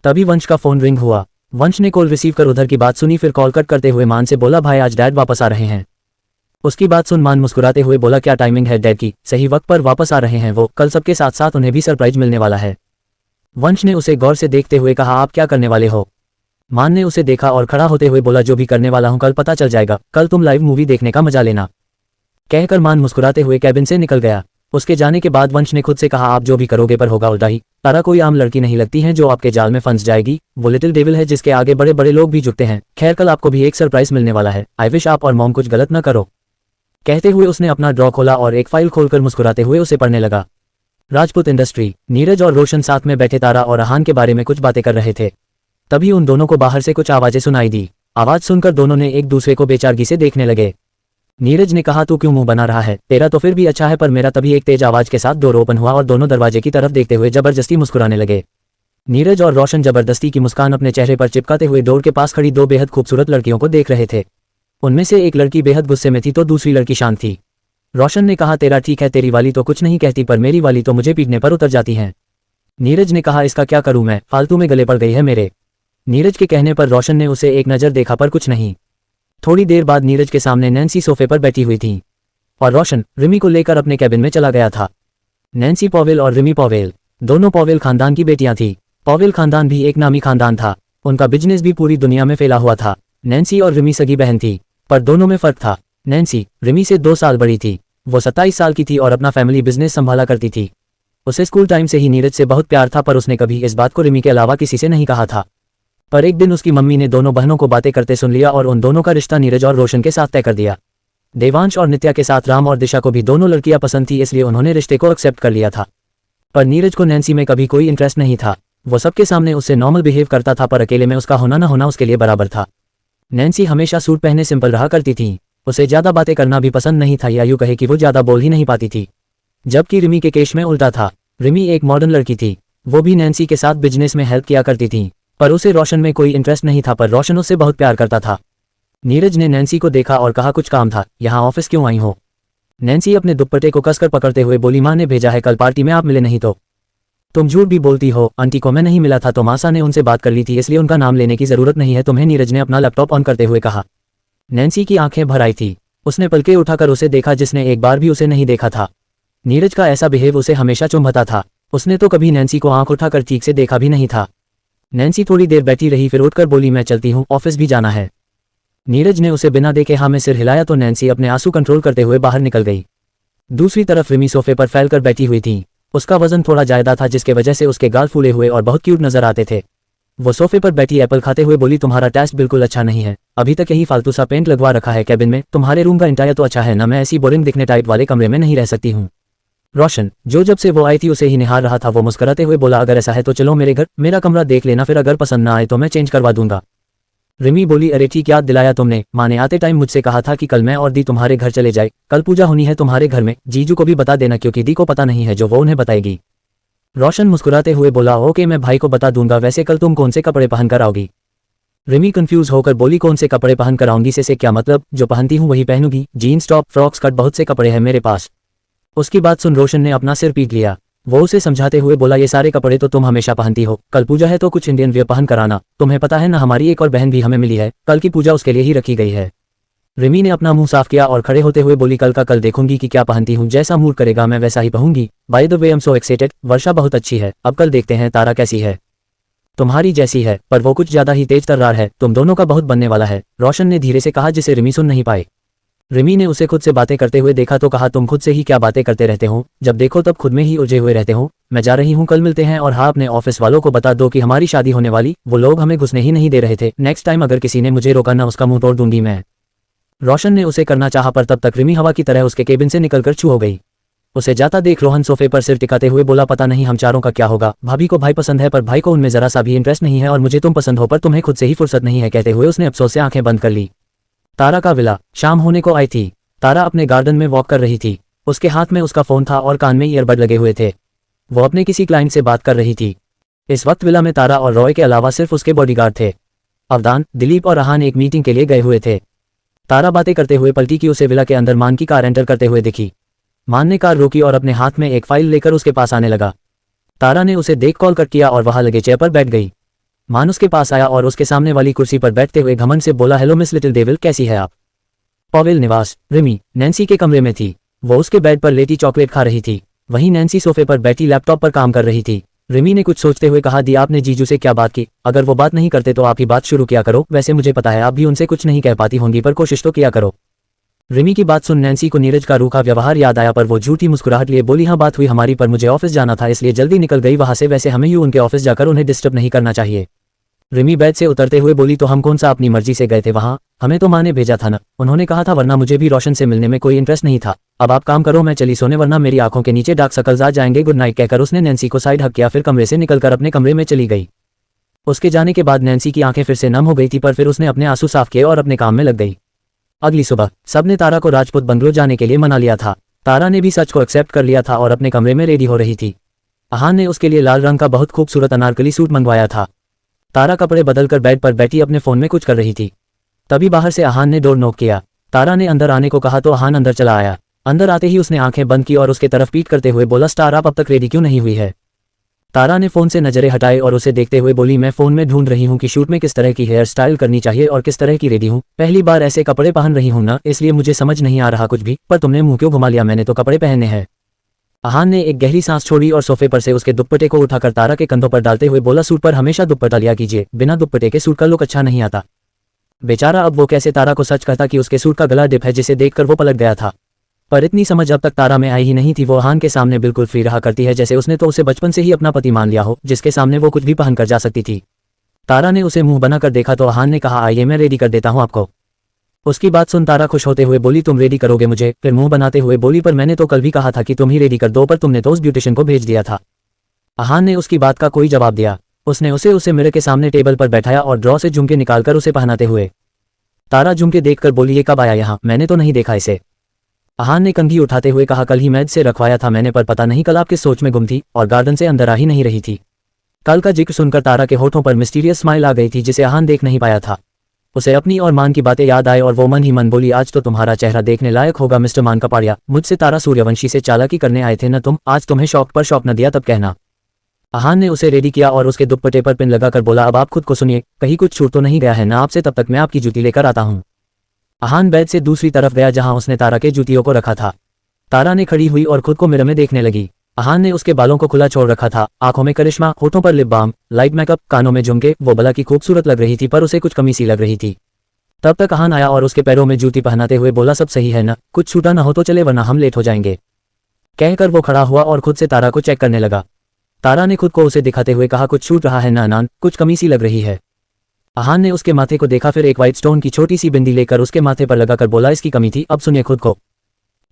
तभी वंश का फोन रिंग हुआ। वंश ने कॉल रिसीव कर उधर की बात सुनी, फिर कॉल कट करते हुए मान से बोला, भाई आज डैड वापस आ रहे हैं। उसकी बात सुन मान मुस्कुराते हुए बोला, क्या टाइमिंग है डैड की, सही वक्त पर वापस आ रहे हैं वो, कल सबके साथ साथ उन्हें भी सरप्राइज मिलने वाला है। वंश ने उसे गौर से देखते हुए कहा, आप क्या करने वाले हो? मान ने उसे देखा और खड़ा होते हुए बोला, जो भी करने वाला हूं कल पता चल जाएगा, कल तुम लाइव मूवी देखने का मजा लेना। कहकर मान मुस्कुराते हुए कैबिन से निकल गया। उसके जाने के बाद वंश ने खुद से कहा, आप जो भी करोगे पर होगा उल्टा ही। तारा कोई आम लड़की नहीं लगती है जो आपके जाल में फंस जाएगी, वो लिटिल डेविल है जिसके आगे बड़े बड़े लोग भी झुकते हैं। खैर कल आपको भी एक सरप्राइज मिलने वाला है, आई विश आप और मॉम कुछ गलत न करो। कहते हुए उसने अपना ड्रॉ खोला और एक फाइल खोलकर मुस्कुराते हुए उसे पढ़ने लगा। राजपूत इंडस्ट्री। नीरज और रोशन साथ में बैठे तारा और अहान के बारे में कुछ बातें कर रहे थे। तभी उन दोनों को बाहर से कुछ आवाजें सुनाई दी। आवाज सुनकर दोनों ने एक दूसरे को बेचारगी से देखने लगे। नीरज ने कहा, तू क्यों मुंह बना रहा है? तेरा तो फिर भी अच्छा है, पर मेरा। तभी एक तेज आवाज के साथ डोर ओपन हुआ और दोनों दरवाजे की तरफ देखते हुए जबरदस्ती मुस्कुराने लगे। नीरज और रोशन जबरदस्ती की मुस्कान अपने चेहरे पर चिपकाते हुए डोर के पास खड़ी दो बेहद खूबसूरत लड़कियों को देख रहे थे। उनमें से एक लड़की बेहद गुस्से में थी तो दूसरी लड़की शांत थी। रोशन ने कहा, तेरा ठीक है, तेरी वाली तो कुछ नहीं कहती, पर मेरी वाली तो मुझे पीटने पर उतर जाती है। नीरज ने कहा, इसका क्या करूं मैं, फालतू में गले पड़ गई है मेरे। नीरज के कहने पर रोशन ने उसे एक नज़र देखा पर कुछ नहीं। थोड़ी देर बाद नीरज के सामने नैन्सी सोफे पर बैठी हुई थी और रोशन रिमी को लेकर अपने कैबिन में चला गया था। नैन्सी पॉवेल और रिमी पॉवेल दोनों पॉवेल खानदान की बेटियां थी। पॉवेल खानदान भी एक नामी खानदान था। उनका बिजनेस भी पूरी दुनिया में फैला हुआ था। नैन्सी और रिमी सगी बहन थी, पर दोनों में फर्क था। नैन्सी रिमी से 2 साल बड़ी थी। वो 27 साल की थी और अपना फैमिली बिजनेस संभाला करती थी। उसे स्कूल टाइम से ही नीरज से बहुत प्यार था, पर उसने कभी इस बात को रिमी के अलावा किसी से नहीं कहा था। पर एक दिन उसकी मम्मी ने दोनों बहनों को बातें करते सुन लिया और उन दोनों का रिश्ता नीरज और रोशन के साथ तय कर दिया। देवांश और नित्या के साथ राम और दिशा को भी दोनों लड़कियां पसंद थी, इसलिए उन्होंने रिश्ते को एक्सेप्ट कर लिया था। पर नीरज को नैन्सी में कभी कोई इंटरेस्ट नहीं था। वो सबके सामने उससे नॉर्मल बिहेव करता था, पर अकेले में उसका होना ना होना उसके लिए बराबर था। नैन्सी हमेशा सूट पहने सिंपल रहा करती थी। उसे ज्यादा बातें करना भी पसंद नहीं था, या यूं कहे कि वो ज्यादा बोल ही नहीं पाती थी। जबकि रिमी के केस में उल्टा था। रिमी एक मॉडर्न लड़की थी। वो भी नैन्सी के साथ बिजनेस में हेल्प किया करती थी, पर उसे रोशन में कोई इंटरेस्ट नहीं था, पर रोशन उससे बहुत प्यार करता था। नीरज ने नैन्सी को देखा और कहा, कुछ काम था, यहाँ ऑफिस क्यों आई हो? नैन्सी अपने दुपट्टे को कसकर पकड़ते हुए बोली, माँ ने भेजा है, कल पार्टी में आप मिले नहीं तो। तुम झूठ भी बोलती हो, आंटी को मैं नहीं मिला था तो मासा ने उनसे बात कर ली थी, इसलिए उनका नाम लेने की जरूरत नहीं है तुम्हें, नीरज ने अपना लैपटॉप ऑन करते हुए कहा। नैन्सी की आंखें भर आई थी। उसने पलके उठाकर उसे देखा, जिसने एक बार भी उसे नहीं देखा था। नीरज का ऐसा बिहेव उसे हमेशा चुंभता था। उसने तो कभी नैन्सी को आंख उठाकर ठीक से देखा भी नहीं था। नैन्सी थोड़ी देर बैठी रही, फिर उठकर बोली, मैं चलती हूँ, ऑफिस भी जाना है। नीरज ने उसे बिना देखे हाँ में सिर हिलाया तो नैन्सी अपने आंसू कंट्रोल करते हुए बाहर निकल गई। दूसरी तरफ रिमी सोफे पर फैलकर बैठी हुई थी। उसका वजन थोड़ा ज्यादा था, जिसके वजह से उसके गाल फूले हुए और बहुत क्यूट नजर आते थे। वो सोफे पर बैठी एप्पल खाते हुए बोली, तुम्हारा टेस्ट बिल्कुल अच्छा नहीं है, अभी तक यही फालतू सा पेंट लगवा रखा है कैबिन में, तुम्हारे रूम का इंटीरियर तो अच्छा है ना, मैं ऐसी बोरिंग दिखने टाइप वाले कमरे में नहीं रह सकती हूँ। रोशन, जो जब से वो आई थी उसे ही निहार रहा था, वो मुस्कुराते हुए बोला, अगर ऐसा है तो चलो मेरे घर, मेरा कमरा देख लेना, फिर अगर पसंद ना आए तो मैं चेंज करवा दूंगा। रिमी बोली, अरे ठीक याद दिलाया तुमने, माँ ने आते टाइम मुझसे कहा था कि कल मैं और दी तुम्हारे घर चले जाए, कल पूजा होनी है तुम्हारे घर में, जीजू को भी बता देना क्योंकि दी को पता नहीं है जो वो उन्हें बताएगी। रोशन मुस्कुराते हुए बोला, ओके मैं भाई को बता दूंगा, वैसे कल तुम कौन से कपड़े पहन कर आओगी? रिमी कंफ्यूज होकर बोली, कौन से कपड़े पहन कर आऊंगी से क्या मतलब, जो पहनती हूँ वही पहनूंगी, जीन्स टॉप फ्रॉक स्कर्ट बहुत से कपड़े हैं मेरे पास। उसकी बात सुन रोशन ने अपना सिर पीट लिया। वो उसे समझाते हुए बोला, ये सारे कपड़े तो तुम हमेशा पहनती हो, कल पूजा है तो कुछ इंडियन वियर पहन कर आना, तुम्हें पता है ना हमारी एक और बहन भी हमें मिली है, कल की पूजा उसके लिए ही रखी गई है। रिमी ने अपना मुंह साफ किया और खड़े होते हुए बोली, कल का कल देखूंगी कि क्या पहनती हूँ, जैसा मूड करेगा मैं वैसा ही पहनूंगी। By the way I am so excited, Varsha बहुत अच्छी है, अब कल देखते हैं तारा कैसी है। तुम्हारी जैसी है, पर वो कुछ ज्यादा ही तेज तर्रार है, तुम दोनों का बहुत बनने वाला है, रोशन ने धीरे से कहा जिसे रिमी सुन नहीं पाए। रिमी ने उसे खुद से बातें करते हुए देखा तो कहा, तुम खुद से ही क्या बातें करते रहते हो, जब देखो तब खुद में ही उलझे हुए रहते हो। मैं जा रही हूँ, कल मिलते हैं, और हाँ अपने ऑफिस वालों को बता दो कि हमारी शादी होने वाली, वो लोग हमें घुसने ही नहीं दे रहे थे, नेक्स्ट टाइम अगर किसी ने मुझे रोका ना उसका मुंह तोड़ दूंगी मैं। रोशन ने उसे करना चाहा पर तब तक रिमी हवा की तरह उसके केबिन से निकलकर छू हो गई। उसे जाता देख रोहन सोफे पर सिर टिकाते हुए बोला, पता नहीं हम चारों का क्या होगा, भाभी को भाई पसंद है पर भाई को उनमें जरा सा भी इंटरेस्ट नहीं है, और मुझे तुम पसंद हो पर तुम्हें खुद से ही फुर्सत नहीं है, कहते हुए उसने अफसोस से आंखें बंद कर ली। तारा का विला शाम होने को आई थी। तारा अपने गार्डन में वॉक कर रही थी। उसके हाथ में उसका फोन था और कान में ईयरबड लगे हुए थे। वो अपने किसी क्लाइंट से बात कर रही थी। इस वक्त विला में तारा और रॉय के अलावा सिर्फ उसके बॉडीगार्ड थे। अवदान, दिलीप और रहान एक मीटिंग के लिए गए हुए थे। तारा बातें करते हुए पलटी की उसे विला के अंदर मान की कार एंटर करते हुए दिखी। मान ने कार रोकी और अपने हाथ में एक फाइल लेकर उसके पास आने लगा। तारा ने उसे देख कॉल कट किया और वहां लगे चेयर पर बैठ गई। मान उसके पास आया और उसके सामने वाली कुर्सी पर बैठते हुए घमंड से बोला, हेलो मिस लिटिल डेविल, कैसी है आप? पॉवेल निवास। रिमी नैन्सी के कमरे में थी। वो उसके बेड पर लेटी चॉकलेट खा रही थी। वहीं नैन्सी सोफे पर बैठी लैपटॉप पर काम कर रही थी। रिमी ने कुछ सोचते हुए कहा, दी आपने जीजू से क्या बात की? अगर वो बात नहीं करते तो आप ही बात शुरू किया करो, वैसे मुझे पता है आप भी उनसे कुछ नहीं कह पाती होंगी पर कोशिश तो किया करो। रिमी की बात सुन नैन्सी को नीरज का रूखा व्यवहार याद आया पर वो झूठी मुस्कुराहट लिए बोली, हाँ बात हुई हमारी पर मुझे ऑफिस जाना था इसलिए जल्दी निकल गई वहां से, वैसे हमें यूं उनके ऑफिस जाकर उन्हें डिस्टर्ब नहीं करना चाहिए। रिमी बेड से उतरते हुए बोली, तो हम कौन सा अपनी मर्जी से गए थे वहां, हमें तो माँ ने भेजा था ना, उन्होंने कहा था, वरना मुझे भी रोशन से मिलने में कोई इंटरेस्ट नहीं था। अब आप काम करो, मैं चली सोने वरना मेरी आंखों के नीचे डार्क सर्कल्स आ जाएंगे, गुड नाइट कहकर उसने नैन्सी को साइड हक किया फिर कमरे से निकलकर अपने कमरे में चली गई। उसके जाने के बाद नैन्सी की आंखें फिर से नम हो गई थी पर फिर उसने अपने आंसू साफ किए और अपने काम में लग गई। अगली सुबह सबने तारा को राजपूत बंगलो जाने के लिए मना लिया था। तारा ने भी सच को एक्सेप्ट कर लिया था और अपने कमरे में रेडी हो रही थी। आहान ने उसके लिए लाल रंग का बहुत खूबसूरत अनारकली सूट मंगवाया था। तारा कपड़े बदलकर बेड पर बैठी अपने फोन में कुछ कर रही थी। तभी बाहर से आहान ने डोर नॉक किया। तारा ने अंदर आने को कहा तो आहान अंदर चला आया। अंदर आते ही उसने आंखें बंद की और उसके तरफ पीट करते हुए बोला, स्टार आप अब तक रेडी क्यों नहीं हुई है? तारा ने फोन से नजरें हटाए और उसे देखते हुए बोली, मैं फोन में ढूंढ रही हूँ कि शूट में किस तरह की हेयर स्टाइल करनी चाहिए और किस तरह की रेडी हूँ, पहली बार ऐसे कपड़े पहन रही हूँ ना, इसलिए मुझे समझ नहीं आ रहा कुछ भी, पर तुमने मुंह क्यों घुमा लिया, मैंने तो कपड़े पहने हैं। आहान ने एक गहरी सांस छोड़ी और सोफे पर से उसके दुपट्टे को उठाकर तारा के कंधों पर डालते हुए बोला, सूट पर हमेशा दुपट्टा लिया कीजिए, बिना दुपट्टे के सूट का लुक अच्छा नहीं आता। बेचारा अब वो कैसे तारा को सच कहता कि उसके सूट का गला डिप है, जिसे देखकर वो पलट गया था। पर इतनी समझ अब तक तारा में आई ही नहीं थी। वो आहान के सामने बिल्कुल फ्री रहा करती है, जैसे उसने तो उसे बचपन से ही अपना पति मान लिया हो, जिसके सामने वो कुछ भी पहन कर जा सकती थी। तारा ने उसे मुंह बनाकर देखा तो आहान ने कहा, आइए मैं रेडी कर देता हूँ आपको। उसकी बात सुन तारा खुश होते हुए बोली, तुम रेडी करोगे मुझे? फिर मुंह बनाते हुए बोली, पर मैंने तो कल भी कहा था कि तुम ही रेडी कर दो, पर तुमने तो उस ब्यूटिशियन को भेज दिया था। आहान ने उसकी बात का कोई जवाब दिया। उसने उसे मिरर के सामने टेबल पर बैठाया और ड्रॉ से झुमके निकालकर उसे पहनाते हुए। तारा झुमके देखकर बोली, ये कब आया यहाँ, मैंने तो नहीं देखा इसे। आहान ने कंघी उठाते हुए कहा, कल ही मैद से रखवाया था मैंने, पर पता नहीं कल आप किस सोच में गुम थी और गार्डन से अंदर आ ही नहीं रही थी। कल का जिक्र सुनकर तारा के होठों पर मिस्टीरियस स्माइल आ गई थी, जिसे आहान देख नहीं पाया था। उसे अपनी और मान की बातें याद आए और वो मन ही मन बोली, आज तो तुम्हारा चेहरा देखने लायक होगा मिस्टर मान कपाड़िया, मुझसे तारा सूर्यवंशी से चालाकी करने आए थे न तुम, आज तुम्हें शौक पर शौक न दिया तब कहना। आहान ने उसे रेडी किया और उसके दुपट्टे पर पिन लगाकर बोला, अब आप खुद को सुनिए, कहीं कुछ छूट तो नहीं गया है ना आपसे, तब तक मैं आपकी जूती लेकर आता हूँ। आहान बेड से दूसरी तरफ गया जहां उसने तारा के जूतियों को रखा था। तारा ने खड़ी हुई और खुद को मिरर में देखने लगी। आहान ने उसके बालों को खुला छोड़ रखा था, आंखों में करिश्मा, होठों पर लिप बाम, लाइट मेकअप, कानों में झुमके, वो भला की खूबसूरत लग रही थी पर उसे कुछ कमी सी लग रही थी। तब तक आहान आया और उसके पैरों में जूती पहनाते हुए बोला, सब सही है ना, कुछ छूटा ना हो तो चले वरना हम लेट हो जाएंगे। कहकर वो खड़ा हुआ और खुद से तारा को चेक करने लगा। तारा ने खुद को उसे दिखाते हुए कहा, कुछ छूट रहा है ना नान, कुछ कमी सी लग रही है। आहान ने उसके माथे को देखा, फिर एक व्हाइट स्टोन की छोटी सी बिंदी लेकर उसके माथे पर लगाकर बोला, इसकी कमी थी, अब सुनिए खुद को।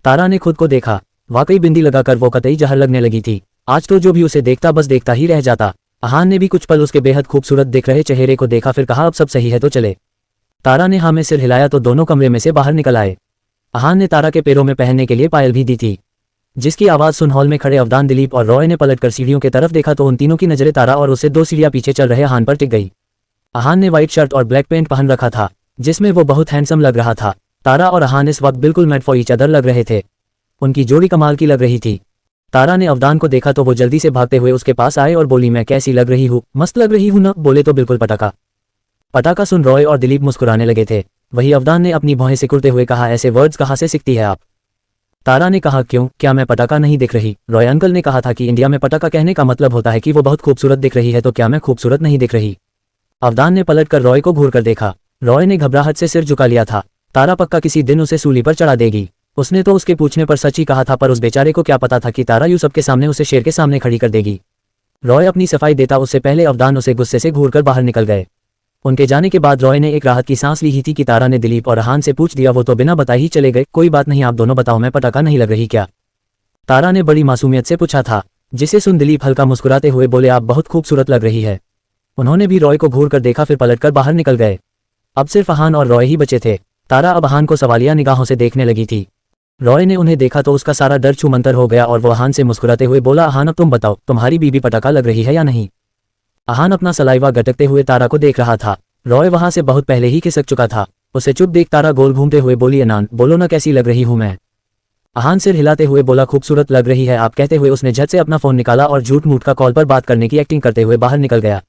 तारा ने खुद को देखा, वाकई बिंदी लगाकर वो कतई जहर लगने लगी थी। आज तो जो भी उसे देखता बस देखता ही रह जाता। आहान ने भी कुछ पल उसके बेहद खूबसूरत दिख रहे चेहरे को देखा, फिर कहा, अब सब सही है तो चले। तारा ने हाँ में सिर हिलाया तो दोनों कमरे में से बाहर निकल आए। अहान ने तारा के पैरों में पहनने के लिए पायल भी दी थी, जिसकी आवाज़ सुन हॉल में खड़े अवदान, दिलीप और रॉय ने पलटकर सीढ़ियों की तरफ देखा तो उन तीनों की नजरें तारा और उससे 2 सीढ़ियां पीछे चल रहे अहान पर टिक गई। अहान ने व्हाइट शर्ट और ब्लैक पैंट पहन रखा था, जिसमें वो बहुत हैंडसम लग रहा था। तारा और अहान इस वक्त बिल्कुल मेड फॉर ईच अदर लग रहे थे। उनकी जोड़ी कमाल की लग रही थी। तारा ने अवदान को देखा तो वो जल्दी से भागते हुए उसके पास आए और बोली, मैं कैसी लग रही हूँ? मस्त लग रही हूँ ना? बोले तो बिल्कुल पटाखा। पटाखा सुन रॉय और दिलीप मुस्कुराने लगे थे। वही अवदान ने अपनी भौहें सिकुड़ते हुए कहा, ऐसे वर्ड्स कहाँ से सीखती है आप? तारा ने कहा, क्यों, क्या मैं पटाखा नहीं दिख रही? रॉय अंकल ने कहा था कि इंडिया में पटाखा कहने का मतलब होता है कि वो बहुत खूबसूरत दिख रही है, तो क्या मैं खूबसूरत नहीं दिख रही? अवदान ने पलटकर रॉय को घूर कर देखा। रॉय ने घबराहट से सिर झुका लिया था। तारा पक्का किसी दिन उसे सूली पर चढ़ा देगी। उसने तो उसके पूछने पर सच ही कहा था, पर उस बेचारे को क्या पता था कि तारा यूं सबके सामने उसे शेर के सामने खड़ी कर देगी। रॉय अपनी सफाई देता उससे पहले अवदान उसे गुस्से से घूरकर बाहर निकल गए। उनके जाने के बाद रॉय ने एक राहत की सांस ली ही थी कि तारा ने दिलीप और अहान से पूछ दिया। वो तो बिना बताए ही चले गए। कोई बात नहीं, आप दोनों बताओ, मैं पटाखा नहीं लग रही क्या? तारा ने बड़ी मासूमियत से पूछा था, जिसे सुन दिलीप हल्का मुस्कुराते हुए बोले, आप बहुत खूबसूरत लग रही है। उन्होंने भी रॉय को घूर कर देखा, फिर पलटकर बाहर निकल गए। अब सिर्फ अहान और रॉय ही बचे थे। तारा अब अहान को सवालिया निगाहों से देखने लगी थी। रॉय ने उन्हें देखा तो उसका सारा डर छूमंतर हो गया और वो अहान से मुस्कुराते हुए बोला, अहान अब तुम बताओ, तुम्हारी बीबी पटाखा लग रही है या नहीं? अहान अपना सलाइवा गटकते हुए तारा को देख रहा था। रॉय वहां से बहुत पहले ही खिसक चुका था। उसे चुप देख तारा गोल घूमते हुए बोली, अनान बोलो ना, कैसी लग रही हूं मैं? अहान सिर हिलाते हुए बोला, खूबसूरत लग रही है आप। कहते हुए उसने झट से अपना फोन निकाला और झूठ मूठ का कॉल पर बात करने की एक्टिंग करते हुए बाहर निकल गया।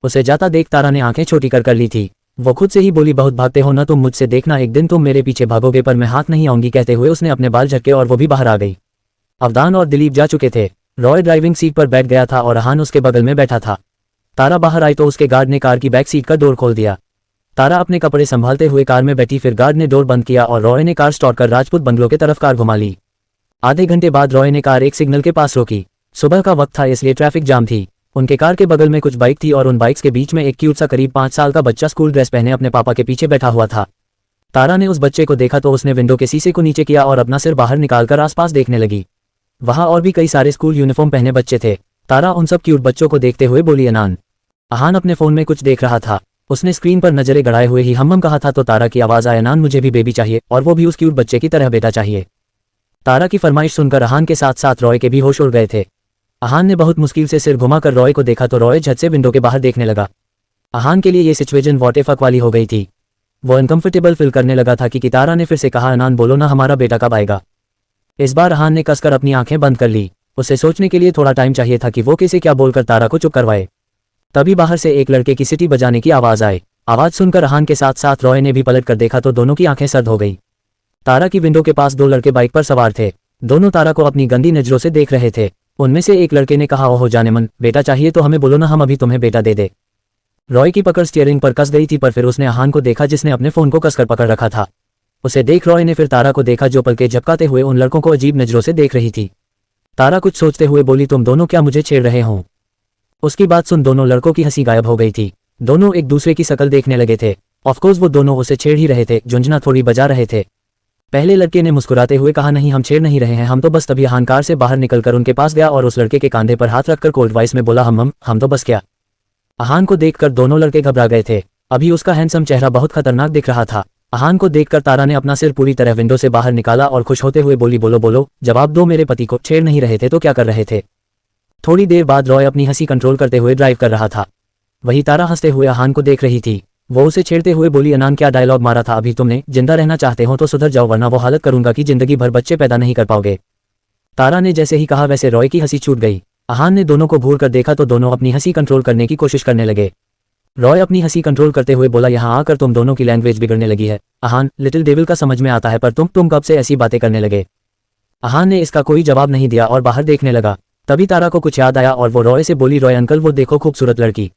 उसे जाता देख तारा ने आंखें छोटी कर ली थी। वो खुद से ही बोली, बहुत भागते हो ना तुम मुझसे, देखना एक दिन तुम मेरे पीछे भागोगे पर मैं हाथ नहीं आऊंगी। कहते हुए उसने अपने बाल झटके और वो भी बाहर आ गई। अवदान और दिलीप जा चुके थे। रॉय ड्राइविंग सीट पर बैठ गया था और अहान उसके बगल में बैठा था। तारा बाहर आई तो उसके गार्ड ने कार की बैक सीट का डोर खोल दिया। तारा अपने कपड़े संभालते हुए कार में बैठी, फिर गार्ड ने डोर बंद किया और रॉय ने कार स्टार्ट कर राजपूत बंगलों की तरफ कार घुमा ली। आधे घंटे बाद रॉय ने कार एक सिग्नल के पास रोकी। सुबह का वक्त था इसलिए ट्रैफिक जाम थी। उनके कार के बगल में कुछ बाइक थी और उन बाइक्स के बीच में एक क्यूट सा करीब 5 साल का बच्चा स्कूल ड्रेस पहने अपने पापा के पीछे बैठा हुआ था। तारा ने उस बच्चे को देखा तो उसने विंडो के शीशे को नीचे किया और अपना सिर बाहर निकालकर आसपास देखने लगी। वहां और भी कई सारे स्कूल यूनिफॉर्म पहने बच्चे थे। तारा उन सब क्यूट बच्चों को देखते हुए बोली, अनान। अहान अपने फोन में कुछ देख रहा था। उसने स्क्रीन पर नजरें गड़ाए हुए ही हम कहा था तो तारा की आवाज आया, अनान मुझे भी बेबी चाहिए और वो भी उस क्यूट बच्चे की तरह बेटा चाहिए। तारा की फरमाइश सुनकर अहान के साथ साथ रॉय के भी होश उड़ गए थे। अहान ने बहुत मुश्किल से सिर घुमाकर रॉय को देखा तो रॉय झट से विंडो के बाहर देखने लगा। अहान के लिए ये सिचुएशन व्हाट इफ वाली हो गई थी। वो अनकंफर्टेबल फील करने लगा था कि तारा ने फिर से कहा, अनान बोलो ना, हमारा बेटा कब आएगा? इस बार अहान ने कसकर अपनी आंखें बंद कर ली। उसे सोचने के लिए थोड़ा टाइम चाहिए था कि वो किसे क्या बोलकर तारा को चुप करवाए। तभी बाहर से एक लड़के की सीटी बजाने की आवाज आई। आवाज सुनकर अहान के साथ साथ रॉय ने भी पलट कर देखा तो दोनों की आंखें सर्द हो गई। तारा की विंडो के पास 2 लड़के बाइक पर सवार थे। दोनों तारा को अपनी गंदी नजरों से देख रहे थे। उनमें से एक लड़के ने कहा, ओहो जाने मन, बेटा चाहिए तो हमें बोलो ना, हम अभी तुम्हें बेटा दे दे। रॉय की पकड़ स्टीयरिंग पर कस गई थी पर फिर उसने अहान को देखा जिसने अपने फोन को कसकर पकड़ रखा था। उसे देख रॉय ने फिर तारा को देखा जो पलके झपकाते हुए उन लड़कों को अजीब नजरों से देख रही थी। तारा कुछ सोचते हुए बोली, तुम दोनों क्या मुझे छेड़ रहे हो? उसकी बात सुन दोनों लड़कों की हंसी गायब हो गई थी। दोनों एक दूसरे की शक्ल देखने लगे थे। ऑफकोर्स वो दोनों उसे छेड़ ही रहे थे, झुंझुना थोड़ी बजा रहे थे। पहले लड़के ने मुस्कुराते हुए कहा, नहीं हम छेड़ नहीं रहे हैं, हम तो बस। तभी अहान कार से बाहर निकलकर उनके पास गया और उस लड़के के कांधे पर हाथ रखकर कोल्ड वॉइस में बोला, हम तो बस क्या। अहान को देखकर दोनों लड़के घबरा गए थे। अभी उसका हैंडसम चेहरा बहुत खतरनाक दिख रहा था। अहान को देखकर तारा ने अपना सिर पूरी तरह विंडो से बाहर निकाला और खुश होते हुए बोली, बोलो बोलो, जवाब दो, मेरे पति को छेड़ नहीं रहे थे तो क्या कर रहे थे? थोड़ी देर बाद रॉय अपनी हंसी कंट्रोल करते हुए ड्राइव कर रहा था। वही तारा हंसते हुए अहान को देख रही थी। वो उसे छेड़ते हुए बोली, अनान क्या डायलॉग मारा था अभी तुमने? जिंदा रहना चाहते हो तो सुधर जाओ वरना वो हालत करूंगा कि जिंदगी भर बच्चे पैदा नहीं कर पाओगे। तारा ने जैसे ही कहा वैसे रॉय की हंसी छूट गई। अहान ने दोनों को घूर कर देखा तो दोनों अपनी हंसी कंट्रोल करने की कोशिश करने लगे। रॉय अपनी हंसी कंट्रोल करते हुए बोला, यहाँ आकर तुम दोनों की लैंग्वेज बिगड़ने लगी है। अहान, लिटिल डेविल का समझ में आता है पर तुम कब से ऐसी बातें करने लगे? अहान ने इसका कोई जवाब नहीं दिया और बाहर देखने लगा। तभी तारा को कुछ याद आया और वो रॉय से बोली, रॉय अंकल वो देखो खूबसूरत लड़की।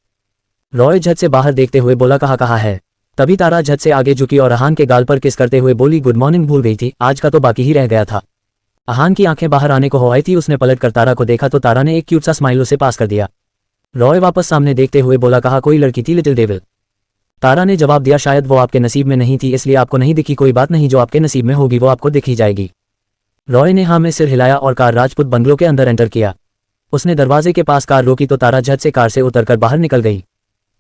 रॉय झट से बाहर देखते हुए बोला, कहाँ है? तभी तारा झट से आगे झुकी और अहान के गाल पर किस करते हुए बोली, गुड मॉर्निंग, भूल गई थी, आज का तो बाकी ही रह गया था। अहान की आंखें बाहर आने को हो आई थी। उसने पलट कर तारा को देखा तो तारा ने एक क्यूट सा स्माइल उसे पास कर दिया। रॉय वापस सामने देखते हुए बोला, कहा कोई लड़की थी लिटिल डेविल? तारा ने जवाब दिया, शायद वो आपके नसीब में नहीं थी इसलिए आपको नहीं दिखी। कोई बात नहीं, जो आपके नसीब में होगी वो आपको दिखी जाएगी। रॉय ने हाँ में सिर हिलाया और कार राजपूत बंगलों के अंदर एंटर किया। उसने दरवाजे के पास कार रोकी तो तारा झट से कार से उतरकर बाहर निकल गई।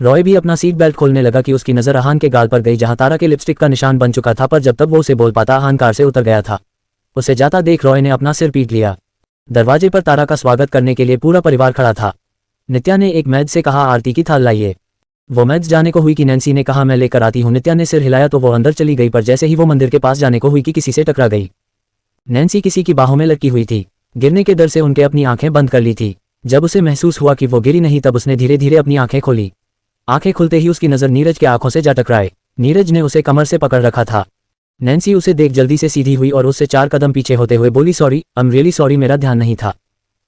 रॉय भी अपना सीट बेल्ट खोलने लगा कि उसकी नजर आहान के गाल पर गई जहां तारा के लिपस्टिक का निशान बन चुका था, पर जब तक वो उसे बोल पाता आहान कार से उतर गया था। उसे जाता देख रॉय ने अपना सिर पीट लिया। दरवाजे पर तारा का स्वागत करने के लिए पूरा परिवार खड़ा था। नित्या ने एक मैड से कहा आरती की थाल लाइए। वो मैच जाने को हुई कि नैन्सी ने कहा मैं लेकर आती हूँ। नित्या ने सिर हिलाया तो वो अंदर चली गई, पर जैसे ही वो मंदिर के पास जाने को हुई कि किसी से टकरा गई। नैन्सी किसी की बाहों में लटकी हुई थी। गिरने के डर से उनके अपनी आंखें बंद कर ली थी। जब उसे महसूस हुआ कि वो गिरी नहीं तब उसने धीरे धीरे अपनी आंखें खोली। आंखें खुलते ही उसकी नजर नीरज के आंखों से जा टकराए। नीरज ने उसे कमर से पकड़ रखा था। नैन्सी उसे देख जल्दी से सीधी हुई और उससे 4 कदम पीछे होते हुए बोली sorry, I am really sorry, मेरा ध्यान नहीं था।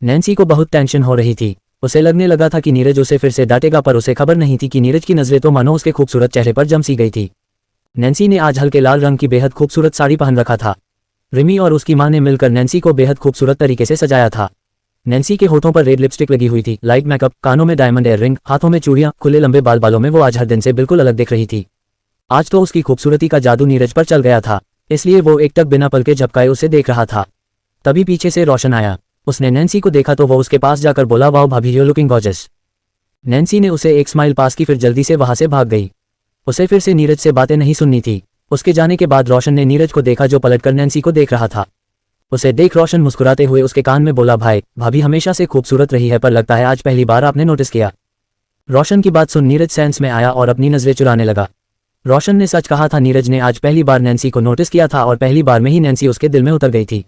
नैन्सी को बहुत टेंशन हो रही थी। उसे लगने लगा था कि नीरज उसे फिर से डांटेगा, पर उसे खबर नहीं थी कि नीरज की नजरें तो मानो उसके खूबसूरत चेहरे पर जम सी गई थी। नैन्सी ने आज हल्के लाल रंग की बेहद खूबसूरत साड़ी पहन रखा था। रिमी और उसकी मां ने मिलकर नैन्सी को बेहद खूबसूरत तरीके से सजाया था। नैन्सी के होठों पर रेड लिपस्टिक लगी हुई थी, लाइट मेकअप, कानों में डायमंड इयर रिंग, हाथों में चूड़ियां, खुले लंबे बालों में वो आज हर दिन से बिल्कुल अलग दिख रही थी। आज तो उसकी खूबसूरती का जादू नीरज पर चल गया था, इसलिए वो एकटक बिना पल के झपकाए उसे देख रहा था। तभी पीछे से रोशन आया। उसने नैन्सी को देखा तो वो उसके पास जाकर बोला वाओ भाभी, यू लुकिंग गॉर्जियस। नैन्सी ने उसे एक स्माइल पास की, फिर जल्दी से वहां से भाग गई। उसे फिर से नीरज से बातें नहीं सुननी थी। उसके जाने के बाद रोशन ने नीरज को देखा जो पलटकर नैन्सी को देख रहा था। उसे देख रोशन मुस्कुराते हुए उसके कान में बोला भाई, भाभी हमेशा से खूबसूरत रही है, पर लगता है आज पहली बार आपने नोटिस किया। रोशन की बात सुन नीरज सेंस में आया और अपनी नजरें चुराने लगा। रोशन ने सच कहा था, नीरज ने आज पहली बार नैन्सी को नोटिस किया था और पहली बार में ही नैन्सी उसके दिल में उतर गई थी।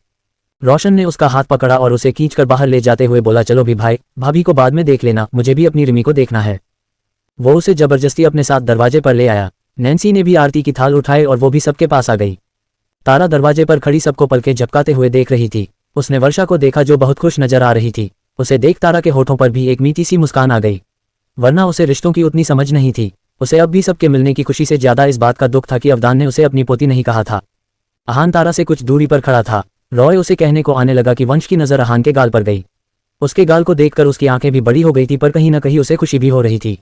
रोशन ने उसका हाथ पकड़ा और उसे खींचकर बाहर ले जाते हुए बोला चलो भी भाई, भाभी को बाद में देख लेना, मुझे भी अपनी रिमी को देखना है। वो उसे जबरदस्ती अपने साथ दरवाजे पर ले आया। नैन्सी ने भी आरती की थाल उठाई और वो भी सबके पास आ गई। तारा दरवाजे पर खड़ी सबको पलके झपकाते हुए देख रही थी। उसने वर्षा को देखा जो बहुत खुश नजर आ रही थी। उसे देख तारा के होठों पर भी एक मीठी सी मुस्कान आ गई, वरना उसे रिश्तों की उतनी समझ नहीं थी। उसे अब भी सबके मिलने की खुशी से ज्यादा इस बात का दुख था कि अवदान ने उसे अपनी पोती नहीं कहा था। आहान तारा से कुछ दूरी पर खड़ा था। रॉय उसे कहने को आने लगा कि वंश की नजर आहान के गाल पर गई। उसके गाल को देखकर उसकी आंखें भी बड़ी हो गई थी, पर कहीं न कहीं उसे खुशी भी हो रही थी।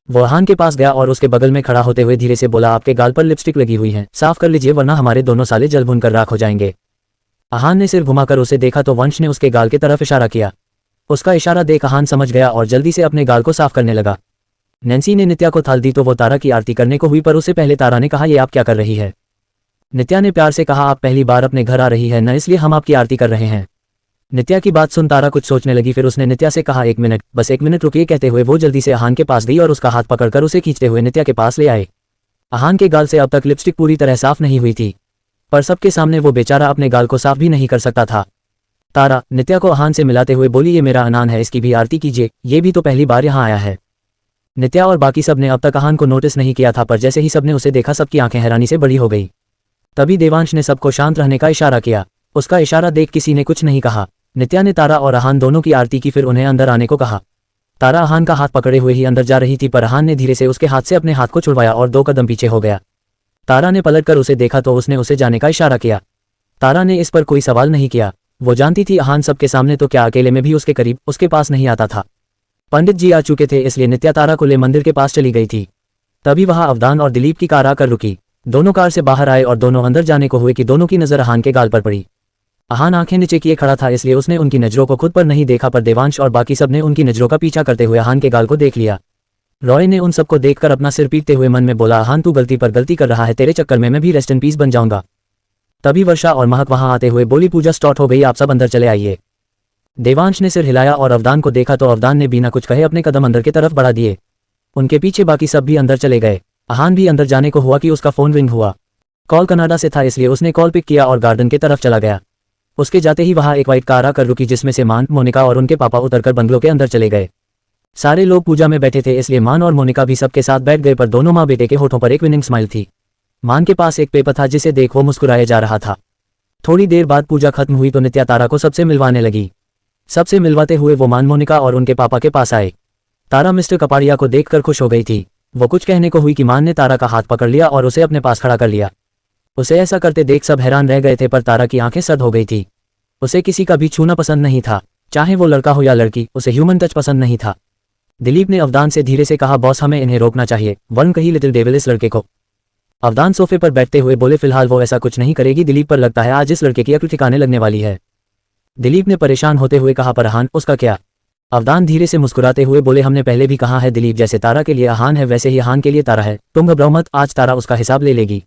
वो आहान के पास गया और उसके बगल में खड़ा होते हुए धीरे से बोला आपके गाल पर लिपस्टिक लगी हुई है, साफ कर लीजिए वरना हमारे दोनों साले जल भुन कर राख हो जाएंगे। आहान ने सिर घुमाकर उसे देखा तो वंश ने उसके गाल की तरफ इशारा किया। उसका इशारा देख आहान समझ गया और जल्दी से अपने गाल को साफ करने लगा। नैन्सी ने नित्या को थाल दी तो वो तारा की आरती करने को हुई, पर उससे पहले तारा ने कहा ये आप क्या कर रही है। नित्या ने प्यार से कहा आप पहली बार अपने घर आ रही है न, इसलिए हम आपकी आरती कर रहे हैं। नित्या की बात सुन तारा कुछ सोचने लगी, फिर उसने नित्या से कहा 1 मिनट, बस 1 मिनट रुकिए। कहते हुए वो जल्दी से आहान के पास गई और उसका हाथ पकड़कर उसे खींचते हुए नित्या के पास ले आए। आहान के गाल से अब तक लिपस्टिक पूरी तरह साफ नहीं हुई थी, पर सबके सामने वो बेचारा अपने गाल को साफ भी नहीं कर सकता था। तारा नित्या को आहान से मिलाते हुए बोली ये मेरा अनान है, इसकी भी आरती कीजिए, ये भी तो पहली बार यहाँ आया है। नित्या और बाकी सब ने अब तक आहान को नोटिस नहीं किया था, पर जैसे ही सबने उसे देखा सबकी आंखें हैरानी से बड़ी हो गई। तभी देवांश ने सबको शांत रहने का इशारा किया। उसका इशारा देख किसी ने कुछ नहीं कहा। नित्या ने तारा और आहान दोनों की आरती की, फिर उन्हें अंदर आने को कहा। तारा आहान का हाथ पकड़े हुए ही अंदर जा रही थी, पर आहान ने धीरे से उसके हाथ से अपने हाथ को छुड़वाया और 2 कदम पीछे हो गया। तारा ने पलटकर उसे देखा तो उसने उसे जाने का इशारा किया। तारा ने इस पर कोई सवाल नहीं किया। वो जानती थी आहान सबके सामने तो क्या अकेले में भी उसके करीब उसके पास नहीं आता था। पंडित जी आ चुके थे, इसलिए नित्या तारा को ले मंदिर के पास चली गई थी। तभी वहां अवदान और दिलीप की कार आकर रुकी। दोनों कार से बाहर आए और दोनों अंदर जाने को हुए कि दोनों की नजर आहान के गाल पर पड़ी। आहान आंखें नीचे किए खड़ा था, इसलिए उसने उनकी नजरों को खुद पर नहीं देखा, पर देवांश और बाकी सब ने उनकी नजरों का पीछा करते हुए आहान के गाल को देख लिया। रॉय ने उन सबको देखकर अपना सिर पीटते हुए मन में बोला आहान तू गलती पर गलती कर रहा है, तेरे चक्कर में मैं भी रेस्ट इन पीस बन जाऊंगा। तभी वर्षा और महक वहां आते हुए बोली पूजा स्टार्ट हो गई, आप सब अंदर चले आइए। देवांश ने सिर हिलाया और अवदान को देखा तो अवदान ने बिना कुछ कहे अपने कदम अंदर की तरफ बढ़ा दिए। उनके पीछे बाकी सब भी अंदर चले गए। आहान भी अंदर जाने को हुआ कि उसका फोन रिंग हुआ। कॉल कनाडा से था, इसलिए उसने कॉल पिक किया और गार्डन की तरफ चला गया। उसके जाते ही वहां एक व्हाइट कार आकर रुकी, जिसमें से मान, मोनिका और उनके पापा उतरकर बंगलों के अंदर चले गए। सारे लोग पूजा में बैठे थे, इसलिए मान और मोनिका भी सबके साथ बैठ गए, पर दोनों माँ बेटे के होठों पर एक विनिंग स्माइल थी। मान के पास एक पेपर था जिसे देख वो मुस्कुराया जा रहा था। थोड़ी देर बाद पूजा खत्म हुई तो नित्या तारा को सबसे मिलवाने लगी। सबसे मिलवाते हुए वो मान, मोनिका और उनके पापा के पास आए। तारा मिस्टर कपाड़िया को देखकर खुश हो गई थी। वो कुछ कहने को हुई कि मान ने तारा का हाथ पकड़ लिया और उसे अपने पास खड़ा कर लिया। उसे ऐसा करते देख सब हैरान रह गए थे, पर तारा की आंखें सर्द हो गई थी। उसे किसी का भी छूना पसंद नहीं था, चाहे वो लड़का हो या लड़की, उसे ह्यूमन टच पसंद नहीं था। दिलीप ने अवदान से धीरे से कहा बॉस हमें इन्हें रोकना चाहिए, वरुण कही लिटिल डेविल इस लड़के को। अवदान सोफे पर बैठते हुए बोले फिलहाल वो ऐसा कुछ नहीं करेगी, दिलीप पर लगता है आज इस लड़के की अक्ल ठिकाने लगने वाली है। दिलीप ने परेशान होते हुए कहा पर आहान उसका क्या। अवदान धीरे से मुस्कुराते हुए बोले, हमने पहले भी कहा है दिलीप, जैसे तारा के लिए आहान है वैसे ही आहान के लिए तारा है, तुम घबराओ मत, आज तारा उसका हिसाब ले लेगी।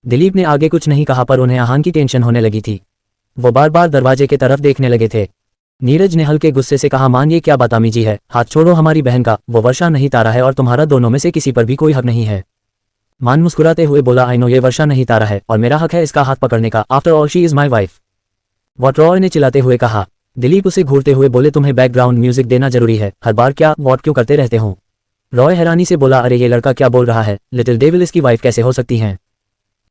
दिलीप ने आगे कुछ नहीं कहा पर उन्हें आहान की टेंशन होने लगी थी। वो बार बार दरवाजे की तरफ देखने लगे थे। नीरज ने हल्के गुस्से से कहा, मान ये क्या बदतमीजी है, हाथ छोड़ो हमारी बहन का, वो वर्षा नहीं तारा है और तुम्हारा दोनों में से किसी पर भी कोई हक नहीं है। मान मुस्कुराते हुए बोला, आई नो ये वर्षा नहीं तारा है और मेरा हक है इसका हाथ पकड़ने का, after all she is my wife. What Roy ने चिल्लाते हुए कहा। दिलीप उसे घूरते हुए बोले, तुम्हें बैकग्राउंड म्यूजिक देना जरूरी है, हर बार क्या वॉट क्यों करते रहते हो। रॉय हैरानी से बोला, अरे ये लड़का क्या बोल रहा है, लिटिल डेविल इसकी वाइफ कैसे हो सकती हैं।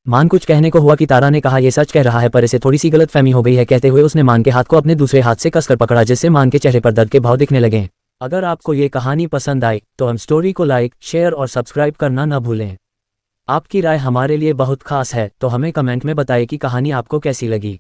मान कुछ कहने को हुआ कि तारा ने कहा, ये सच कह रहा है पर इसे थोड़ी सी गलतफहमी हो गई है। कहते हुए उसने मान के हाथ को अपने दूसरे हाथ से कसकर पकड़ा, जिससे मान के चेहरे पर दर्द के भाव दिखने लगे। अगर आपको ये कहानी पसंद आई तो हम स्टोरी को लाइक, शेयर और सब्सक्राइब करना न भूलें। आपकी राय हमारे लिए बहुत खास है, तो हमें कमेंट में बताएं कि कहानी आपको कैसी लगी।